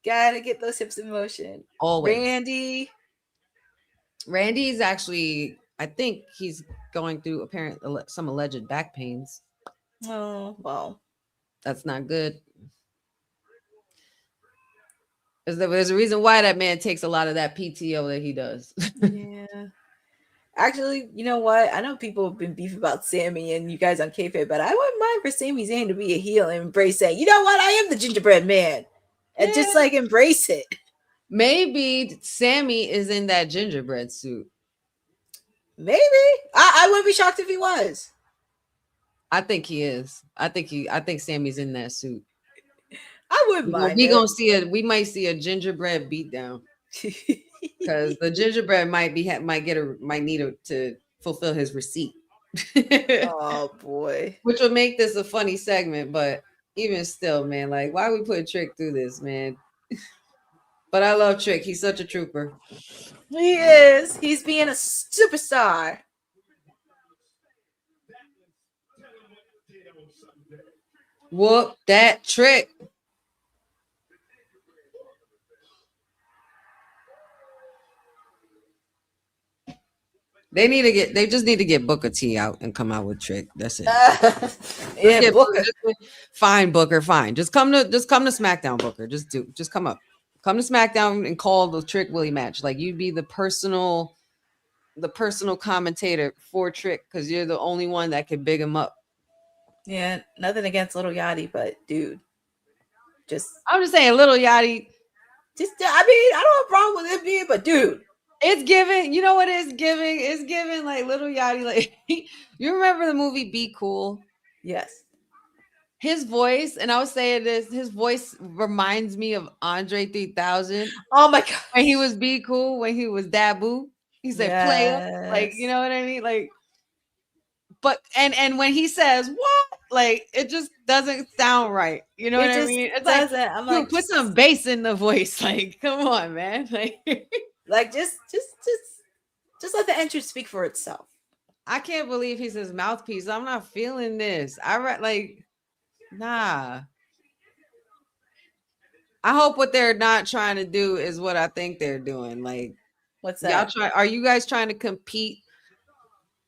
Gotta get those hips in motion. Always. Randy's actually, I think he's going through apparently some alleged back pains. Oh, well. That's not good. There's a reason why that man takes a lot of that PTO that he does. Yeah. Actually, you know what? I know people have been beefing about Sammy and you guys on kayfabe, but I wouldn't mind for Sami Zayn to be a heel and embrace saying, you know what? I am the gingerbread man. And just like embrace it. Maybe Sammy is in that gingerbread suit. Maybe. I wouldn't be shocked if he was. I think he is. I think Sammy's in that suit. I wouldn't mind. We might see a gingerbread beatdown. Because the gingerbread might need to fulfill his receipt. Oh boy. Which would make this a funny segment, but even still, man, like why we put Trick through this, man? But I love Trick. He's such a trooper. He is. He's being a superstar. Whoop that Trick. They just need to get Booker T out and come out with Trick. That's it. Yeah, Booker. Fine, Booker, fine. Just come to SmackDown, Booker. Just come up. Come to SmackDown and call the Trick Willie match. Like you'd be the personal commentator for Trick because you're the only one that could big him up. Yeah, nothing against Little Yachty, but dude, I'm just saying, Little Yachty. I don't have a problem with it being, but dude. It's giving, you know what it's giving? It's giving like Little Yachty. Like you remember the movie Be Cool? Yes. His voice, and I was saying this, his voice reminds me of Andre 3000. Oh my god. When he was Be Cool, when he was Dabu. He said player. Like, you know what I mean? Like, but and when he says what? Like it just doesn't sound right. You know what I mean? It's like put some bass in the voice. Like, come on, man. Like just let the entrance speak for itself. I can't believe he's his mouthpiece. I'm not feeling this. Nah. I hope what they're not trying to do is what I think they're doing. Like, what's that? Are you guys trying to compete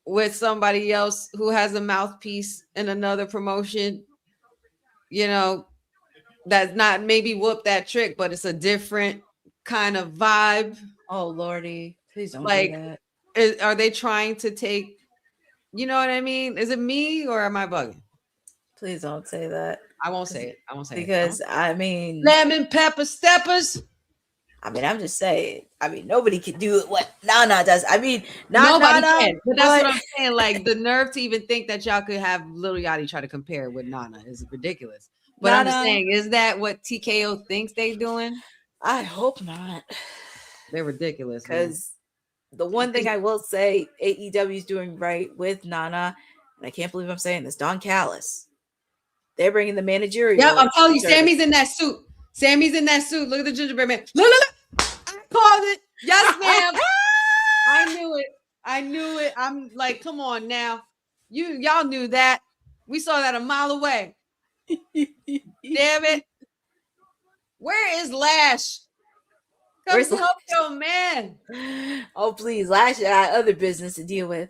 with somebody else who has a mouthpiece in another promotion? You know, that's not maybe Whoop that Trick, but it's a different kind of vibe. Oh Lordy, please don't do that. Are they trying to take, you know what I mean? Is it me or am I bugging? Please don't say that. I won't say it. Because I mean, lemon pepper steppers. I mean, I'm just saying. I mean, nobody can do what Nana does. I mean, nobody can. But that's what I'm saying. Like the nerve to even think that y'all could have Little Yachty try to compare with Nana is ridiculous. But I'm just saying, is that what TKO thinks they're doing? I hope not. They're ridiculous. Because the one thing I will say AEW is doing right with Nana, and I can't believe I'm saying this, Don Callis. They're bringing the managerial. Yeah, I'm telling you, service. Sammy's in that suit. Sammy's in that suit. Look at the gingerbread man. Look. I called it. Yes, ma'am. I knew it. I knew it. I'm like, come on now. Y'all knew that. We saw that a mile away. Damn it. Where is Lash? Where's Come help your man. Oh, please. Lash got other business to deal with.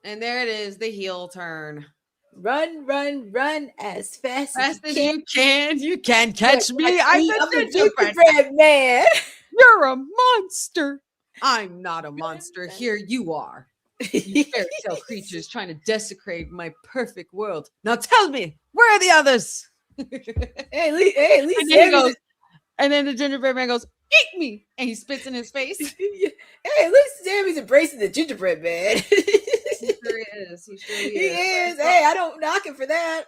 And there it is, the heel turn. Run as fast as you can. You can't catch me. I'm the gingerbread man. You're a monster. I'm not a monster. Here you are. You fairy tale creatures trying to desecrate my perfect world. Now tell me, where are the others? Hey, at least and then he goes, and then the gingerbread man goes, eat me, and he spits in his face. Hey, at least Sammy's embracing the gingerbread man. He sure is. He is. Hey, I don't knock him for that.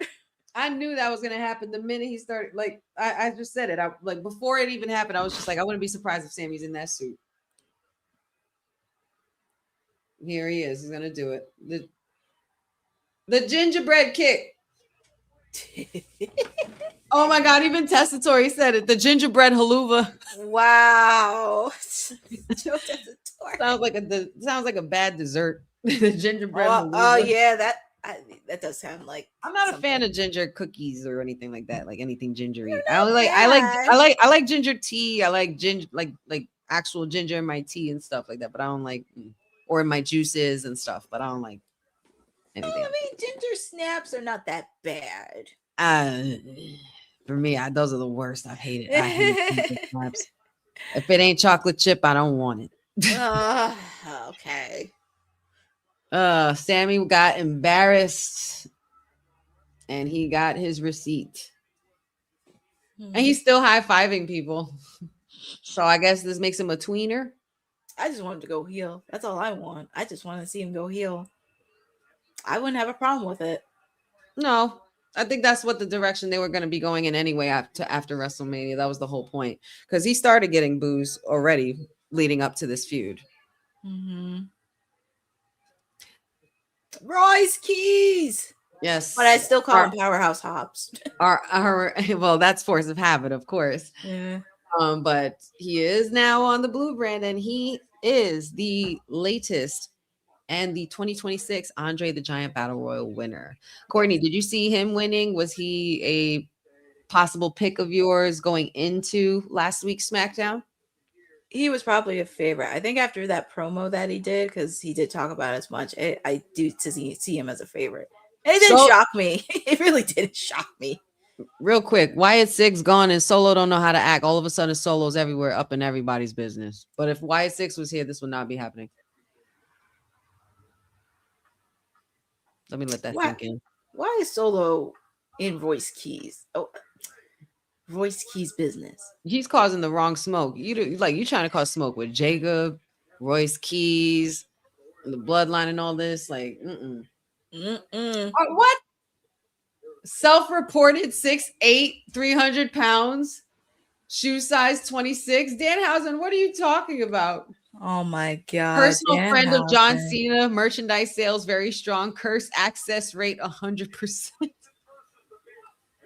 I knew that was gonna happen the minute he started. Like I just said it. I like before it even happened. I was just like, I wouldn't be surprised if Sammy's in that suit. Here he is. He's gonna do it. The gingerbread kick. Oh my God! Even Tessitore said it. The gingerbread haluva. Wow. sounds like a bad dessert. The gingerbread. Oh yeah, that does sound like. I'm not a fan of ginger cookies or anything like that. Like anything gingery. I like ginger tea. I like ginger like actual ginger in my tea and stuff like that. But I don't like or in my juices and stuff. But I don't like anything. I mean, ginger snaps are not that bad. For me, those are the worst. I hate it. I hate ginger snaps. If it ain't chocolate chip, I don't want it. Okay. Sammy got embarrassed and he got his receipt. And he's still high-fiving people. So I guess this makes him a tweener. I just want him to go heel. That's all I want. I just want to see him go heel. I wouldn't have a problem with it. No, I think that's what the direction they were going to be going in anyway after WrestleMania. That was the whole point. Because he started getting boos already leading up to this feud. Royce Keys. Yes. But I still call him Powerhouse Hobbs. Well, that's force of habit, of course. Yeah. But he is now on the blue brand and he is the latest and the 2026 Andre the Giant Battle Royal winner. Courtney, did you see him winning? Was he a possible pick of yours going into last week's SmackDown? He was probably a favorite. I think after that promo that he did, because he did talk about it as much, I do see him as a favorite. And it didn't shock me. It really didn't shock me. Real quick, Wyatt Six gone and Solo don't know how to act. All of a sudden, Solo's everywhere, up in everybody's business. But if Wyatt Six was here, this would not be happening. Let me let that sink in. Why is Solo in Royce Keys? Oh, Royce Keys business. He's causing the wrong smoke. You trying to cause smoke with Jacob, Royce Keys, and the bloodline and all this. Like, what? Self-reported 6'8", 300 pounds, shoe size 26. Danhausen, what are you talking about? Oh my God. Personal friend of John Cena, merchandise sales very strong, curse access rate 100%.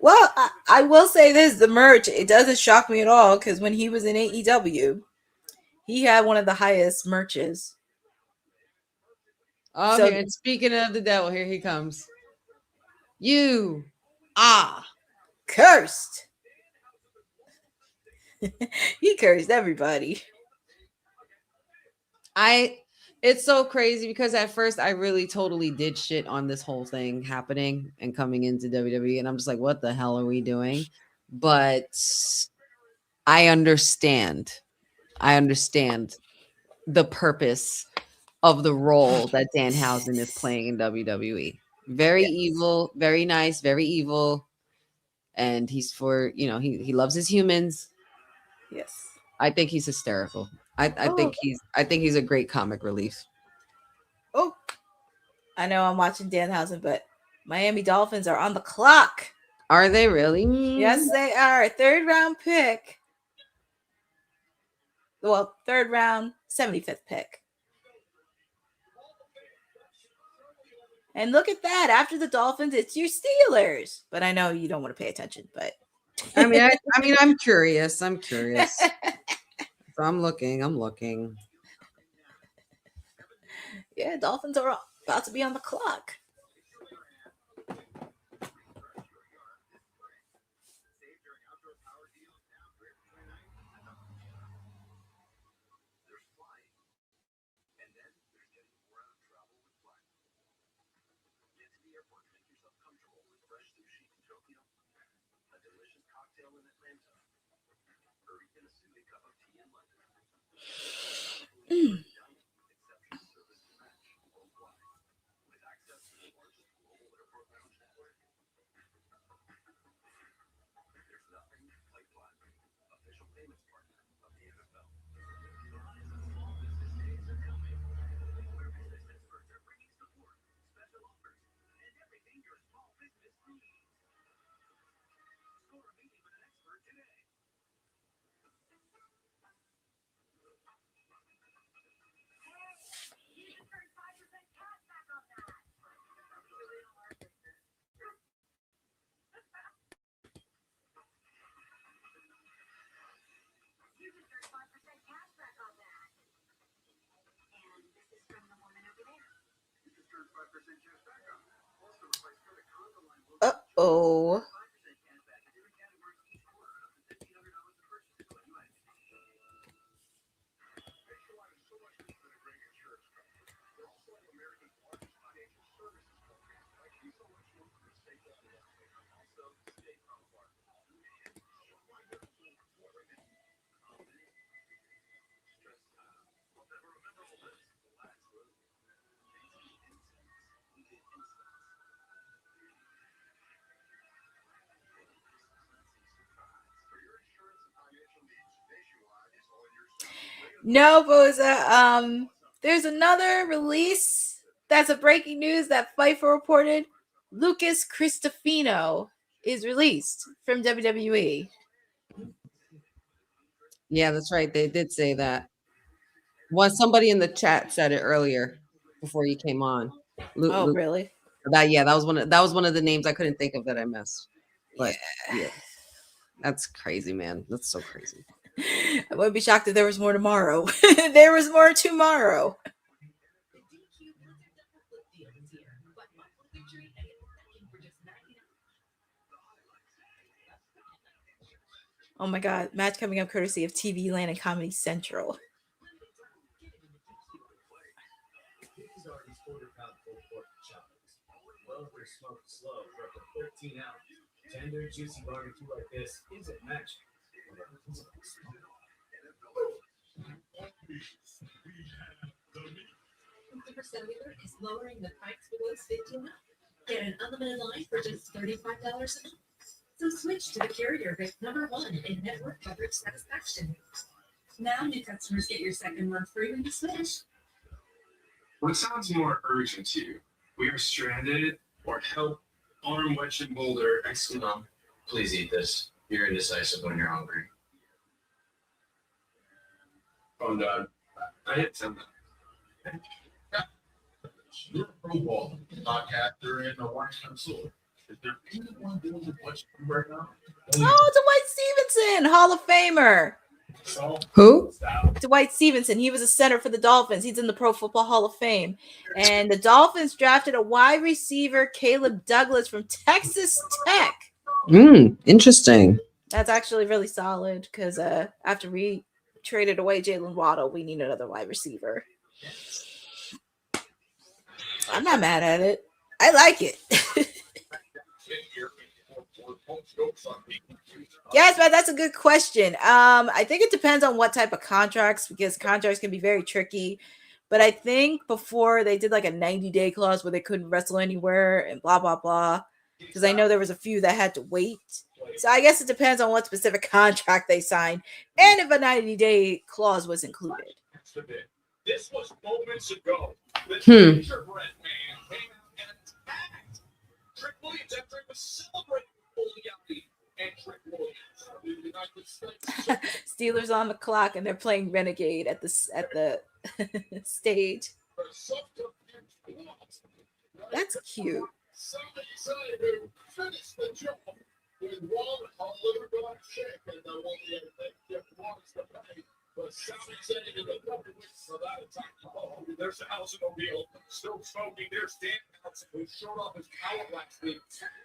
Well, I will say this, the merch, it doesn't shock me at all because when he was in AEW, he had one of the highest merches. Oh, so, and speaking of the devil, here he comes. You are cursed. He cursed everybody. It's so crazy because at first I really totally did shit on this whole thing happening and coming into WWE. And I'm just like, what the hell are we doing? But I understand the purpose of the role that Danhausen is playing in WWE. Very evil, very nice, very evil. And he's he loves his humans. Yes. I think he's hysterical. I think he's a great comic relief. Oh, I know I'm watching Danhausen, but Miami Dolphins are on the clock. Are they really? Yes, they are. 3rd round pick. Well, 3rd round, 75th pick. And look at that. After the Dolphins, it's your Steelers. But I know you don't want to pay attention, but I mean, I'm curious. I'm curious. So I'm looking. Yeah, Dolphins are about to be on the clock. Uh-oh. No, Boza. There's another release that's a breaking news that Pfeiffer reported. Lucas Cristofino is released from WWE. Yeah, that's right. They did say that. Somebody in the chat said it earlier before you came on. Really? That was one of the names I couldn't think of that I missed. But yeah. That's crazy, man. That's so crazy. I wouldn't be shocked if there was more tomorrow. There was more tomorrow. Oh my God. Match coming up courtesy of TV Land and Comedy Central. Smoked slow for up to 13 hours. Tender, juicy barbecue like this isn't magic. 50% Cellular is lowering the price for those 15 months. Get an unlimited line for just $35 a month. So switch to the carrier ranked #1 in network coverage satisfaction. Now new customers get your second month free when you switch. What sounds more urgent to you? We are stranded or help arm, wedge, and boulder, excellent. Please eat this. You're indecisive when you're hungry. Oh, no. I hit 10. You're a pro ball, podcaster, and a Washington Sword. Is there anyone doing the watch right now? Oh, Dwight Stevenson, Hall of Famer. Who? Dwight Stevenson. He was a center for the Dolphins. He's in the Pro Football Hall of Fame. And the Dolphins drafted a wide receiver, Caleb Douglas from Texas Tech. Interesting. That's actually really solid because after we traded away Jalen Waddle, we need another wide receiver. I'm not mad at it. I like it. Yes, but that's a good question. I think it depends on what type of contracts, because contracts can be very tricky. But I think before they did like a 90-day clause where they couldn't wrestle anywhere and blah, blah, blah. Because I know there was a few that had to wait. So I guess it depends on what specific contract they signed and if a 90-day clause was included. This was moments ago. The gingerbread man came out and attacked Trick Williams after he was celebrating Giuliani and Trick Williams. Steelers on the clock and they're playing Renegade at the stage. That's cute. Finish the job with one liver shake, and the one that wants to pay. But Sally said it in the couple weeks without a time to call. There's the House'Mobile still smoking. There's Dan Nelson, who showed off his power last week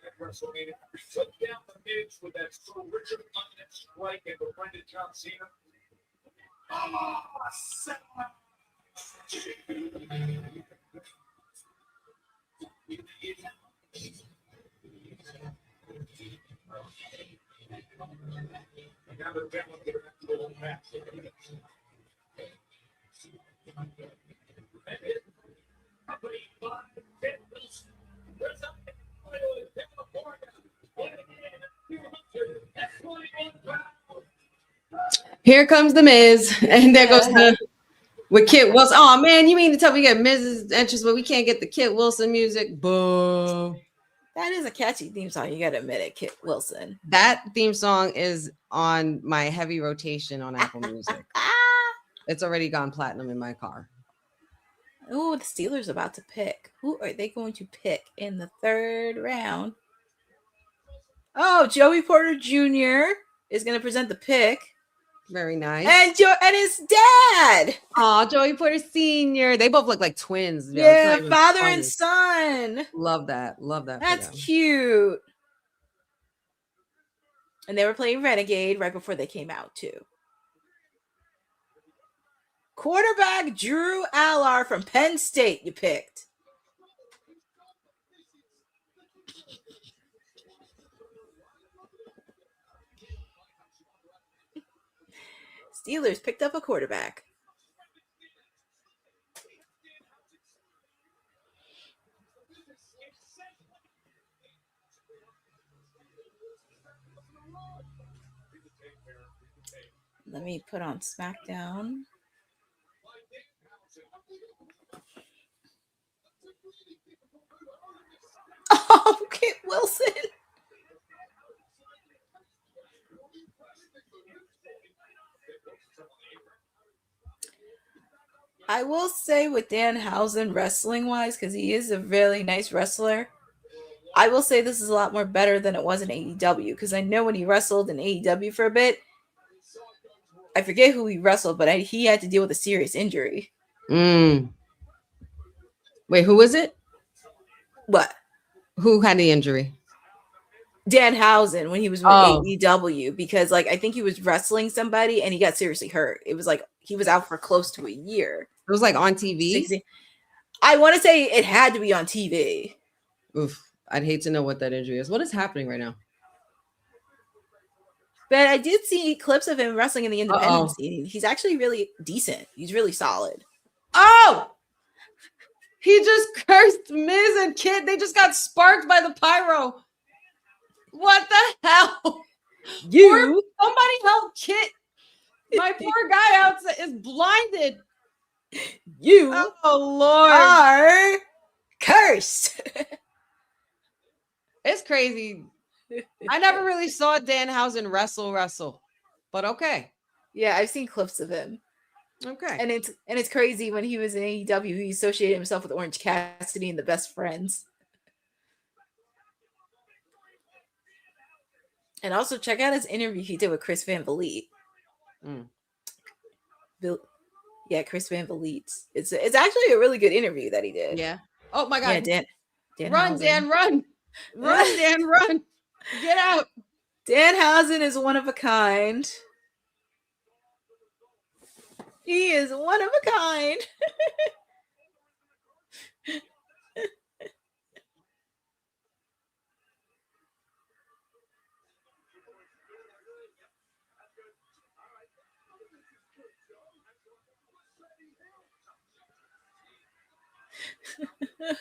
at WrestleMania. Took down the Miz with that Sir Richard Onion strike and befriended John Cena. Here comes the Miz, and there goes the with Kit Wilson. Oh man, you mean to tell me we get Miz's entrance, but we can't get the Kit Wilson music? Boo! That is a catchy theme song. You gotta admit it, Kit Wilson. That theme song is on my heavy rotation on Apple Music. It's already gone platinum in my car. Oh, the Steelers about to pick. Who are they going to pick in the third round? Oh, Joey Porter Jr. is going to present the pick. Very nice. And his dad. Oh, Joey Porter Sr. They both look like twins. Yeah, father and son. Love that. Love that. That's cute. And they were playing Renegade right before they came out, too. Quarterback Drew Allar from Penn State, you picked. Steelers picked up a quarterback. Let me put on SmackDown. Oh, Kit Wilson. I will say with Danhausen wrestling-wise, because he is a really nice wrestler, I will say this is a lot more better than it was in AEW, because I know when he wrestled in AEW for a bit, I forget who he wrestled, but he had to deal with a serious injury. Wait, who was it? What? Who had the injury? Danhausen when he was with AEW, because like I think he was wrestling somebody and he got seriously hurt. It was like he was out for close to a year. It was like on TV. I want to say it had to be on TV. Oof, I'd hate to know what that injury is. What is happening right now? But I did see clips of him wrestling in the independent scene. He's actually really decent. He's really solid. Oh! He just cursed Miz and Kid. They just got sparked by the pyro. What the hell? Somebody help Kit. My poor guy outside is blinded. You Lord, are cursed. It's crazy. I never really saw Danhausen wrestle, but okay. Yeah, I've seen clips of him. Okay, and it's crazy when he was in AEW, he associated himself with Orange Cassidy and the Best Friends. And also check out his interview he did with Chris Van Vliet. Chris Van Vliet. It's actually a really good interview that he did. Yeah. Oh my God. Yeah, Dan run, Dan, run. Run, Dan, run. Get out. Danhausen is one of a kind. He is one of a kind.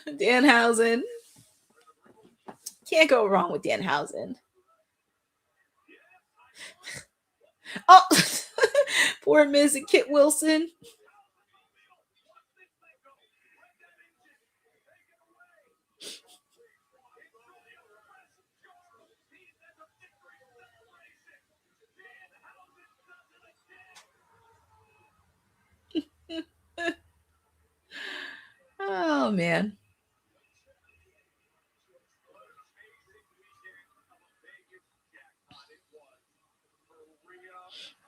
Danhausen. Can't go wrong with Danhausen. Oh, poor Miz and Kit Wilson. Oh man.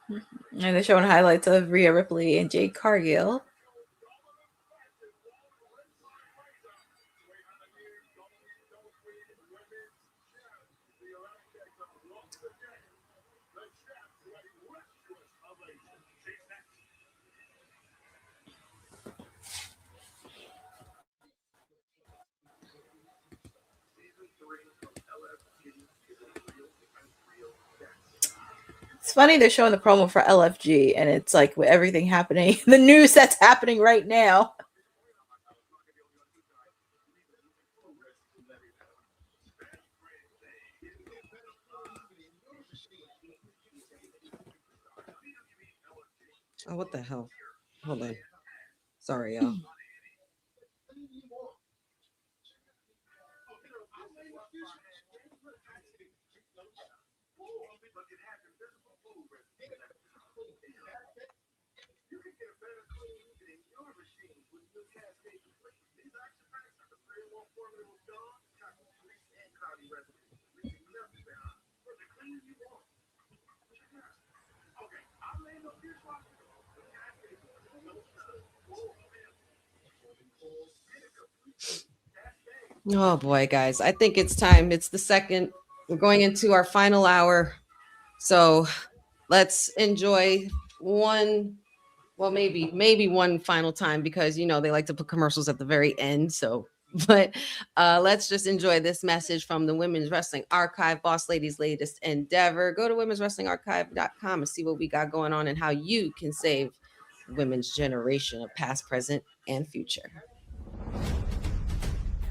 And they're showing highlights of Rhea Ripley and Jade Cargill. It's funny they're showing the promo for LFG, and it's like with everything happening, the news that's happening right now. Oh, what the hell? Hold on. Sorry, y'all. Oh boy, guys. I think it's time. It's the second. We're going into our final hour. So let's enjoy one, well, maybe one final time, because you know they like to put commercials at the very end. So, but let's just enjoy this message from the Women's Wrestling Archive, Boss Lady's latest endeavor. Go to womenswrestlingarchive.com and see what we got going on and how you can save women's generation of past, present, and future.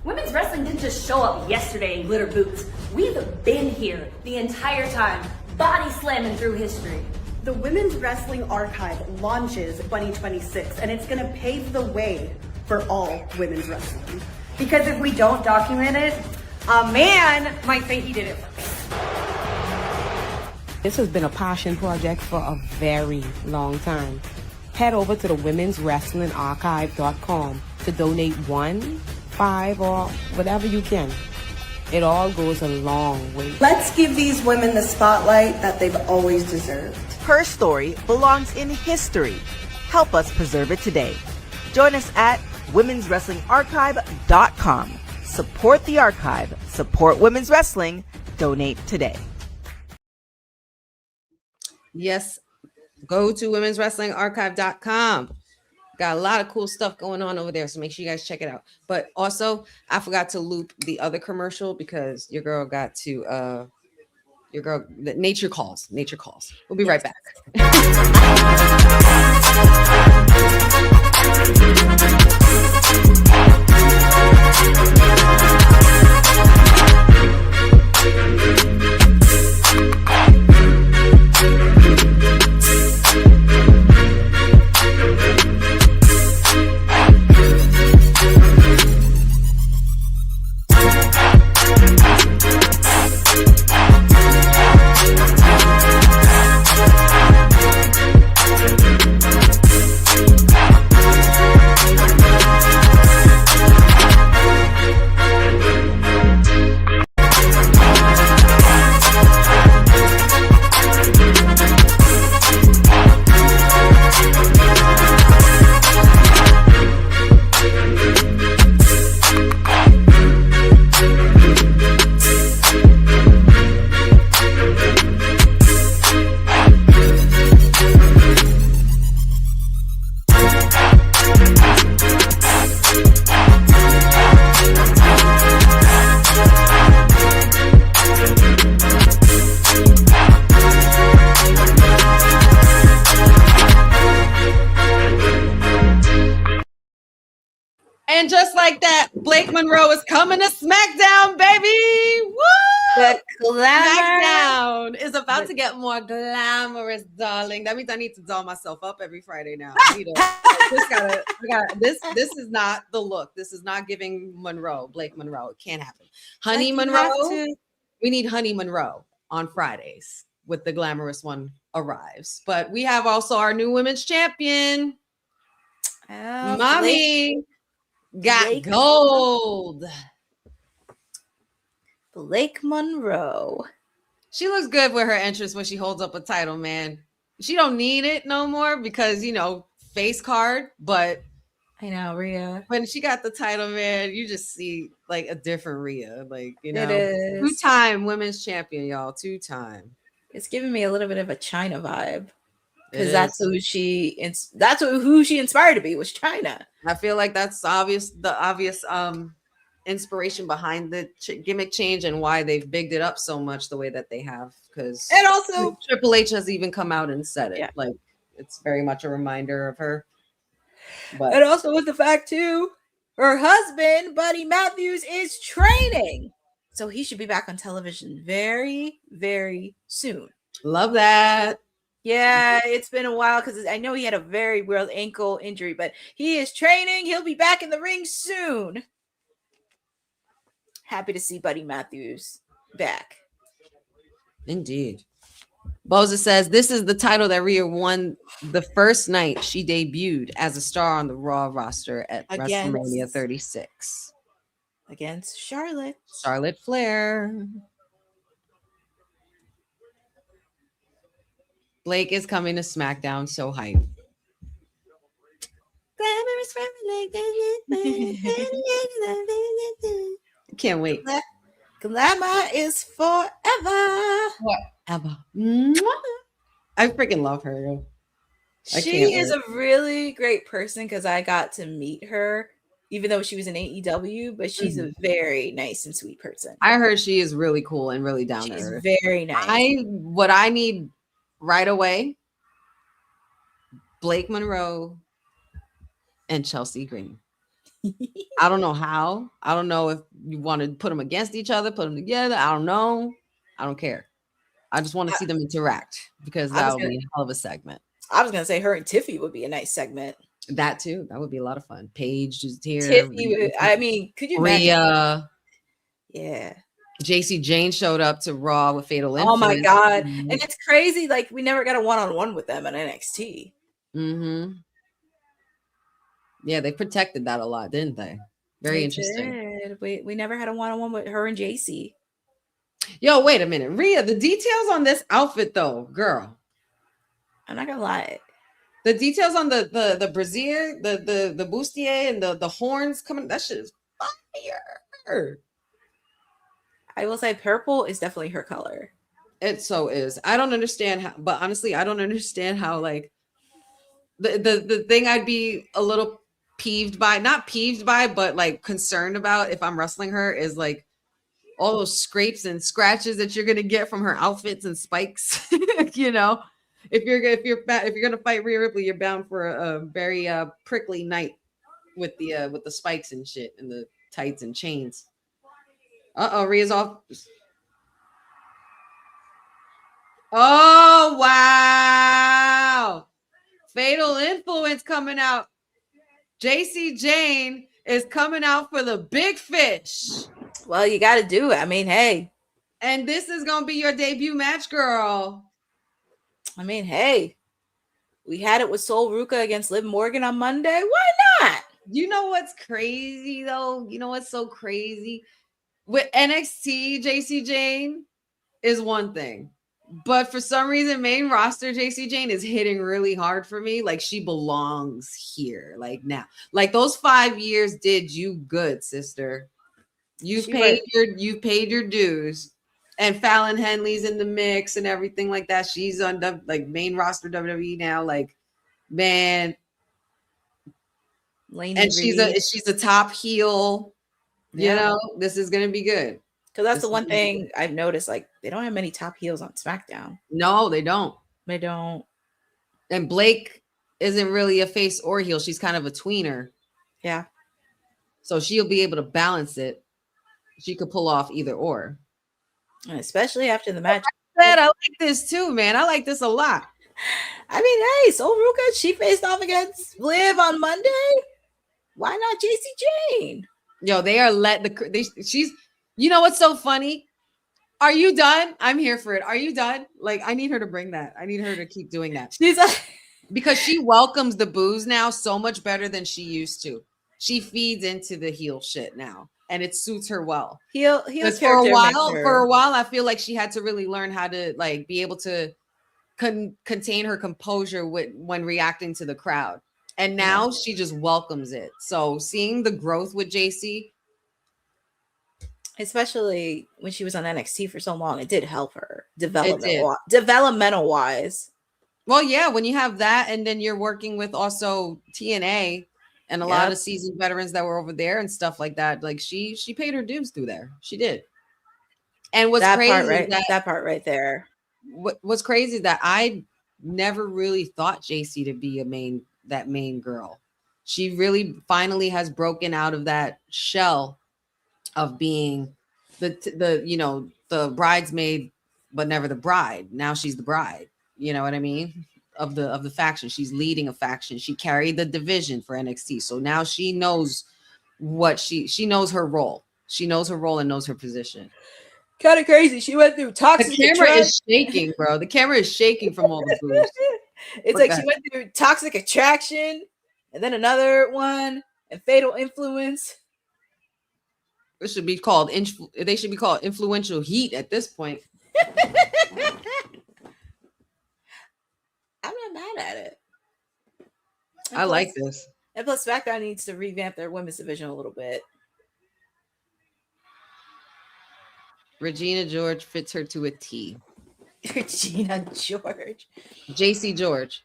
Women's wrestling didn't just show up yesterday in glitter boots. We've been here the entire time, body slamming through history. The Women's Wrestling Archive launches 2026, and it's going to pave the way for all women's wrestling. Because if we don't document it, a man might say he did it first. This has been a passion project for a very long time. Head over to the womenswrestlingarchive.com to donate 1, 5, or whatever you can. It all goes a long way. Let's give these women the spotlight that they've always deserved. Her story belongs in history. Help us preserve it today. Join us at womenswrestlingarchive.com. Support the archive. Support women's wrestling. Donate today. Yes, go to womenswrestlingarchive.com. Got a lot of cool stuff going on over there, so make sure you guys check it out. But also, I forgot to loop the other commercial because your girl got to nature calls. We'll be right back. And just like that, Blake Monroe is coming to SmackDown, baby. Woo! The SmackDown is about to get more glamorous, darling. That means I need to doll myself up every Friday now. This is not the look. This is not giving Blake Monroe. It can't happen. Honey Monroe. We need Honey Monroe on Fridays with the glamorous one arrives. But we have also our new women's champion, Mommy. Got gold. Blake Monroe. She looks good with her entrance when she holds up a title, man. She don't need it no more because, face card. But I know, Rhea. when she got the title, man, you just see like a different Rhea. Like, It is. 2-time women's champion, y'all. 2-time. It's giving me a little bit of a China vibe. Because It that's who she inspired to be, was China. I feel like that's the obvious inspiration behind the gimmick change and why they've bigged it up so much the way that they have. Because And also Triple H has even come out and said it. Yeah. Like, it's very much a reminder of her. But And also with the fact too, her husband, Buddy Matthews, is training. So he should be back on television very, very soon. love that. Yeah, it's been a while because I know he had a very weird ankle injury, but he is training. He'll be back in the ring soon. Happy to see Buddy Matthews back. Indeed. Boza says this is the title that Rhea won the first night she debuted as a star on the Raw roster at WrestleMania 36 against Charlotte Flair. Blake is coming to SmackDown, so hype. Can't wait. Glamour is forever. Forever. I freaking love her. Yo. She is a really great person because I got to meet her, even though she was in AEW, but she's a very nice and sweet person. I heard she is really cool and really down to earth. Very nice. What I need right away, Blake Monroe and Chelsea Green. I don't know how. I don't know if you want to put them against each other, put them together. I don't know. I don't care. I just want to see them interact because that would be a hell of a segment. I was going to say her and Tiffy would be a nice segment. That too. That would be a lot of fun. Paige just here. Tiffy, I mean, could you imagine? Rhea. Yeah. JC Jane showed up to Raw with Fatal Influence. Oh my God. And it's crazy. Like, we never got a one-on-one with them at NXT. Mm-hmm. Yeah, they protected that a lot, didn't they? Very interesting. Did. We never had a one-on-one with her and JC. Yo, wait a minute. Rhea, the details on this outfit though, girl. I'm not gonna lie. The details on the brassiere, the bustier and the horns coming, that shit is fire. I will say purple is definitely her color. It so is. I don't understand how, but honestly, I don't understand how like the thing I'd be a little not peeved by, but like concerned about if I'm wrestling her is like all those scrapes and scratches that you're gonna get from her outfits and spikes. You know, if you're gonna fight Rhea Ripley, you're bound for a very prickly night with the spikes and shit and the tights and chains. Rhea's off. Oh wow! Fatal Influence coming out. JC Jane is coming out for the big fish. Well, you got to do it. I mean, hey. And this is going to be your debut match, girl. I mean, hey. We had it with Sol Ruka against Liv Morgan on Monday. Why not? You know what's crazy, though? You know what's so crazy? With NXT, JC Jane is one thing. But for some reason, main roster JC Jane is hitting really hard for me. Like she belongs here. Like now, like those 5 years did you good, sister. You've paid your dues. And Fallon Henley's in the mix and everything like that. She's on the like main roster WWE now. Like, man. And she's a top heel. Yeah. You know, this is gonna be good. Because that's the one thing I've noticed. Like, they don't have many top heels on SmackDown. No, they don't. They don't. And Blake isn't really a face or heel. She's kind of a tweener. Yeah. So she'll be able to balance it. She could pull off either or. And especially after the match. I like this too, man. I like this a lot. I mean, hey, Sol Ruka, she faced off against Liv on Monday. Why not JC Jane? Yo, they are she's. You know what's so funny? Are you done? I'm here for it. Are you done? Like, I need her to bring that. I need her to keep doing that. Because she welcomes the booze now so much better than she used to. She feeds into the heel shit now, and it suits her well. Heel for a while, I feel like she had to really learn how to like be able to contain her composure when reacting to the crowd. And now she just welcomes it. So seeing the growth with JC, especially when she was on NXT for so long, it did help her developmental wise. Well, yeah, when you have that, and then you're working with also TNA and a lot of seasoned veterans that were over there and stuff like that. Like she paid her dues through there. She did. And what's that crazy part right, is that part right there. What's crazy is that I never really thought JC to be that main girl. She really finally has broken out of that shell of being the bridesmaid, but never the bride. Now she's the bride. You know what I mean? Of the faction. She's leading a faction. She carried the division for NXT. So now she knows what she knows her role. She knows her role and knows her position. Kind of crazy. She went through toxic. The camera is shaking, bro. The camera is shaking from all the booze. It's like she went through Toxic Attraction, and then another one, and Fatal Influence. It should be called they should be called Influential Heat at this point. I'm not mad at it. I like this. And plus, SmackDown needs to revamp their women's division a little bit. Regina George fits her to a T. Regina George. JC George.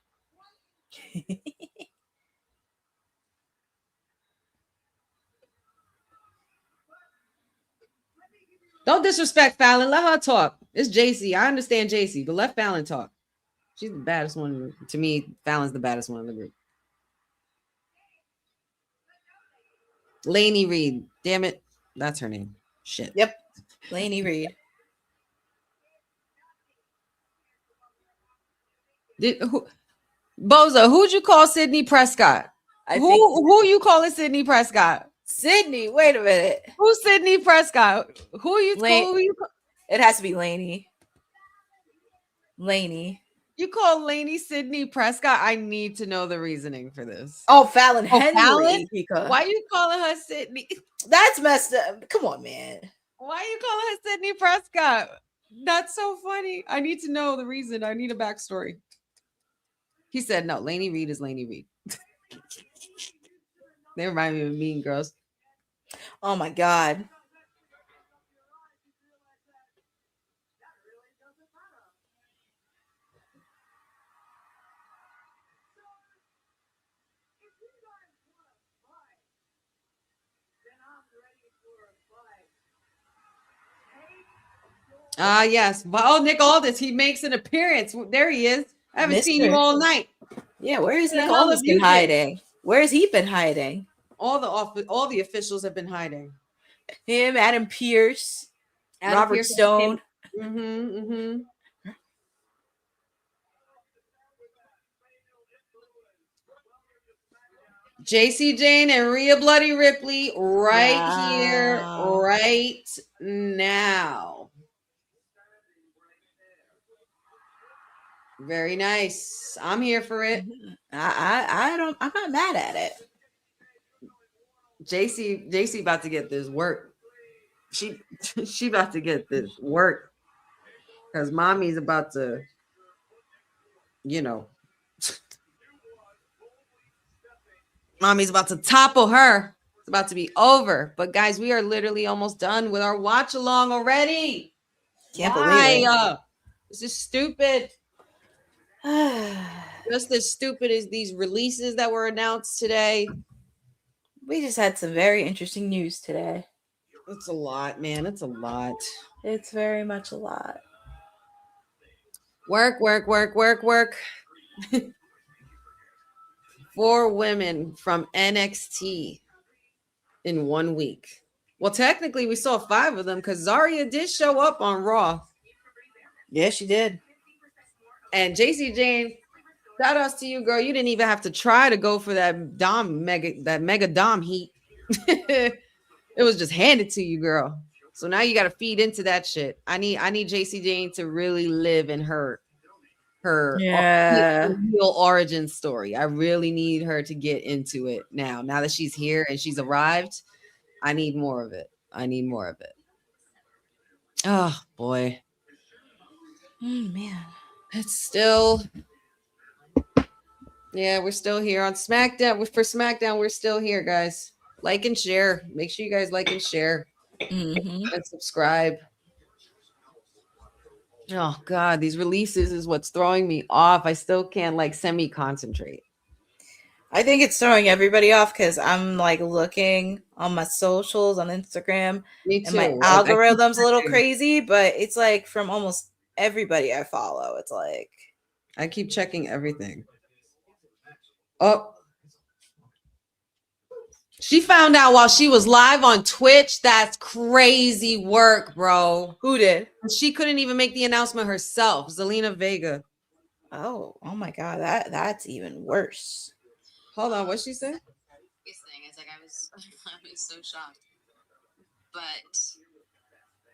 Don't disrespect Fallon. Let her talk. It's JC. I understand JC, but let Fallon talk. She's the baddest one. To me, Fallon's the baddest one in the group. Lainey Reed. Damn it. That's her name. Shit. Yep. Lainey Reed. Boza, who'd you call Sydney Prescott? Who you calling Sydney Prescott? Sydney, wait a minute. Who's Sydney Prescott? Who you call? It has to be Lainey. Lainey. You call Lainey Sydney Prescott? I need to know the reasoning for this. Oh, Fallon Henry. Fallon? Why are you calling her Sydney? That's messed up. Come on, man. Why are you calling her Sydney Prescott? That's so funny. I need to know the reason. I need a backstory. He said, no, Lainey Reed is Lainey Reed. They remind me of Mean Girls. Oh, my God. Yes. Oh, Nick Aldis. He makes an appearance. There he is. I haven't seen him all night. Yeah, where is Nick Aldis been hiding? Where has he been hiding? All the officials have been hiding. Him, Adam Pearce, Robert Stone. JC Jane and Rhea Bloody Ripley right here, right now. Very nice. I'm here for it. I'm not mad at it. JC about to get this work. She about to get this work. Because mommy's about to, mommy's about to topple her. It's about to be over. But guys, we are literally almost done with our watch along already. Can't believe it. This is stupid. Just as stupid as these releases that were announced today. We just had some very interesting news today. It's a lot, man. It's a lot. It's very much a lot. Work. 4 women from NXT in 1 week. Well, technically, we saw 5 of them because Zarya did show up on Raw. Yeah, she did. And JC Jane, shout outs to you, girl. You didn't even have to try to go for that mega dom heat. It was just handed to you, girl. So now you got to feed into that shit. I need JC Jane to really live in her real origin story. I really need her to get into it now. Now that she's here and she's arrived, I need more of it. Oh boy. Man. It's still, yeah, we're still here on SmackDown. For SmackDown, we're still here, guys. Like and share. Make sure you guys like and share and subscribe. Oh God, these releases is what's throwing me off. I still can't like semi-concentrate. I think it's throwing everybody off because I'm like looking on my socials on Instagram, Me and my too. algorithm's a little crazy, but it's like from almost everybody I follow. It's like I keep checking everything. Oh, she found out while she was live on Twitch. That's crazy work, bro. Who did? She couldn't even make the announcement herself. Zelina Vega. Oh my God, that's even worse. Hold on, what'd she say? Biggest thing is like I was so shocked. But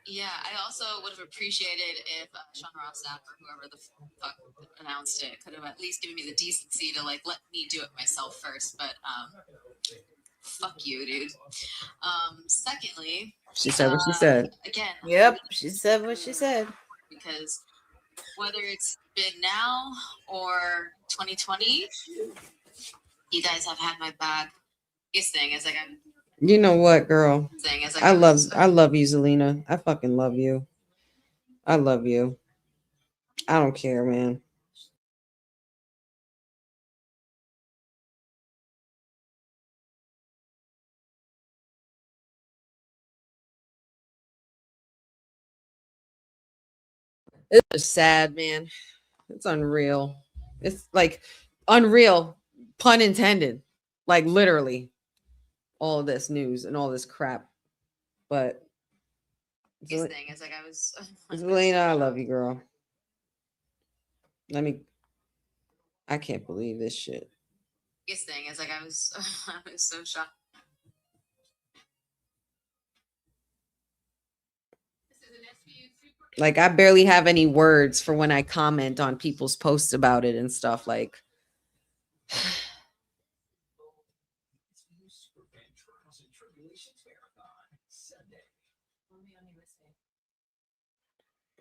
yeah, I also would have appreciated if Sean Ross Sapp or whoever the fuck announced it could have at least given me the decency to like let me do it myself first. But fuck you, dude. Secondly, She said what she said. Again. Yep, she said what she said. Because whether it's been now or 2020, you guys have had my back. Biggest thing is like I'm. You know what, girl? Thing is like I love you, Zelina. I fucking love you. I love you. I don't care, man. It's just sad, man. It's unreal. It's like unreal, pun intended. Like literally, all of this news and all this crap. But Biggest thing is like I was. Zelina, I love you, girl. I can't believe this shit. Biggest thing is like I was so shocked. Like I barely have any words for when I comment on people's posts about it and stuff. Like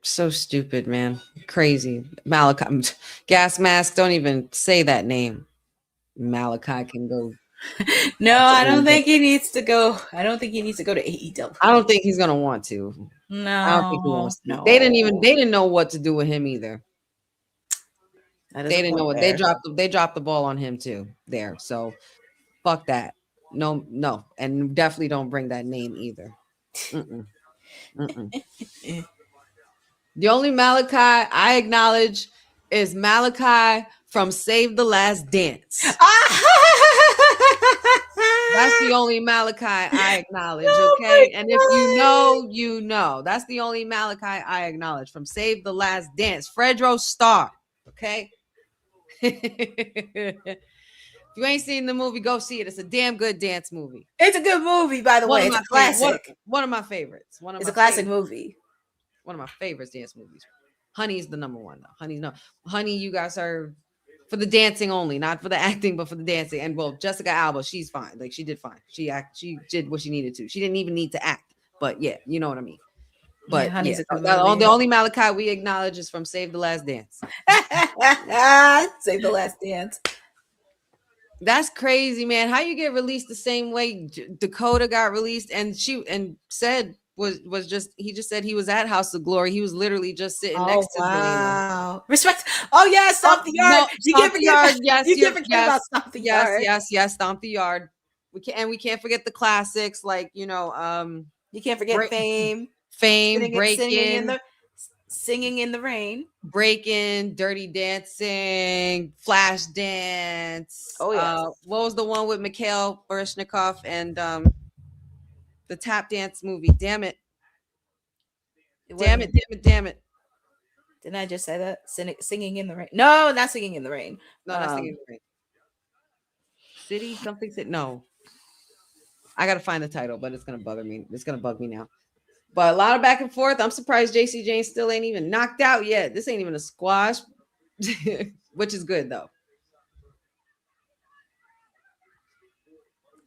so stupid, man. Crazy. Malachi Gas Mask, don't even say that name. Malachi can go. No, I don't think he needs to go. I don't think he needs to go to AEW. I don't think he's gonna want to. No, I don't think he wants to. no. They didn't know what to do with him either. They didn't know what they dropped the ball on him too there. So fuck that. No. And definitely don't bring that name either. The only Malachi I acknowledge is Malachi from Save the Last Dance. That's the only Malachi I acknowledge, okay? And if you know, you know. That's the only Malachi I acknowledge from Save the Last Dance. Fredro Starr, okay? If you ain't seen the movie, go see it. It's a damn good dance movie. It's a good movie, by the way. It's a classic. One of my favorites. It's a classic movie. One of my favorites dance movies. Honey's the number one, though. Honey, you guys are for the dancing only, not for the acting, but for the dancing. And well, Jessica Alba, she's fine. Like she did fine. She did what she needed to. She didn't even need to act. But yeah, you know what I mean. But yeah, the only Malachi we acknowledge is from Save the Last Dance. Save the Last Dance. That's crazy, man. How you get released the same way Dakota got released, and said was just he just said he was at House of Glory. He was literally just sitting next to Zelina. Respect. Oh yeah, Stomp the Yard. No, you Stomp the Yard. Yes, you can't forget about Stomp the Yard. Yes, Stomp the Yard. We can't forget the classics like you can't forget Fame, Singing in the Rain, Breaking, Dirty Dancing, Flash Dance. Oh yeah. What was the one with Mikhail Baryshnikov and the tap dance movie? Damn it. Damn it. Didn't I just say that? Singing in the Rain. No, not Singing in the Rain. No, not Singing in the Rain. City something. No. I gotta find the title, but it's gonna bug me. It's gonna bug me now. But a lot of back and forth. I'm surprised JC Jane still ain't even knocked out yet. This ain't even a squash, which is good though.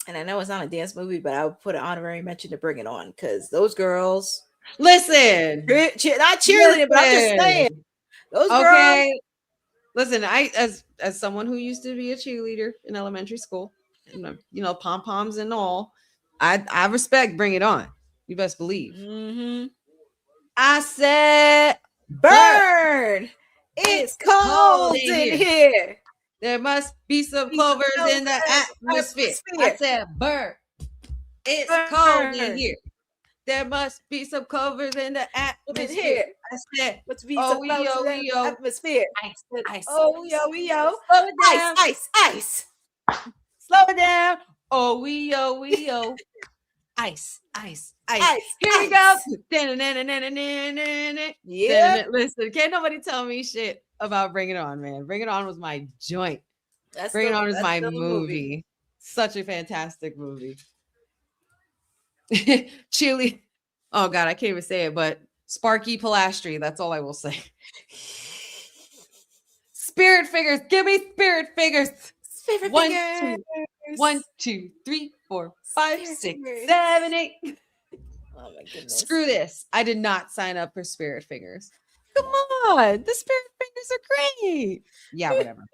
And I know it's not a dance movie, but I would put an honorary mention to Bring It On because those girls. Listen, not cheerleading, but I'm just saying Those girls. Okay. Listen, I as someone who used to be a cheerleader in elementary school, and you know, pom poms and all, I respect Bring It On. You best believe. Mm-hmm. I said, burn. It's cold in here. There must be some clovers in the atmosphere. I said, burn. It's cold in here. There must be some covers in the atmosphere. I said, must be oh, some we covers yo, in we the yo. atmosphere. Ice. Oh, yo, we yo. Slow it down. Ice. Slow it down. Oh, we yo. Ice. Here we go. Yeah. Listen, can't nobody tell me shit about Bring It On, man. Bring It On was my joint. Bring It On is my movie. Such a fantastic movie. Chili. Oh God, I can't even say it, but Sparky Pilastri. That's all I will say. Spirit figures. Give me spirit figures. Spirit figures. 1, 2, 3, 4, 5, 6, 7, 8. Oh my goodness. Screw this. I did not sign up for spirit figures. Come on. The spirit figures are great. Yeah, whatever.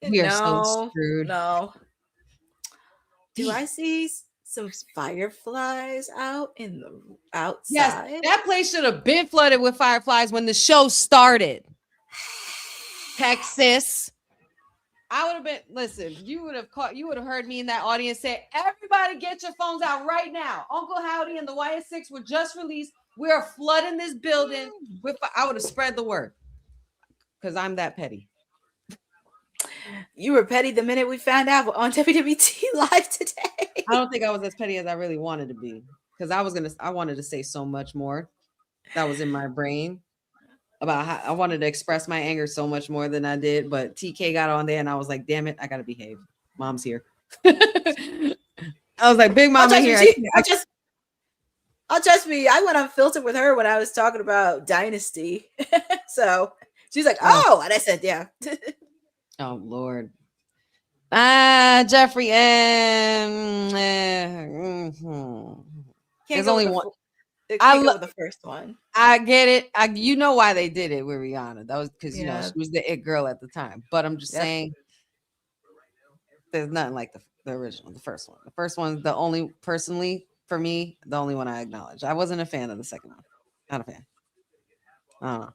We are so screwed. No. Do I see some fireflies out in the outside? Yes, that place should have been flooded with fireflies when the show started. Texas. I would have been, listen, you would have heard me in that audience say, everybody get your phones out right now. Uncle Howdy and the YS6 were just released. We are flooding this building. I would have spread the word because I'm that petty. You were petty the minute we found out on WWT Live today. I don't think I was as petty as I really wanted to be because I wanted to say so much more that was in my brain about how I wanted to express my anger so much more than I did. But TK got on there and I was like, damn it, I got to behave. Mom's here. I was like, Big Mama here. I'll trust me. I went unfiltered with her when I was talking about Dynasty. So she's like, oh, and I said, yeah. Oh, Lord. Jeffrey M. There's only one. I love the first one. I get it. You know why they did it with Rihanna. That was because, you know, she was the it girl at the time. But I'm just saying there's nothing like the original, the first one. The first one's the only, personally, for me, the only one I acknowledge. I wasn't a fan of the second one. Not a fan. I don't know.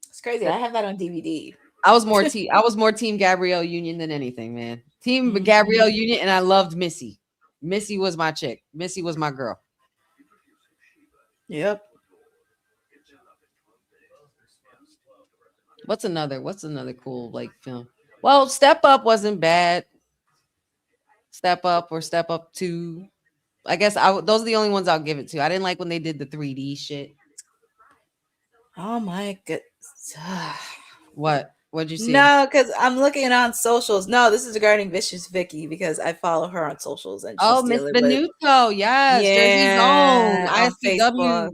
It's crazy. I have that on DVD. I was more team Gabrielle Union than anything, man. Team Gabrielle Union, and I loved Missy. Missy was my chick. Missy was my girl. Yep. What's another cool like film? Well, Step Up wasn't bad. Step Up or Step Up 2. I guess those are the only ones I'll give it to. I didn't like when they did the 3D shit. Oh my goodness. What'd you see? No, because I'm looking on socials. No, this is regarding Vicious Vicky because I follow her on socials. And Miss Benuto, yes, Jersey's own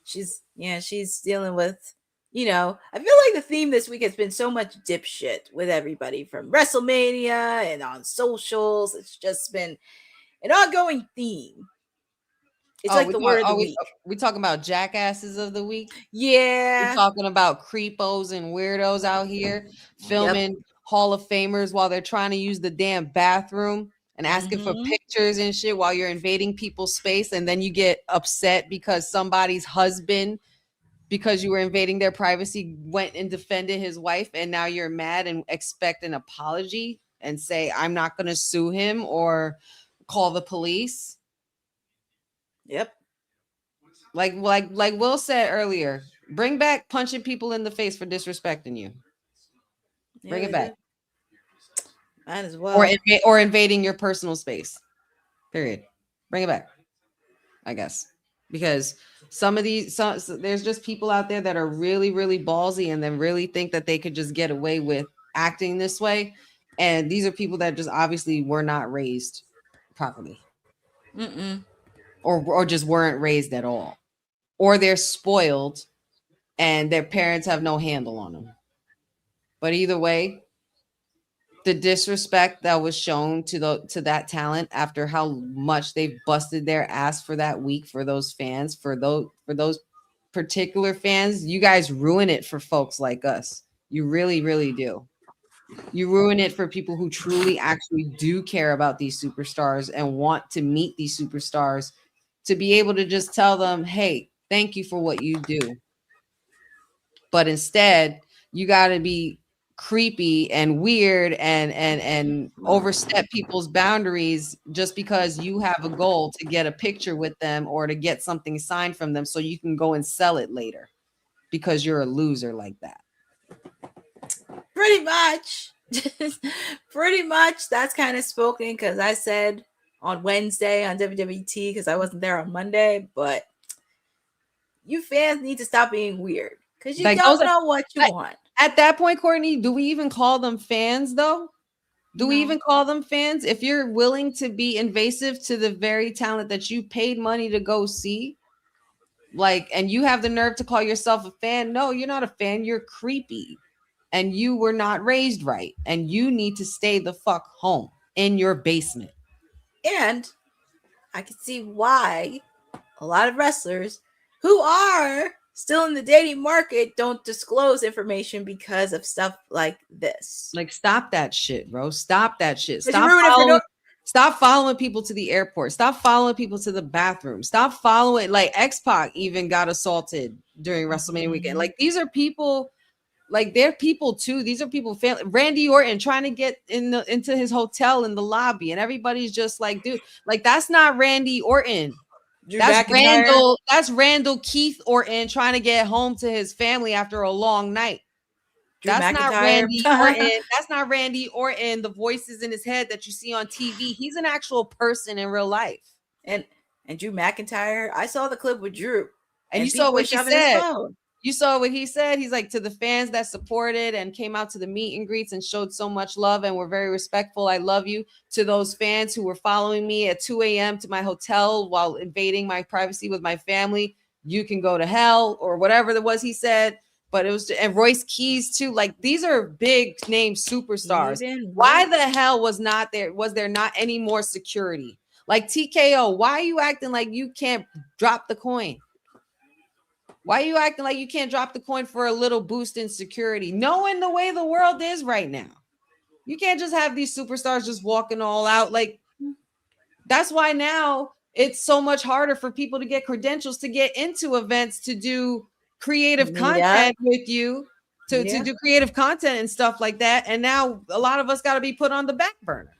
ICW. She's dealing with, you know, I feel like the theme this week has been so much dipshit with everybody from WrestleMania and on socials. It's just been an ongoing theme. It's like the word of the week. We talking about jackasses of the week? Yeah. We're talking about creepos and weirdos out here filming Hall of Famers while they're trying to use the damn bathroom and asking for pictures and shit while you're invading people's space. And then you get upset because somebody's husband, because you were invading their privacy, went and defended his wife. And now you're mad and expect an apology and say, I'm not going to sue him or call the police. Yep. Like Will said earlier, bring back punching people in the face for disrespecting you. Bring it back. Might as well. Or invading your personal space. Period. Bring it back. I guess. Because there's just people out there that are really, really ballsy and then really think that they could just get away with acting this way. And these are people that just obviously were not raised properly. Or just weren't raised at all, or they're spoiled and their parents have no handle on them. But either way, the disrespect that was shown to that talent after how much they've busted their ass for that week, for those fans, for those particular fans, you guys ruin it for folks like us. You really, really do. You ruin it for people who truly actually do care about these superstars and want to meet these superstars, to be able to just tell them, hey, thank you for what you do. But instead, you got to be creepy and weird and overstep people's boundaries just because you have a goal to get a picture with them or to get something signed from them so you can go and sell it later because you're a loser like that. Pretty much. Pretty much that's kind of spoken, because I said on Wednesday on WWT, because I wasn't there on Monday, but you fans need to stop being weird, because you don't know what you want. At that point, Courtney, do we even call them fans though? Do we even call them fans? If you're willing to be invasive to the very talent that you paid money to go see, like, and you have the nerve to call yourself a fan, no, you're not a fan. You're creepy and you were not raised right. And you need to stay the fuck home in your basement. And I can see why a lot of wrestlers who are still in the dating market don't disclose information because of stuff like this. Like, stop that shit, bro. Stop that shit. Stop following people to the airport. Stop following people to the bathroom. Stop following, like, X-Pac even got assaulted during WrestleMania weekend. Like, these are people, like, they're people too. These are people, Randy Orton trying to get into his hotel in the lobby, and everybody's just like, dude, like, that's not Randy Orton. That's Randall Keith Orton trying to get home to his family after a long night. That's not Randy Orton. That's not Randy Orton, the voices in his head that you see on TV. He's an actual person in real life. And Drew McIntyre, I saw the clip with Drew. And you saw what he said. You saw what he said. He's like, to the fans that supported and came out to the meet and greets and showed so much love and were very respectful. I love you. To those fans who were following me at 2 a.m. to my hotel while invading my privacy with my family, you can go to hell, or whatever it was he said. But it was, and Royce Keys too. Like, these are big name superstars. Why the hell was there not any more security? Like, TKO, why are you acting like you can't drop the coin? Why are you acting like you can't drop the coin for a little boost in security? Knowing the way the world is right now, you can't just have these superstars just walking all out. Like, that's why now it's so much harder for people to get credentials to get into events, to do creative content with you, to do creative content and stuff like that. And now a lot of us got to be put on the back burner.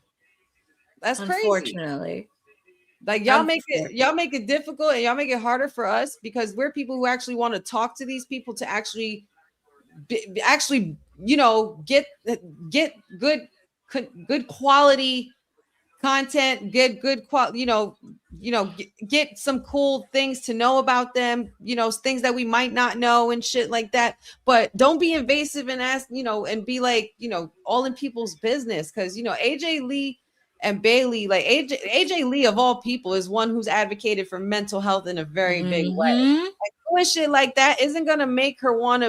That's crazy. Unfortunately. Like, y'all make it difficult, and y'all make it harder for us, because we're people who actually want to talk to these people to actually you know, get good quality content, get good quality, get some cool things to know about them, things that we might not know and shit like that. But don't be invasive and ask, and be like, all in people's business. Because AJ Lee and Bailey, like AJ Lee of all people, is one who's advocated for mental health in a very big way. Like, doing shit like that isn't gonna make her want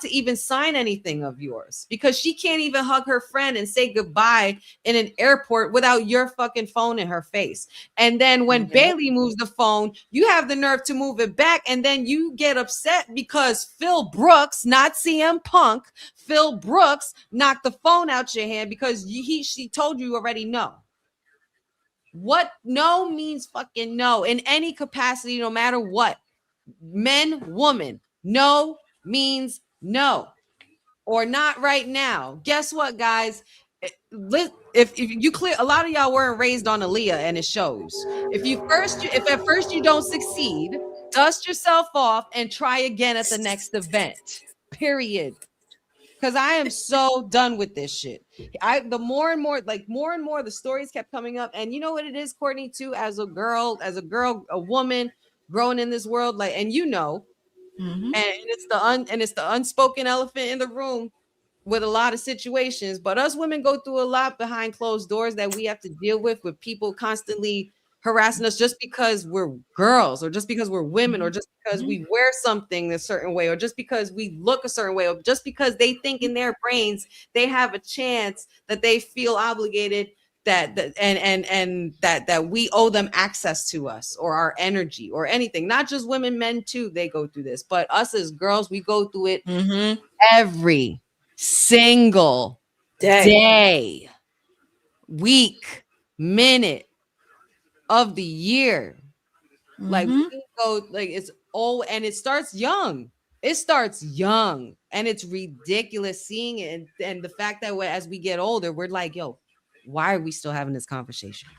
to even sign anything of yours, because she can't even hug her friend and say goodbye in an airport without your fucking phone in her face. And then when Bailey moves the phone, you have the nerve to move it back, and then you get upset because Phil Brooks, not CM Punk, Phil Brooks knocked the phone out your hand because she told you already no. What no means fucking no in any capacity, no matter what. Men, woman, no means no, or not right now. Guess what, guys? If you clear, a lot of y'all weren't raised on Aaliyah, and it shows. If at first you don't succeed, dust yourself off and try again at the next event. Period. Because I am so done with this shit. The more and more the stories kept coming up. And you know what it is, Courtney, too, as a girl, a woman growing in this world, like, and and it's the unspoken elephant in the room with a lot of situations. But us women go through a lot behind closed doors that we have to deal with people constantly harassing us just because we're girls, or just because we're women, or just because we wear something a certain way, or just because we look a certain way, or just because they think in their brains they have a chance, that they feel obligated that we owe them access to us or our energy or anything. Not just women, men too, they go through this, but us as girls, we go through it every single day, week, minute of the year. Like we go, like it's old, and it starts young. It starts young, and it's ridiculous seeing it. And the fact that as we get older, we're like, yo, why are we still having this conversation?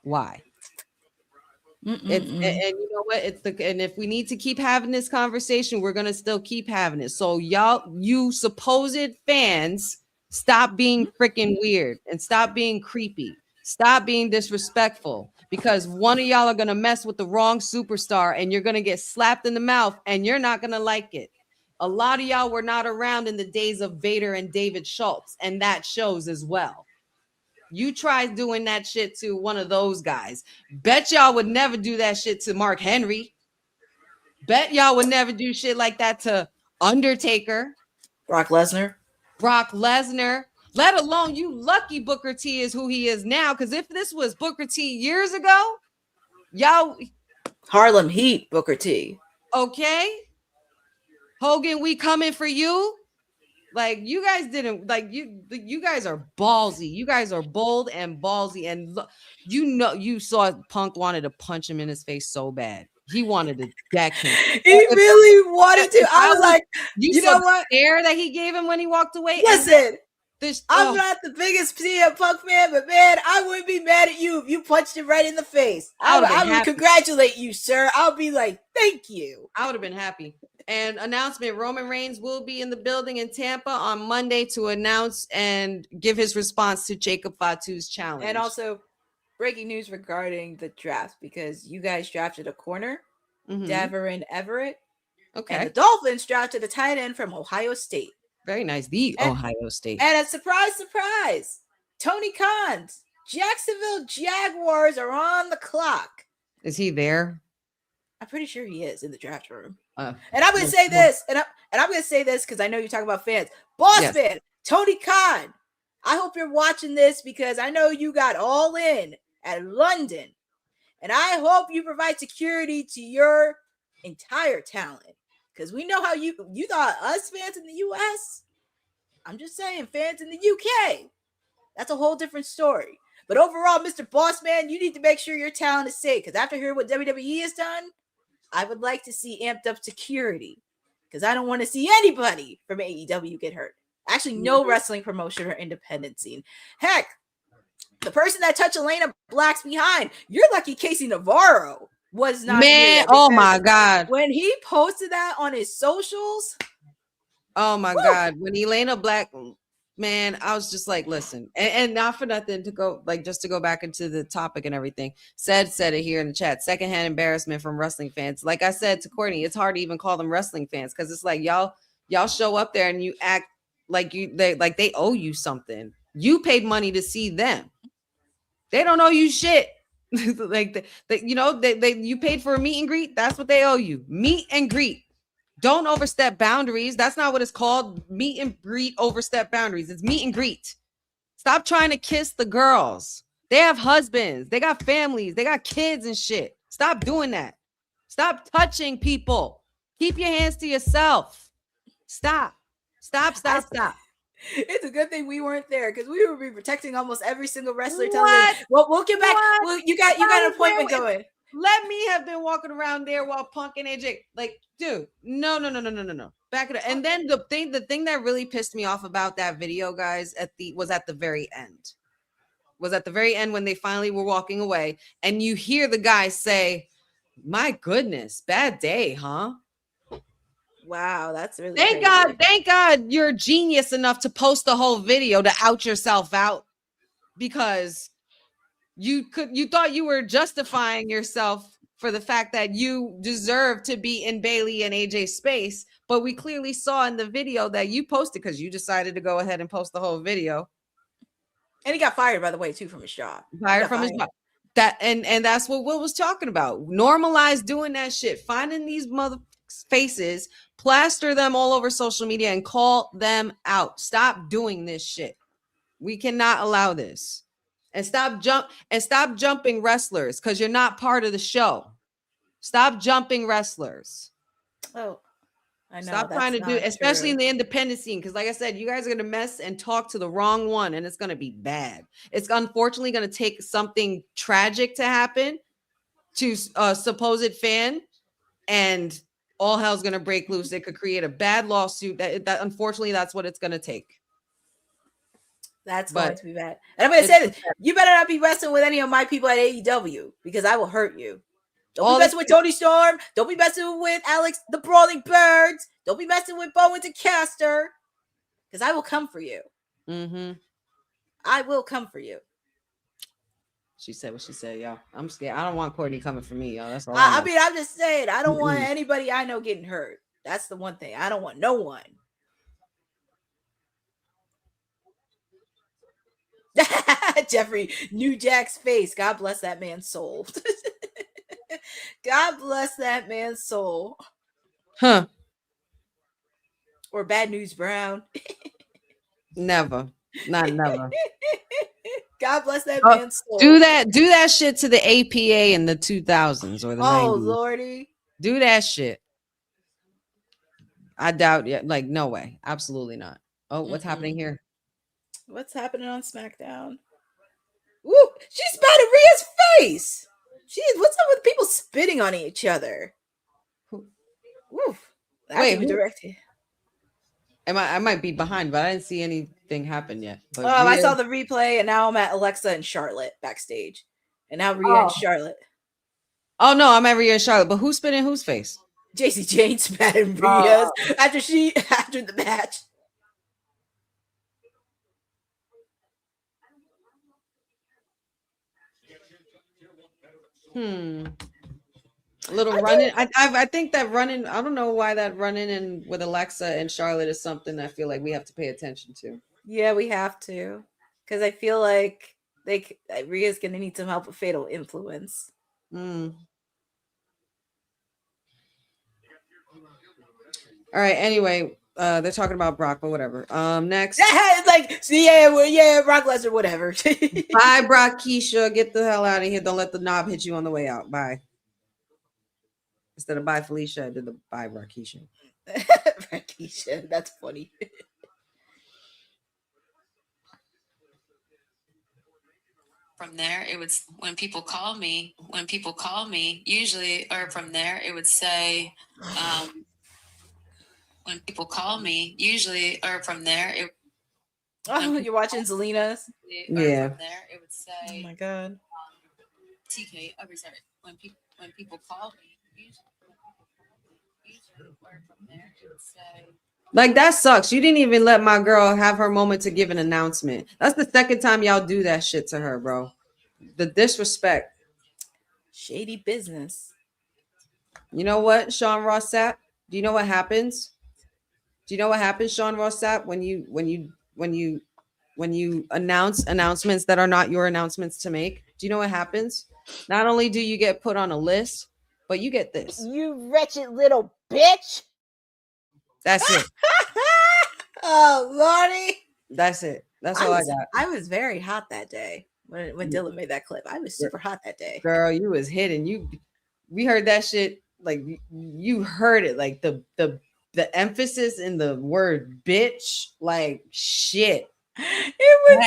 Why? And you know what? And if we need to keep having this conversation, we're gonna still keep having it. So y'all, you supposed fans, stop being freaking weird and stop being creepy. Stop being disrespectful, because one of y'all are gonna mess with the wrong superstar and you're gonna get slapped in the mouth and you're not gonna like it. A lot of y'all were not around in the days of Vader and David Schultz, and that shows as well. You tried doing that shit to one of those guys. Bet y'all would never do that shit to Mark Henry. Bet y'all would never do shit like that to Undertaker. Brock Lesnar. Let alone you lucky Booker T is who he is now. Because if this was Booker T years ago, y'all Harlem Heat Booker T. Okay. Hogan, we coming for you. Like you guys didn't like you guys are ballsy. You guys are bold and ballsy. And look, you saw Punk wanted to punch him in his face so bad. He wanted to deck him. He really wanted to. I was like, you know what? Air that he gave him when he walked away. Listen, I'm not the biggest CM Punk fan, but man, I wouldn't be mad at you if you punched him right in the face. I would congratulate you, sir. I'll be like, thank you. I would have been happy. And announcement, Roman Reigns will be in the building in Tampa on Monday to announce and give his response to Jacob Fatu's challenge. And also, breaking news regarding the draft, because you guys drafted a corner, Deverin Everett. Okay. And the Dolphins drafted a tight end from Ohio State. Very nice. Ohio State. And a surprise, Tony Khan's Jacksonville Jaguars are on the clock. Is he there? I'm pretty sure he is in the draft room. And I'm going to say this, and I'm going to say this because I know you talk about fans. Man, Tony Khan, I hope you're watching this because I know you got all in at London, and I hope you provide security to your entire talent, because we know how you thought us fans in the U.S. I'm just saying, fans in the UK, that's a whole different story. But overall, Mr. Bossman, you need to make sure your talent is safe, because after hearing what WWE has done, I would like to see amped up security, because I don't want to see anybody from AEW get hurt. Actually, no wrestling promotion or independent scene. Heck, the person that touched Elena Black's behind, you're lucky Casey Navarro was not here. Oh my God. When he posted that on his socials. Oh my God. When Elena Black, man, I was just like, listen, and not for nothing to go, like, just to go back into the topic and everything. Said it here in the chat. Secondhand embarrassment from wrestling fans. Like I said to Courtney, it's hard to even call them wrestling fans, because it's like y'all show up there and you act like they owe you something. You paid money to see them. They don't owe you shit. Like you paid for a meet and greet. That's what they owe you. Meet and greet. Don't overstep boundaries. That's not what it's called. Meet and greet, overstep boundaries. It's meet and greet. Stop trying to kiss the girls. They have husbands. They got families. They got kids and shit. Stop doing that. Stop touching people. Keep your hands to yourself. Stop. It's a good thing we weren't there, because we would be protecting almost every single wrestler. Well, we'll get back. Well, you got an appointment going. Let me have been walking around there while Punk and AJ, like, dude, no. Back it up. And then the thing that really pissed me off about that video, guys, was at the very end. Was at the very end when they finally were walking away, and you hear the guy say, "My goodness, bad day, huh?" Wow, that's really thank God you're genius enough to post the whole video to out yourself out, because you thought you were justifying yourself for the fact that you deserve to be in Bailey and AJ's space, but we clearly saw in the video that you posted because you decided to go ahead and post the whole video. And he got fired, by the way, too, from his job. His job. That and that's what Will was talking about. Normalize doing that shit. Finding these mother faces, plaster them all over social media, and call them out. Stop doing this shit. We cannot allow this. And stop jumping wrestlers because you're not part of the show. Stop jumping wrestlers. Oh, I know. Stop trying to do, especially in the independent scene, because like I said, you guys are gonna mess and talk to the wrong one, and it's gonna be bad. It's unfortunately gonna take something tragic to happen to a supposed fan, and all hell's gonna break loose. It could create a bad lawsuit. That unfortunately, that's what it's gonna take. That's going to be bad. And I'm going to say this. You better not be wrestling with any of my people at AEW because I will hurt you. Don't be messing with Tony Storm. Don't be messing with Alex, the Brawling Birds. Don't be messing with Bowen and Caster because I will come for you. I will come for you. She said what she said, y'all. I'm scared. I don't want Courtney coming for me, y'all. That's all. I mean, I'm just saying. I don't want anybody I know getting hurt. That's the one thing. I don't want no one. Jeffrey, New Jack's face. God bless that man's soul. God bless that man's soul. Huh. Or Bad News Brown. Never. Not never. God bless that man's soul. Do that shit to the APA in the 2000s or the 90s. Oh, Lordy. Do that shit. I doubt it. Like, no way. Absolutely not. Oh, what's happening here? What's happening on SmackDown? Woo! She spat in Rhea's face. Jeez, what's up with people spitting on each other? Woo! Wait, directed. I might be behind, but I didn't see anything happen yet. But I saw the replay, and now I'm at Alexa and Charlotte backstage, and now Rhea and Charlotte. Oh no, I'm at Rhea and Charlotte. But who's spitting whose face? JC Jane spat in Rhea's after the match. A little running. I think that running. I don't know why that running in with Alexa and Charlotte is something I feel like we have to pay attention to. Yeah, we have to, because I feel like Rhea's gonna need some help with Fatal Influence. All right. Anyway, they're talking about Brock, but whatever. Next. It's like, yeah, Brock Lesnar, whatever. Bye, Brock Keisha. Get the hell out of here. Don't let the knob hit you on the way out. Bye. Instead of bye, Felicia, I did the bye, Brock Keisha. Keisha, that's funny. From there, it would, when people call me, usually, or from there, it would say, when people call me, usually, or from there, it. Oh, you're watching Zelina's? Yeah. From there, it would say. Oh my God. TK, every sorry. When people call me, usually, or from there, it would say. Like, that sucks. You didn't even let my girl have her moment to give an announcement. That's the second time y'all do that shit to her, bro. The disrespect. Shady business. You know what, Sean Ross Sapp? Do you know what happens? Do you know what happens, Sean Ross Sapp, when you announce announcements that are not your announcements to make? Do you know what happens? Not only do you get put on a list, but you get this. You wretched little bitch. That's it. Oh, Lordy. That's it. That's all I got. I was very hot that day when Dylan made that clip. I was super hot that day. Girl, you was hitting. We heard that shit. Like, you heard it. Like, the emphasis in the word bitch. Like, shit. It was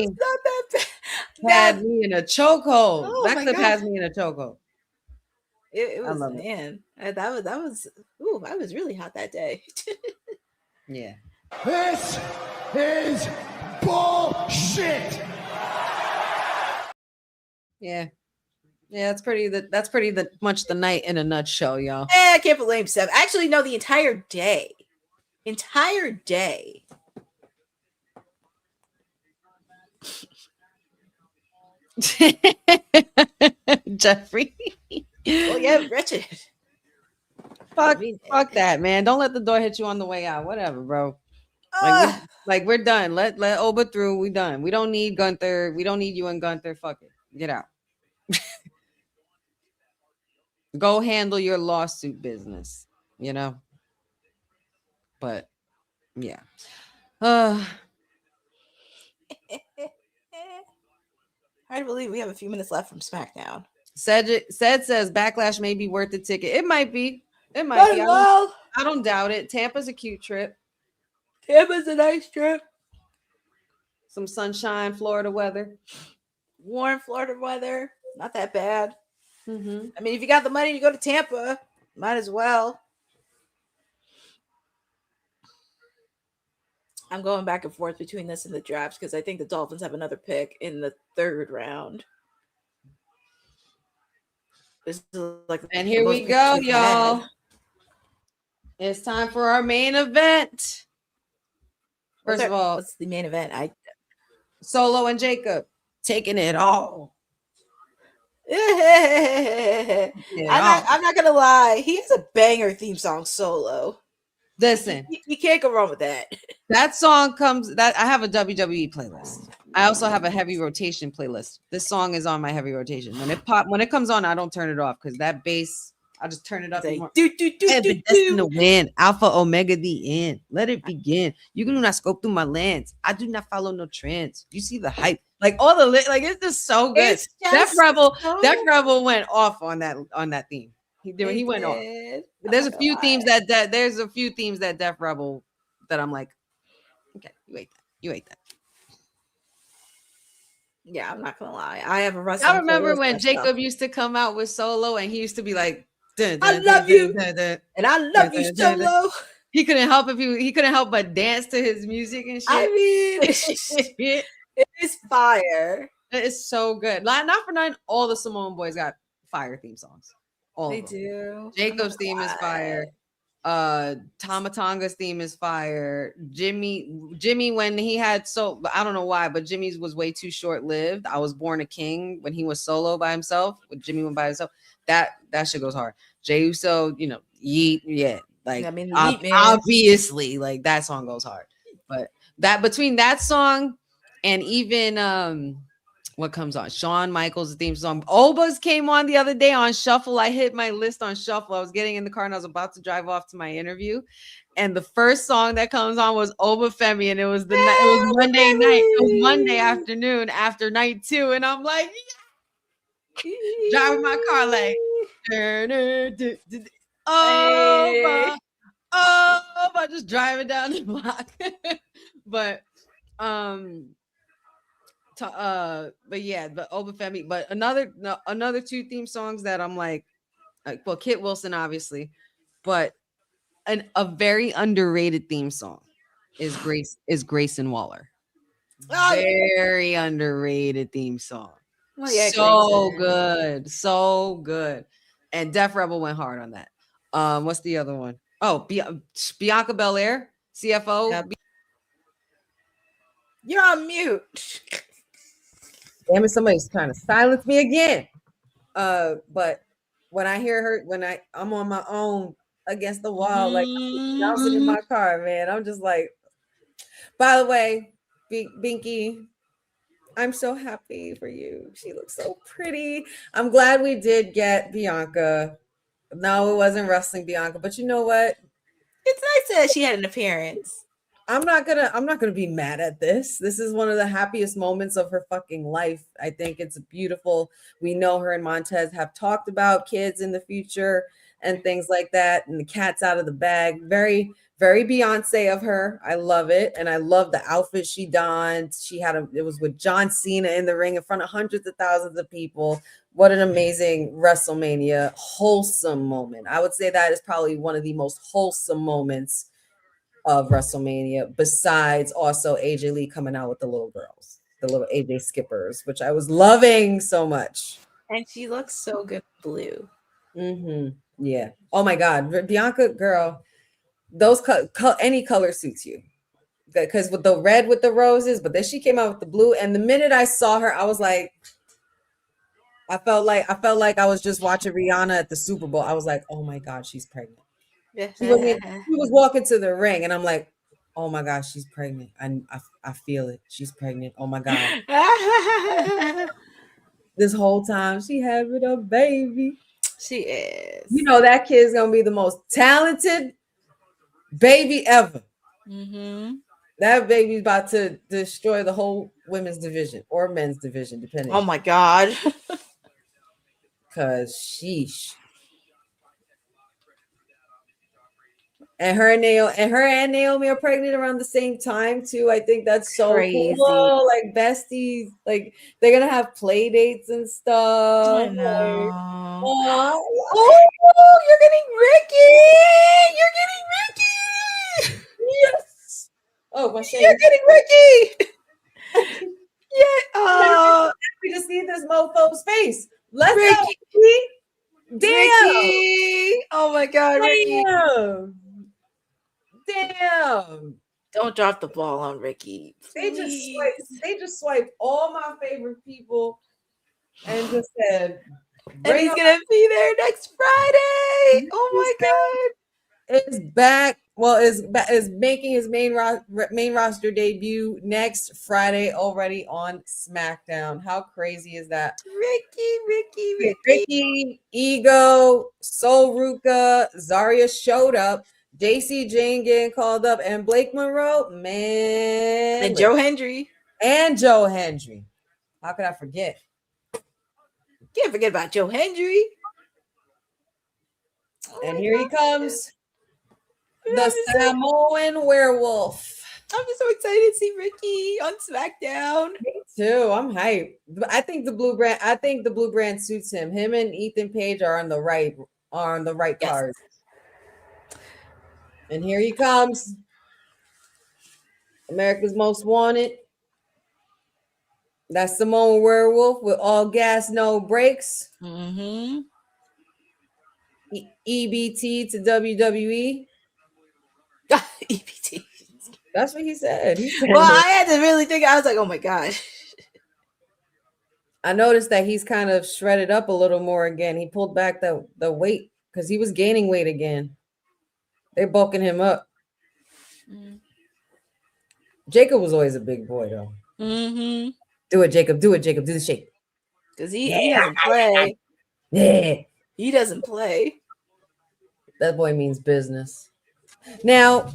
not that bad. Had me in a chokehold. Oh, that clip has me in a chokehold. It was, man. That was. Ooh, I was really hot that day. Yeah. This is bullshit. Yeah. That's pretty much the night in a nutshell, y'all. I can't blame Seb. Actually, no, the entire day. Jeffrey. Oh yeah, wretched. Fuck that, man. Don't let the door hit you on the way out. Whatever, bro. Like we're done. Let Oba through. We done. We don't need Gunther. We don't need you and Gunther. Fuck it. Get out. Go handle your lawsuit business. You know. But yeah. I believe we have a few minutes left from SmackDown. Said says Backlash may be worth the ticket. It might be. It might Might be. as well. I don't doubt it. Tampa's a cute trip. Tampa's a nice trip. Some sunshine, Florida weather. Warm Florida weather. Not that bad. Mm-hmm. I mean, if you got the money to go to Tampa, might as well. I'm going back and forth between this and the drafts because I think the Dolphins have another pick in the 3rd round. This is like, and here we go, y'all. It's time for our main event. First of all, what's the main event? Solo and Jacob taking it all. I'm not gonna lie. He has a banger theme song, Solo. Listen, you can't go wrong with that. That song comes. That I have a WWE playlist. I also have a heavy rotation playlist. This song is on my heavy rotation. When it comes on, I don't turn it off because that bass, I just turn it up. Destined to win. Alpha Omega the end. Let it begin. You do not scope through my lens. I do not follow no trends. You see the hype. Like all the like it's just so good. Def Rebel went off on that theme. He went off. There's a few themes that Def Rebel that I'm like, okay, you ate that. Yeah, I'm not gonna lie. I have a wrestling. I remember when Jacob used to come out with Solo and he used to be like, I love you, and I love you, Solo. He couldn't help but dance to his music and shit. I mean, it is fire. It is so good. Not for nothing, all the Samoan boys got fire theme songs. All they do. Jacob's theme is fire. Tama Tonga's theme is fire. Jimmy, when he had I don't know why, but Jimmy's was way too short-lived. I Was Born a King when he was solo by himself. When Jimmy went by himself, that shit goes hard. Jey Uso, Yeet, yeah. Like, I mean, obviously, like that song goes hard. But that between that song and even what comes on? Shawn Michaels' theme song. Oba's came on the other day on Shuffle. I hit my list on Shuffle. I was getting in the car and I was about to drive off to my interview. And the first song that comes on was Oba Femi. And it was Monday night. It was Monday afternoon after night 2. And I'm like, yeah. Driving my car like, Oba, just driving down the block. But yeah, the Obafemi, but another 2 theme songs that I'm like, well, Kit Wilson obviously, but a very underrated theme song is Grayson Waller. Very underrated theme song. Well, yeah, so good. And Def Rebel went hard on that. What's the other one? Oh, Bianca Belair, CFO. Yep. You're on mute. Damn it, somebody's trying to silence me again. But when I hear her, I'm on my own against the wall, like I'm bouncing in my car, man. I'm just like, by the way, Binky, I'm so happy for you. She looks so pretty. I'm glad we did get Bianca. No, it wasn't wrestling Bianca, but you know what? It's nice that she had an appearance. I'm not gonna be mad at this. This is one of the happiest moments of her fucking life. I think it's beautiful. We know her and Montez have talked about kids in the future and things like that, and the cat's out of the bag. Very, very Beyonce of her. I love it, and I love the outfit she donned. It was with John Cena in the ring in front of hundreds of thousands of people. What an amazing WrestleMania wholesome moment. I would say that is probably one of the most wholesome moments of WrestleMania, besides also AJ Lee coming out with the little girls, the little AJ skippers, which I was loving so much. And she looks so good blue. Yeah. Oh my God, Bianca, girl, those any color suits you, because with the red with the roses, but then she came out with the blue, and the minute I saw her, I was like, I felt like I was just watching Rihanna at the Super Bowl. I was like, oh my God, she's pregnant. She was walking to the ring, and I'm like, oh my gosh, she's pregnant. I feel it. She's pregnant. Oh my God. This whole time she having a baby. She is. You know that kid's gonna be the most talented baby ever. That baby's about to destroy the whole women's division or men's division, depending. Oh my God. Cause sheesh. And her and Naomi are pregnant around the same time too. I think that's so Crazy. cool. Like besties, like they're gonna have play dates and stuff. I know. Like, oh, you're getting Ricky. You're getting Ricky. Yes. Oh, my shame. You're getting Ricky. Yeah. We just see this mofo's face. Let's Ricky. go. Damn. Ricky. Oh my God, Ricky. Damn. Don't drop the ball on Ricky. They just swiped all my favorite people and just said, and he's gonna be there next Friday. Oh my God. Is back. Well, is making his main roster debut next Friday already on SmackDown. How crazy is that? Ricky, Ego, Sol Ruka, Zarya showed up. JC Jane getting called up, and Blake Monroe, man, and Joe Hendry. How could I forget? Can't forget about Joe Hendry. And here he comes, the Samoan werewolf. I'm just so excited to see Ricky on SmackDown. Me too. I'm hyped. I think the blue brand suits him. Him and Ethan Page are on the right card. And here he comes. America's Most Wanted. That's Samoan werewolf with all gas, no brakes. Mm-hmm. EBT to WWE. EBT. That's what he said. Well, I had to really think. I was like, oh my God. I noticed that he's kind of shredded up a little more again. He pulled back the weight because he was gaining weight again. They're bulking him up. Jacob was always a big boy, though. Mm-hmm. Do it, Jacob. Do the shake. Because he doesn't play. Yeah. He doesn't play. That boy means business. Now,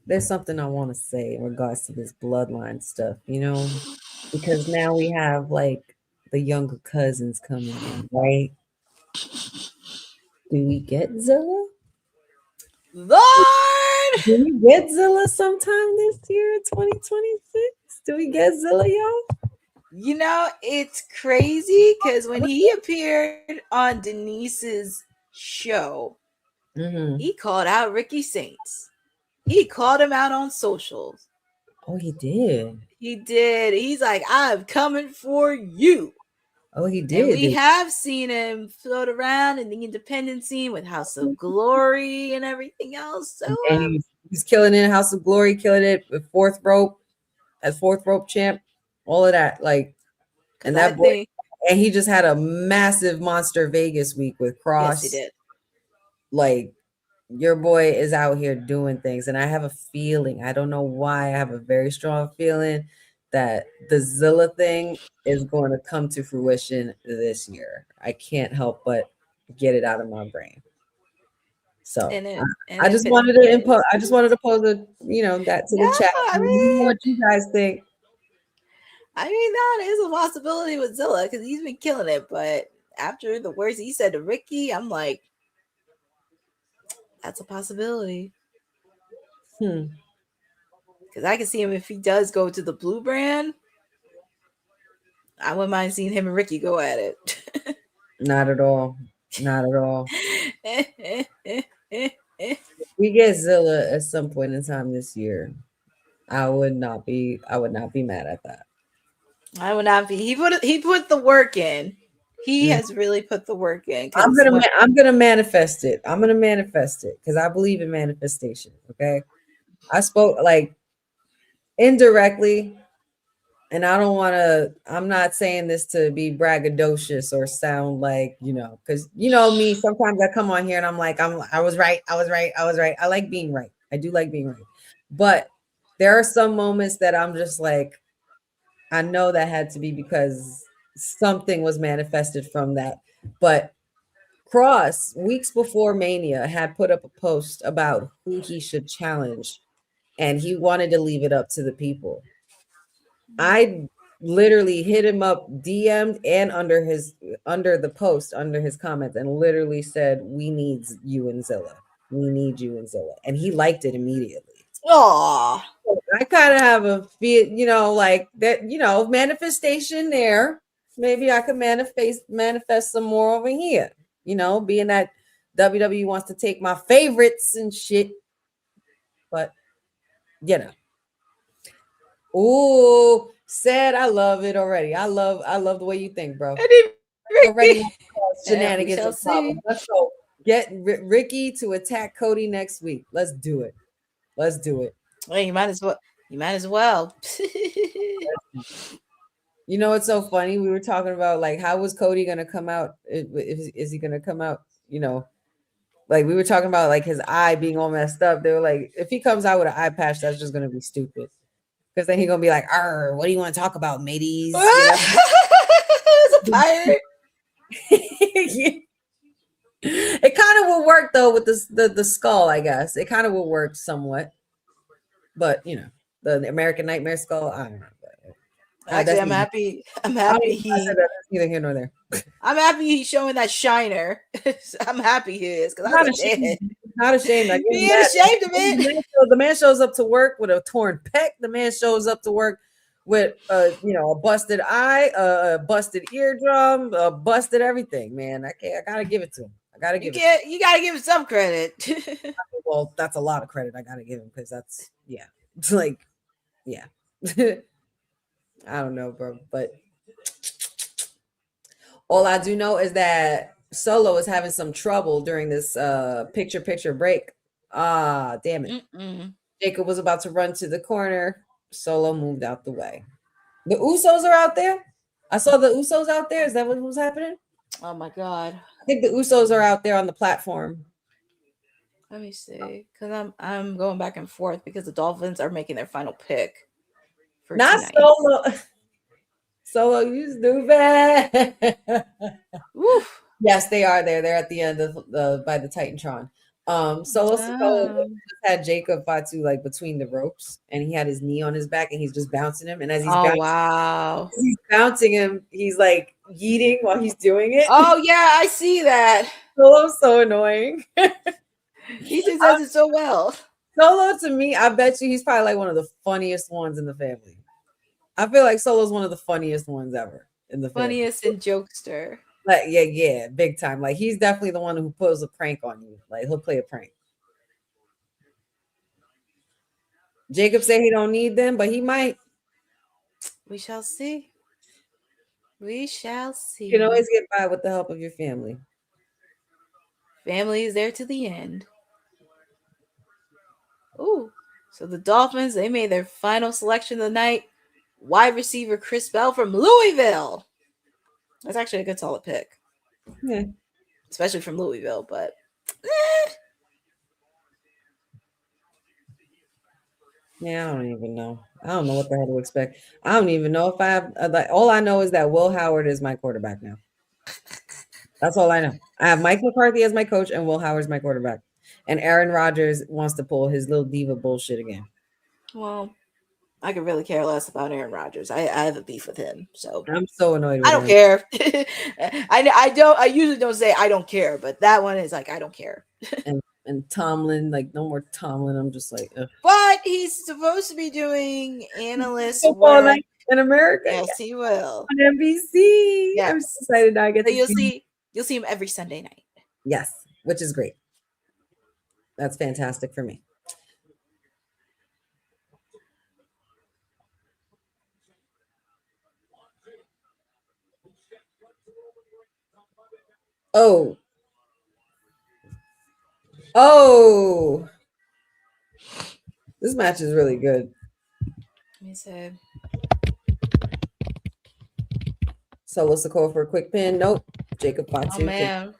there's something I want to say in regards to this bloodline stuff, because now we have like the younger cousins coming in, right? Do we get Zilla? Lord! Do we get Zilla sometime this year, 2026? Do we get Zilla, y'all? It's crazy because when he appeared on Denise's show, he called out Ricky Saints. He called him out on socials. Oh, he did. He did. He's like, I'm coming for you. Oh, he did. And we have seen him float around in the independent scene with House of Glory and everything else. So and he's killing it in House of Glory, killing it with fourth rope champ, all of that. Like, and that boy, and he just had a massive Monster Vegas week with Cross. Yes, he did. Like, your boy is out here doing things, and I have a feeling, I don't know why, I have a very strong feeling that the Zilla thing is going to come to fruition this year. I can't help but get it out of my brain. So I just wanted to pose that to the chat. I mean, what you guys think? I mean, that is a possibility with Zilla because he's been killing it. But after the words he said to Ricky, I'm like, that's a possibility. Because I can see him if he does go to the blue brand. I wouldn't mind seeing him and Ricky go at it. Not at all. We get Zilla at some point in time this year. I would not be mad at that. I would not be. He put the work in. He has really put the work in. I'm gonna manifest it. I'm gonna manifest it because I believe in manifestation. Okay, I spoke like indirectly, and I'm not saying this to be braggadocious or sound like, because me, sometimes I come on here and I'm like, I was right. I like being right. I do like being right. But there are some moments that I'm just like, I know that had to be because something was manifested from that. But Cross, weeks before Mania, had put up a post about who he should challenge, and he wanted to leave it up to the people. I literally hit him up, DM'd, and under the post, under his comments, and literally said, "We need you and Zilla. We need you and Zilla," and he liked it immediately. Aw. I kind of have a feel, like that, manifestation there. Maybe I could manifest some more over here. Being that WWE wants to take my favorites and shit, but Ooh, said I love it already. I love the way you think, bro. Already shenanigans. Yeah, we shall see. Let's go. Get Ricky to attack Cody next week. Let's do it. Let's do it. Well, you might as well. You might as well. It's so funny. We were talking about like how was Cody gonna come out? Is he gonna come out? Like we were talking about like his eye being all messed up. They were like, if he comes out with an eye patch, that's just gonna be stupid. Because then he's gonna be like, what do you want to talk about, mateys? It's a pirate. It kind of will work though with the skull, I guess. It kind of will work somewhat. But the American Nightmare skull, I don't know. Actually, I'm happy. I'm happy that's neither here nor there. I'm happy he's showing that shiner. I'm happy he is because I'm not ashamed. Not ashamed. Like, he ain't ashamed of it. The man shows up to work with a torn pec. The man shows up to work with a busted eye, a busted eardrum, a busted everything. Man, I gotta give it to him. You gotta give him some credit. Well, that's a lot of credit I gotta give him because that's it's like I don't know, bro, but all I do know is that Solo is having some trouble during this picture break. Damn it. Jacob was about to run to the corner. Solo moved out the way. The Usos are out there. I saw the Usos out there. Is that what was happening? Oh my God. I think the Usos are out there on the platform. Let me see, because I'm going back and forth because the Dolphins are making their final pick. Not tonight. Solo, you stupid. Yes, they are there. They're at the end of by the Titantron. Solo Sikoa just had Jacob Fatu like between the ropes, and he had his knee on his back, and he's just bouncing him. And as he's bouncing him, he's like yeeting while he's doing it. Oh yeah, I see that. Solo's so annoying. He just does it so well. Solo, to me, I bet you he's probably like one of the funniest ones in the family. I feel like Solo's one of the funniest ones ever in the family. Funniest and jokester. Like, yeah, big time. Like, he's definitely the one who pulls a prank on you. Like, he'll play a prank. Jacob said he don't need them, but he might. We shall see. We shall see. You can always get by with the help of your family. Family is there to the end. Ooh, so the Dolphins, they made their final selection of the night. Wide receiver Chris Bell from Louisville. That's actually a good solid pick. Yeah. Especially from Louisville, but yeah, I don't even know. I don't know what the hell to expect. I don't even know if I have all I know is that Will Howard is my quarterback now. That's all I know. I have Mike McCarthy as my coach and Will Howard's my quarterback. And Aaron Rodgers wants to pull his little diva bullshit again. Well, I could really care less about Aaron Rodgers. I have a beef with him, so I'm so annoyed with I don't care. I usually don't say I don't care, but that one is like I don't care. and Tomlin, like no more Tomlin. I'm just like, ugh. But he's supposed to be doing analyst football work in America. Yes, he will on NBC. Yes. I'm so excited I get. So you'll see him every Sunday night. Yes, which is great. That's fantastic for me. Oh, this match is really good. Let me see. Solo Sikoa for a quick pin. Nope. Jacob Fatu. Oh man,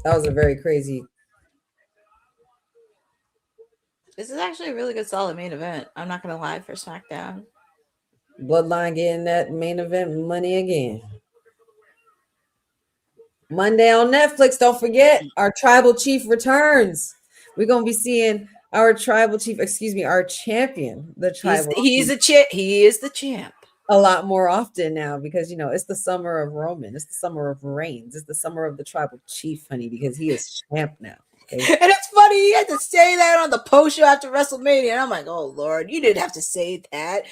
that was a very crazy. This is actually a really good solid main event. I'm not gonna lie, for SmackDown. Bloodline getting that main event money again. Monday on Netflix. Don't forget, our tribal chief returns. We're gonna be seeing our tribal chief, excuse me, our champion, the tribal He is the champ. a lot more often now because it's the summer of Roman, it's the summer of Reigns, it's the summer of the tribal chief, honey, because he is champ now. Okay? And it's funny, he had to say that on the post show after WrestleMania. And I'm like, oh Lord, you didn't have to say that.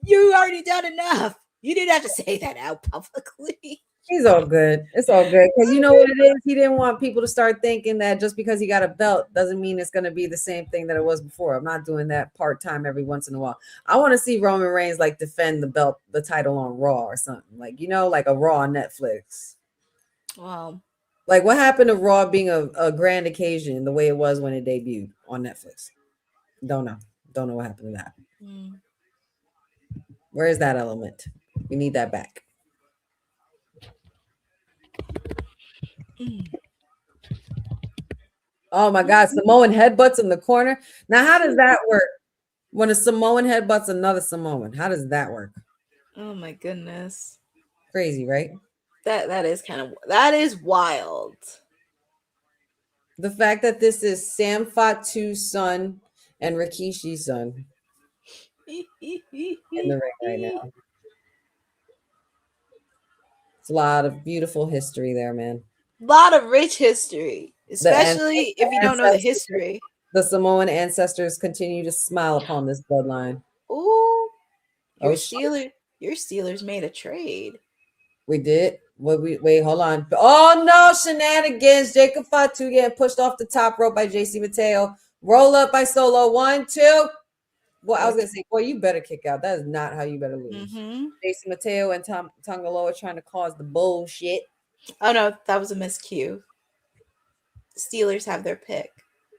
You already done enough. You didn't have to say that out publicly. He's all good. It's all good because you know what it is. He didn't want people to start thinking that just because he got a belt doesn't mean it's going to be the same thing that it was before. I'm not doing that part time every once in a while. I want to see Roman Reigns like defend the title on Raw or something like like a Raw on Netflix. Wow. Like what happened to Raw being a grand occasion the way it was when it debuted on Netflix? Don't know what happened to that. Where is that element? We need that back. Oh my God, Samoan headbutts in the corner. Now, how does that work? When a Samoan headbutts another Samoan, how does that work? Oh my goodness. Crazy, right? That is wild. The fact that this is Sam Fatu's son and Rikishi's son in the ring right now. It's a lot of beautiful history there, man. A lot of rich history, especially if you don't know the history. The Samoan ancestors continue to smile upon this bloodline. Ooh, your Steelers made a trade. We did. Wait, hold on. Oh no, shenanigans. Jacob Fatu getting pushed off the top rope by JC Mateo. Roll up by Solo. 1, 2. Well, I was gonna say, boy, you better kick out. That is not how you better lose. JC Mateo and Tongaloa trying to cause the bullshit. Oh no, that was a miscue. The Steelers have their pick.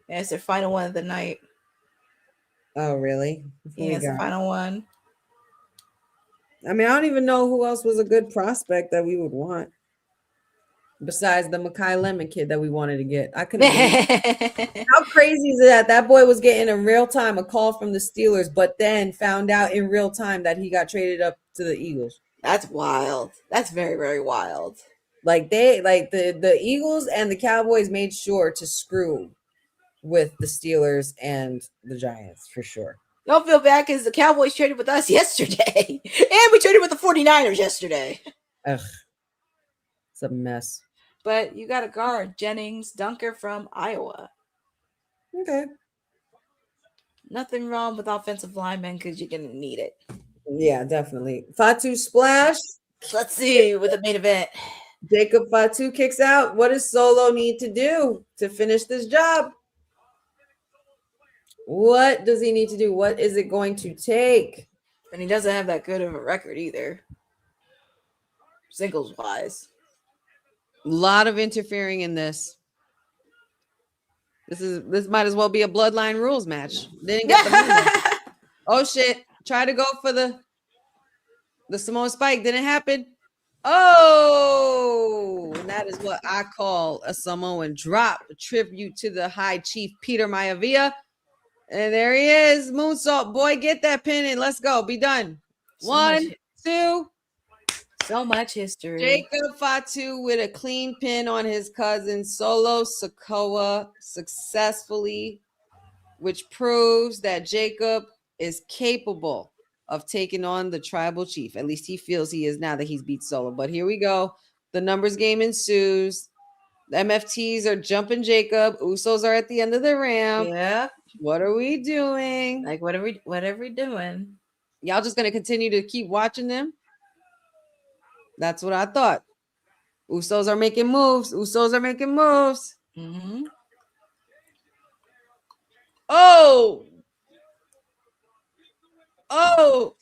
And it's their final one of the night. Oh, really? Yeah, it's the final one. I mean, I don't even know who else was a good prospect that we would want. Besides the Makai Lemon kid that we wanted to get. I couldn't How crazy is that? That boy was getting in real time a call from the Steelers, but then found out in real time that he got traded up to the Eagles. That's wild. That's very, very wild. Like the Eagles and the Cowboys made sure to screw with the Steelers and the Giants for sure. Don't feel bad because the Cowboys traded with us yesterday. And we traded with the 49ers yesterday. Ugh. It's a mess. But you got a guard, Jennings Dunker from Iowa. Okay. Nothing wrong with offensive linemen because you're going to need it. Yeah, definitely. Fatu splash. Let's see with the main event. Jacob Fatu kicks out. What does Solo need to do to finish this job? What does he need to do? What is it going to take? And he doesn't have that good of a record either. Singles wise. A lot of interfering in this. This might as well be a bloodline rules match. Didn't get the money. Oh shit. Try to go for the Samoan spike. Didn't happen. Oh, and that is what I call a Samoan drop. A tribute to the High Chief Peter Maivia. And there he is. Moonsault. Boy, get that pin and let's go. Be done. So 1, 2. So much history. Jacob Fatu with a clean pin on his cousin Solo Sikoa successfully, which proves that Jacob is capable of taking on the tribal chief. At least he feels he is now that he's beat Solo. But here we go. The numbers game ensues. The MFTs are jumping Jacob. Usos are at the end of the ramp. Yeah. What are we doing? Like, what are we doing? Y'all just going to continue to keep watching them? That's what I thought. Usos are making moves. Usos are making moves. Mm-hmm. Oh. Oh.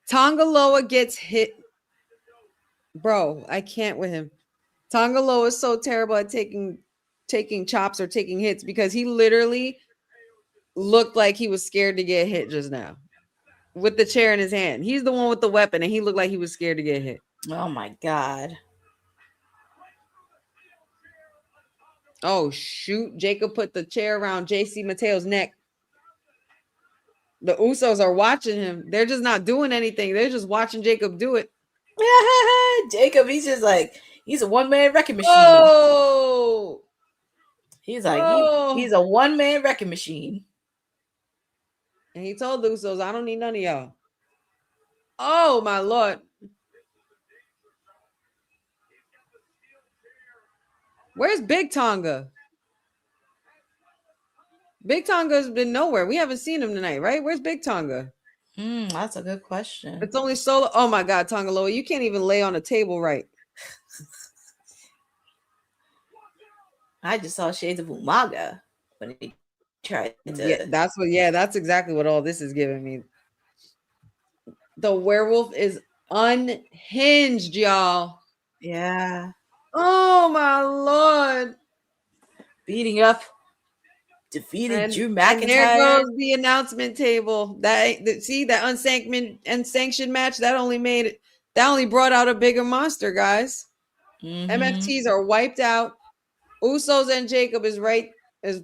Tonga Loa gets hit. Bro, I can't with him. Tonga Loa is so terrible at taking chops or taking hits because he literally looked like he was scared to get hit just now with the chair in his hand. He's the one with the weapon, and he looked like he was scared to get hit. Oh, my God. Oh, shoot. Jacob put the chair around JC Mateo's neck. The Usos are watching him. They're just not doing anything. They're just watching Jacob do it. Jacob, he's just like, he's a one-man wrecking machine. Oh, he's like, oh. he's a one-man wrecking machine. And he told the Usos, I don't need none of y'all. Oh, my Lord. Where's Big Tonga? Big Tonga's been nowhere. We haven't seen him tonight, right? Where's Big Tonga? That's a good question. It's only Solo. Oh, my God, Tonga Loa. You can't even lay on a table right. I just saw shades of Umaga when he tried to. Yeah, that's exactly what all this is giving me. The werewolf is unhinged, y'all. Yeah. Oh my Lord. Beating up, defeated Drew McIntyre. And there goes the announcement table. See that unsanctioned match that only brought out a bigger monster, guys. MFTs are wiped out. Usos and Jacob is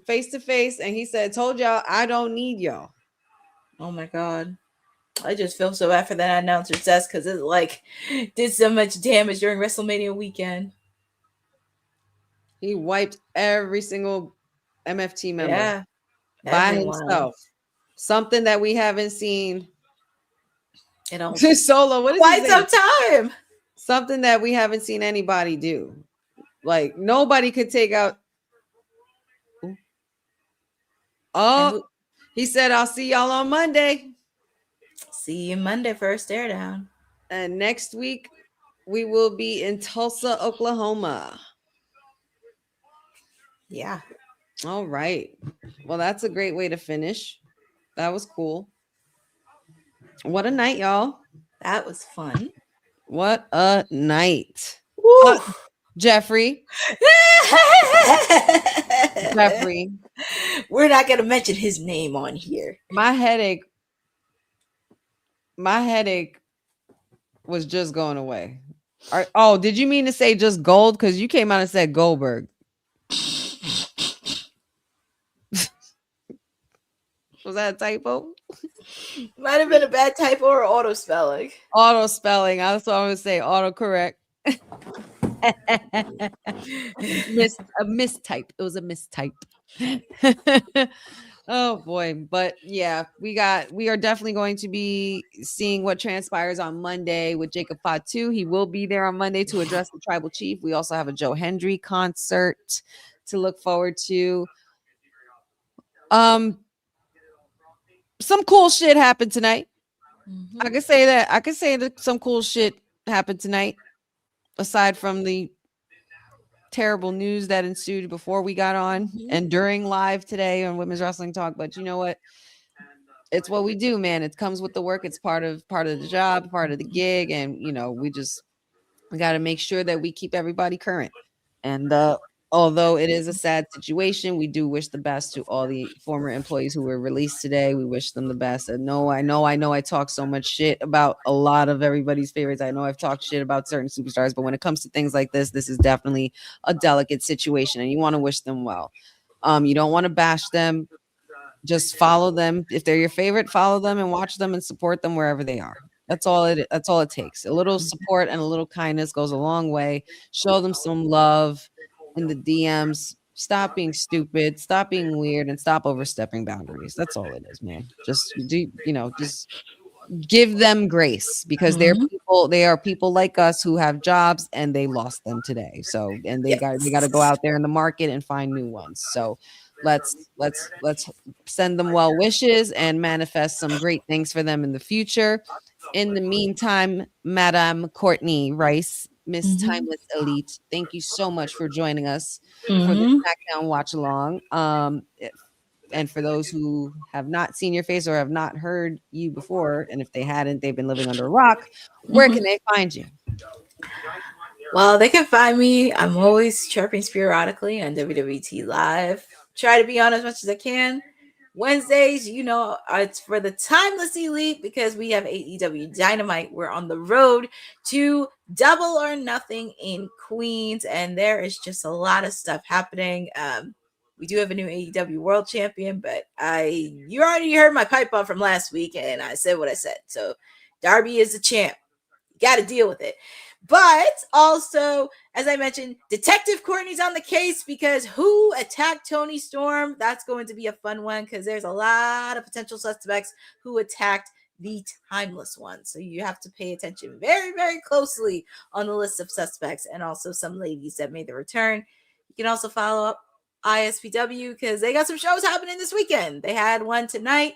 face to face, and he said, "Told y'all I don't need y'all." Oh my God. I just feel so bad for that announcer's desk because it like did so much damage during WrestleMania weekend. He wiped every single MFT member by himself. Something that we haven't seen. Solo, what is quite some time. Something that we haven't seen anybody do. Like nobody could take out. Oh, he said, "I'll see y'all on Monday." See you Monday for a stare down. And next week we will be in Tulsa, Oklahoma. Yeah. All right. Well, that's a great way to finish. That was cool. What a night, y'all. That was fun. What a night. Jeffrey. Jeffrey. We're not going to mention his name on here. My headache was just going away. Did you mean to say just gold? Because you came out and said Goldberg. Was that a typo? Might have been a bad typo or auto spelling. Auto spelling. That's what I would say. Autocorrect. A mistype. It was a mistype. Oh boy. But yeah, we are definitely going to be seeing what transpires on Monday with Jacob Fatu. He will be there on Monday to address the tribal chief. We also have a Joe Hendry concert to look forward to. Some cool shit happened tonight. I can say that some cool shit happened tonight, aside from the terrible news that ensued before we got on and during live today on Women's Wrestling Talk. But you know what? It's what we do, man. It comes with the work. It's part of the job, part of the gig. And, you know, we got to make sure that we keep everybody current. And although it is a sad situation, we do wish the best to all the former employees who were released today. We wish them the best. And I know I talk so much shit about a lot of everybody's favorites. I know I've talked shit about certain superstars, but when it comes to things like this is definitely a delicate situation, and you want to wish them well. You don't want to bash them. Just follow them. If they're your favorite, follow them and watch them and support them wherever they are. That's all it takes. A little support and a little kindness goes a long way. Show them some love in the DMs. Stop being stupid, stop being weird, and stop overstepping boundaries. That's all it is, man. Just give them grace, because they are people like us who have jobs and they lost them today. So, and they got to go out there in the market and find new ones. So let's send them well wishes and manifest some great things for them in the future. In the meantime, Madame Courtney Rice, Miss Timeless Elite, thank you so much for joining us for the SmackDown watch along. And for those who have not seen your face or have not heard you before, and if they hadn't, they've been living under a rock, where can they find you? Well, they can find me. I'm always chirping periodically on WWT Live. Try to be on as much as I can. Wednesdays, it's for the Timeless Elite, because we have AEW Dynamite. We're on the road to Double or Nothing in Queens, and there is just a lot of stuff happening. We do have a new AEW World Champion, but you already heard my pipe bomb from last week, and I said what I said. So Darby is the champ. You got to deal with it. But also, as I mentioned, Detective Courtney's on the case because who attacked Tony Storm? That's going to be a fun one because there's a lot of potential suspects who attacked the Timeless One. So you have to pay attention very, very closely on the list of suspects, and also some ladies that made the return. You can also follow up ISPW because they got some shows happening this weekend. They had one tonight.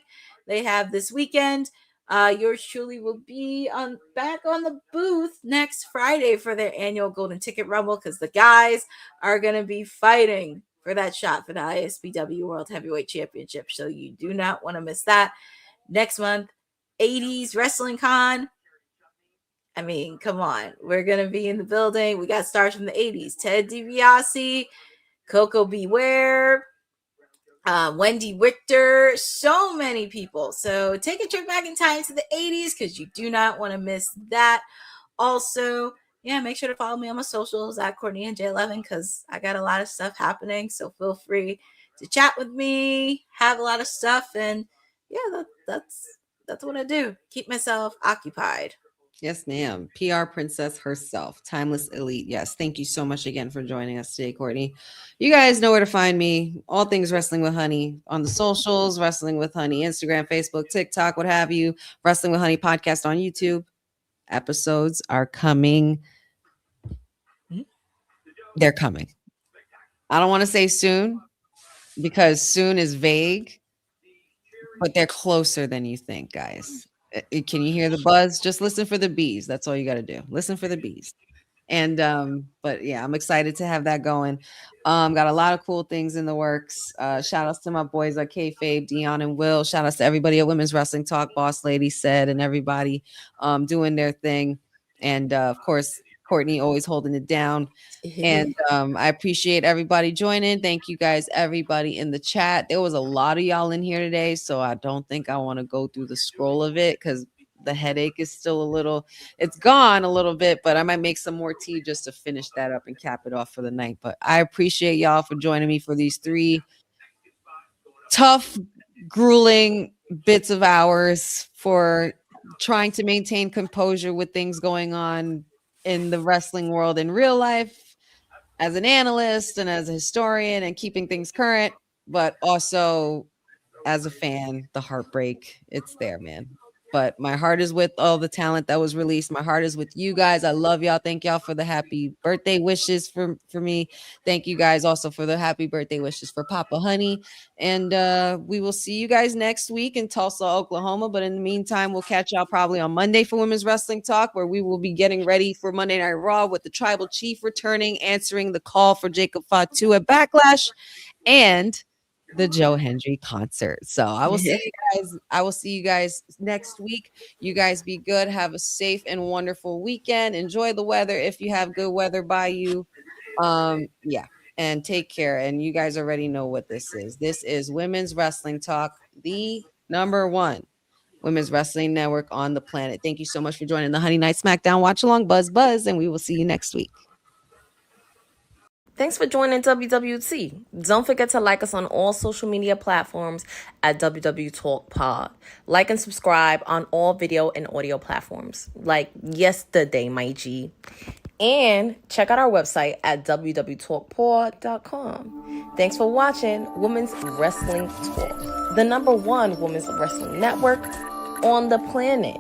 They have this weekend. Yours truly will be back on the booth next Friday for their annual Golden Ticket Rumble because the guys are going to be fighting for that shot for the ISPW World Heavyweight Championship. So you do not want to miss that. Next month, 80s Wrestling Con. I mean, come on. We're going to be in the building. We got stars from the 80s. Ted DiBiase, Coco Beware, Wendy Richter, so many people. So take a trip back in time to the 80s because you do not want to miss that. Also, yeah, make sure to follow me on my socials at Courtney and J11 because I got a lot of stuff happening. So feel free to chat with me, have a lot of stuff, and yeah, that's what I do. Keep myself occupied. Yes, ma'am. PR princess herself, Timeless Elite. Yes, thank you so much again for joining us today, Courtney. You guys know where to find me. All things Wrestling with Honey on the socials, Wrestling with Honey, Instagram, Facebook, TikTok, what have you. Wrestling with Honey podcast on YouTube. Episodes are coming. They're coming. I don't want to say soon because soon is vague, but they're closer than you think, guys. Can you hear the buzz? Just listen for the bees. That's all you got to do. Listen for the bees. And but yeah, I'm excited to have that going. Got a lot of cool things in the works. Shout outs to my boys at Kayfabe, Dion and Will. Shout outs to everybody at Women's Wrestling Talk, Boss Lady said, and everybody doing their thing. And of course, Courtney always holding it down. And I appreciate everybody joining. Thank you guys, everybody in the chat. There was a lot of y'all in here today, so I don't think I want to go through the scroll of it because the headache is still it's gone a little bit, but I might make some more tea just to finish that up and cap it off for the night. But I appreciate y'all for joining me for these 3 tough, grueling bits of hours for trying to maintain composure with things going on in the wrestling world in real life as an analyst and as a historian and keeping things current, but also as a fan, the heartbreak, it's there, man. But my heart is with all the talent that was released. My heart is with you guys. I love y'all. Thank y'all for the happy birthday wishes for me. Thank you guys also for the happy birthday wishes for Papa Honey. And we will see you guys next week in Tulsa, Oklahoma. But in the meantime, we'll catch y'all probably on Monday for Women's Wrestling Talk, where we will be getting ready for Monday Night Raw with the Tribal Chief returning, answering the call for Jacob Fatu at Backlash, and the Joe Hendry concert. So I will see you guys. I will see you guys next week. You guys be good. Have a safe and wonderful weekend. Enjoy the weather if you have good weather by you. Yeah, and take care. And you guys already know what this is. This is Women's Wrestling Talk, the #1 women's wrestling network on the planet. Thank you so much for joining the Honey Night SmackDown Watch Along. Buzz, and we will see you next week. Thanks for joining WWT. Don't forget to like us on all social media platforms at WW Talk Pod. Like and subscribe on all video and audio platforms like yesterday, my G. And check out our website at www.talkpod.com. Thanks for watching Women's Wrestling Talk, the #1 women's wrestling network on the planet.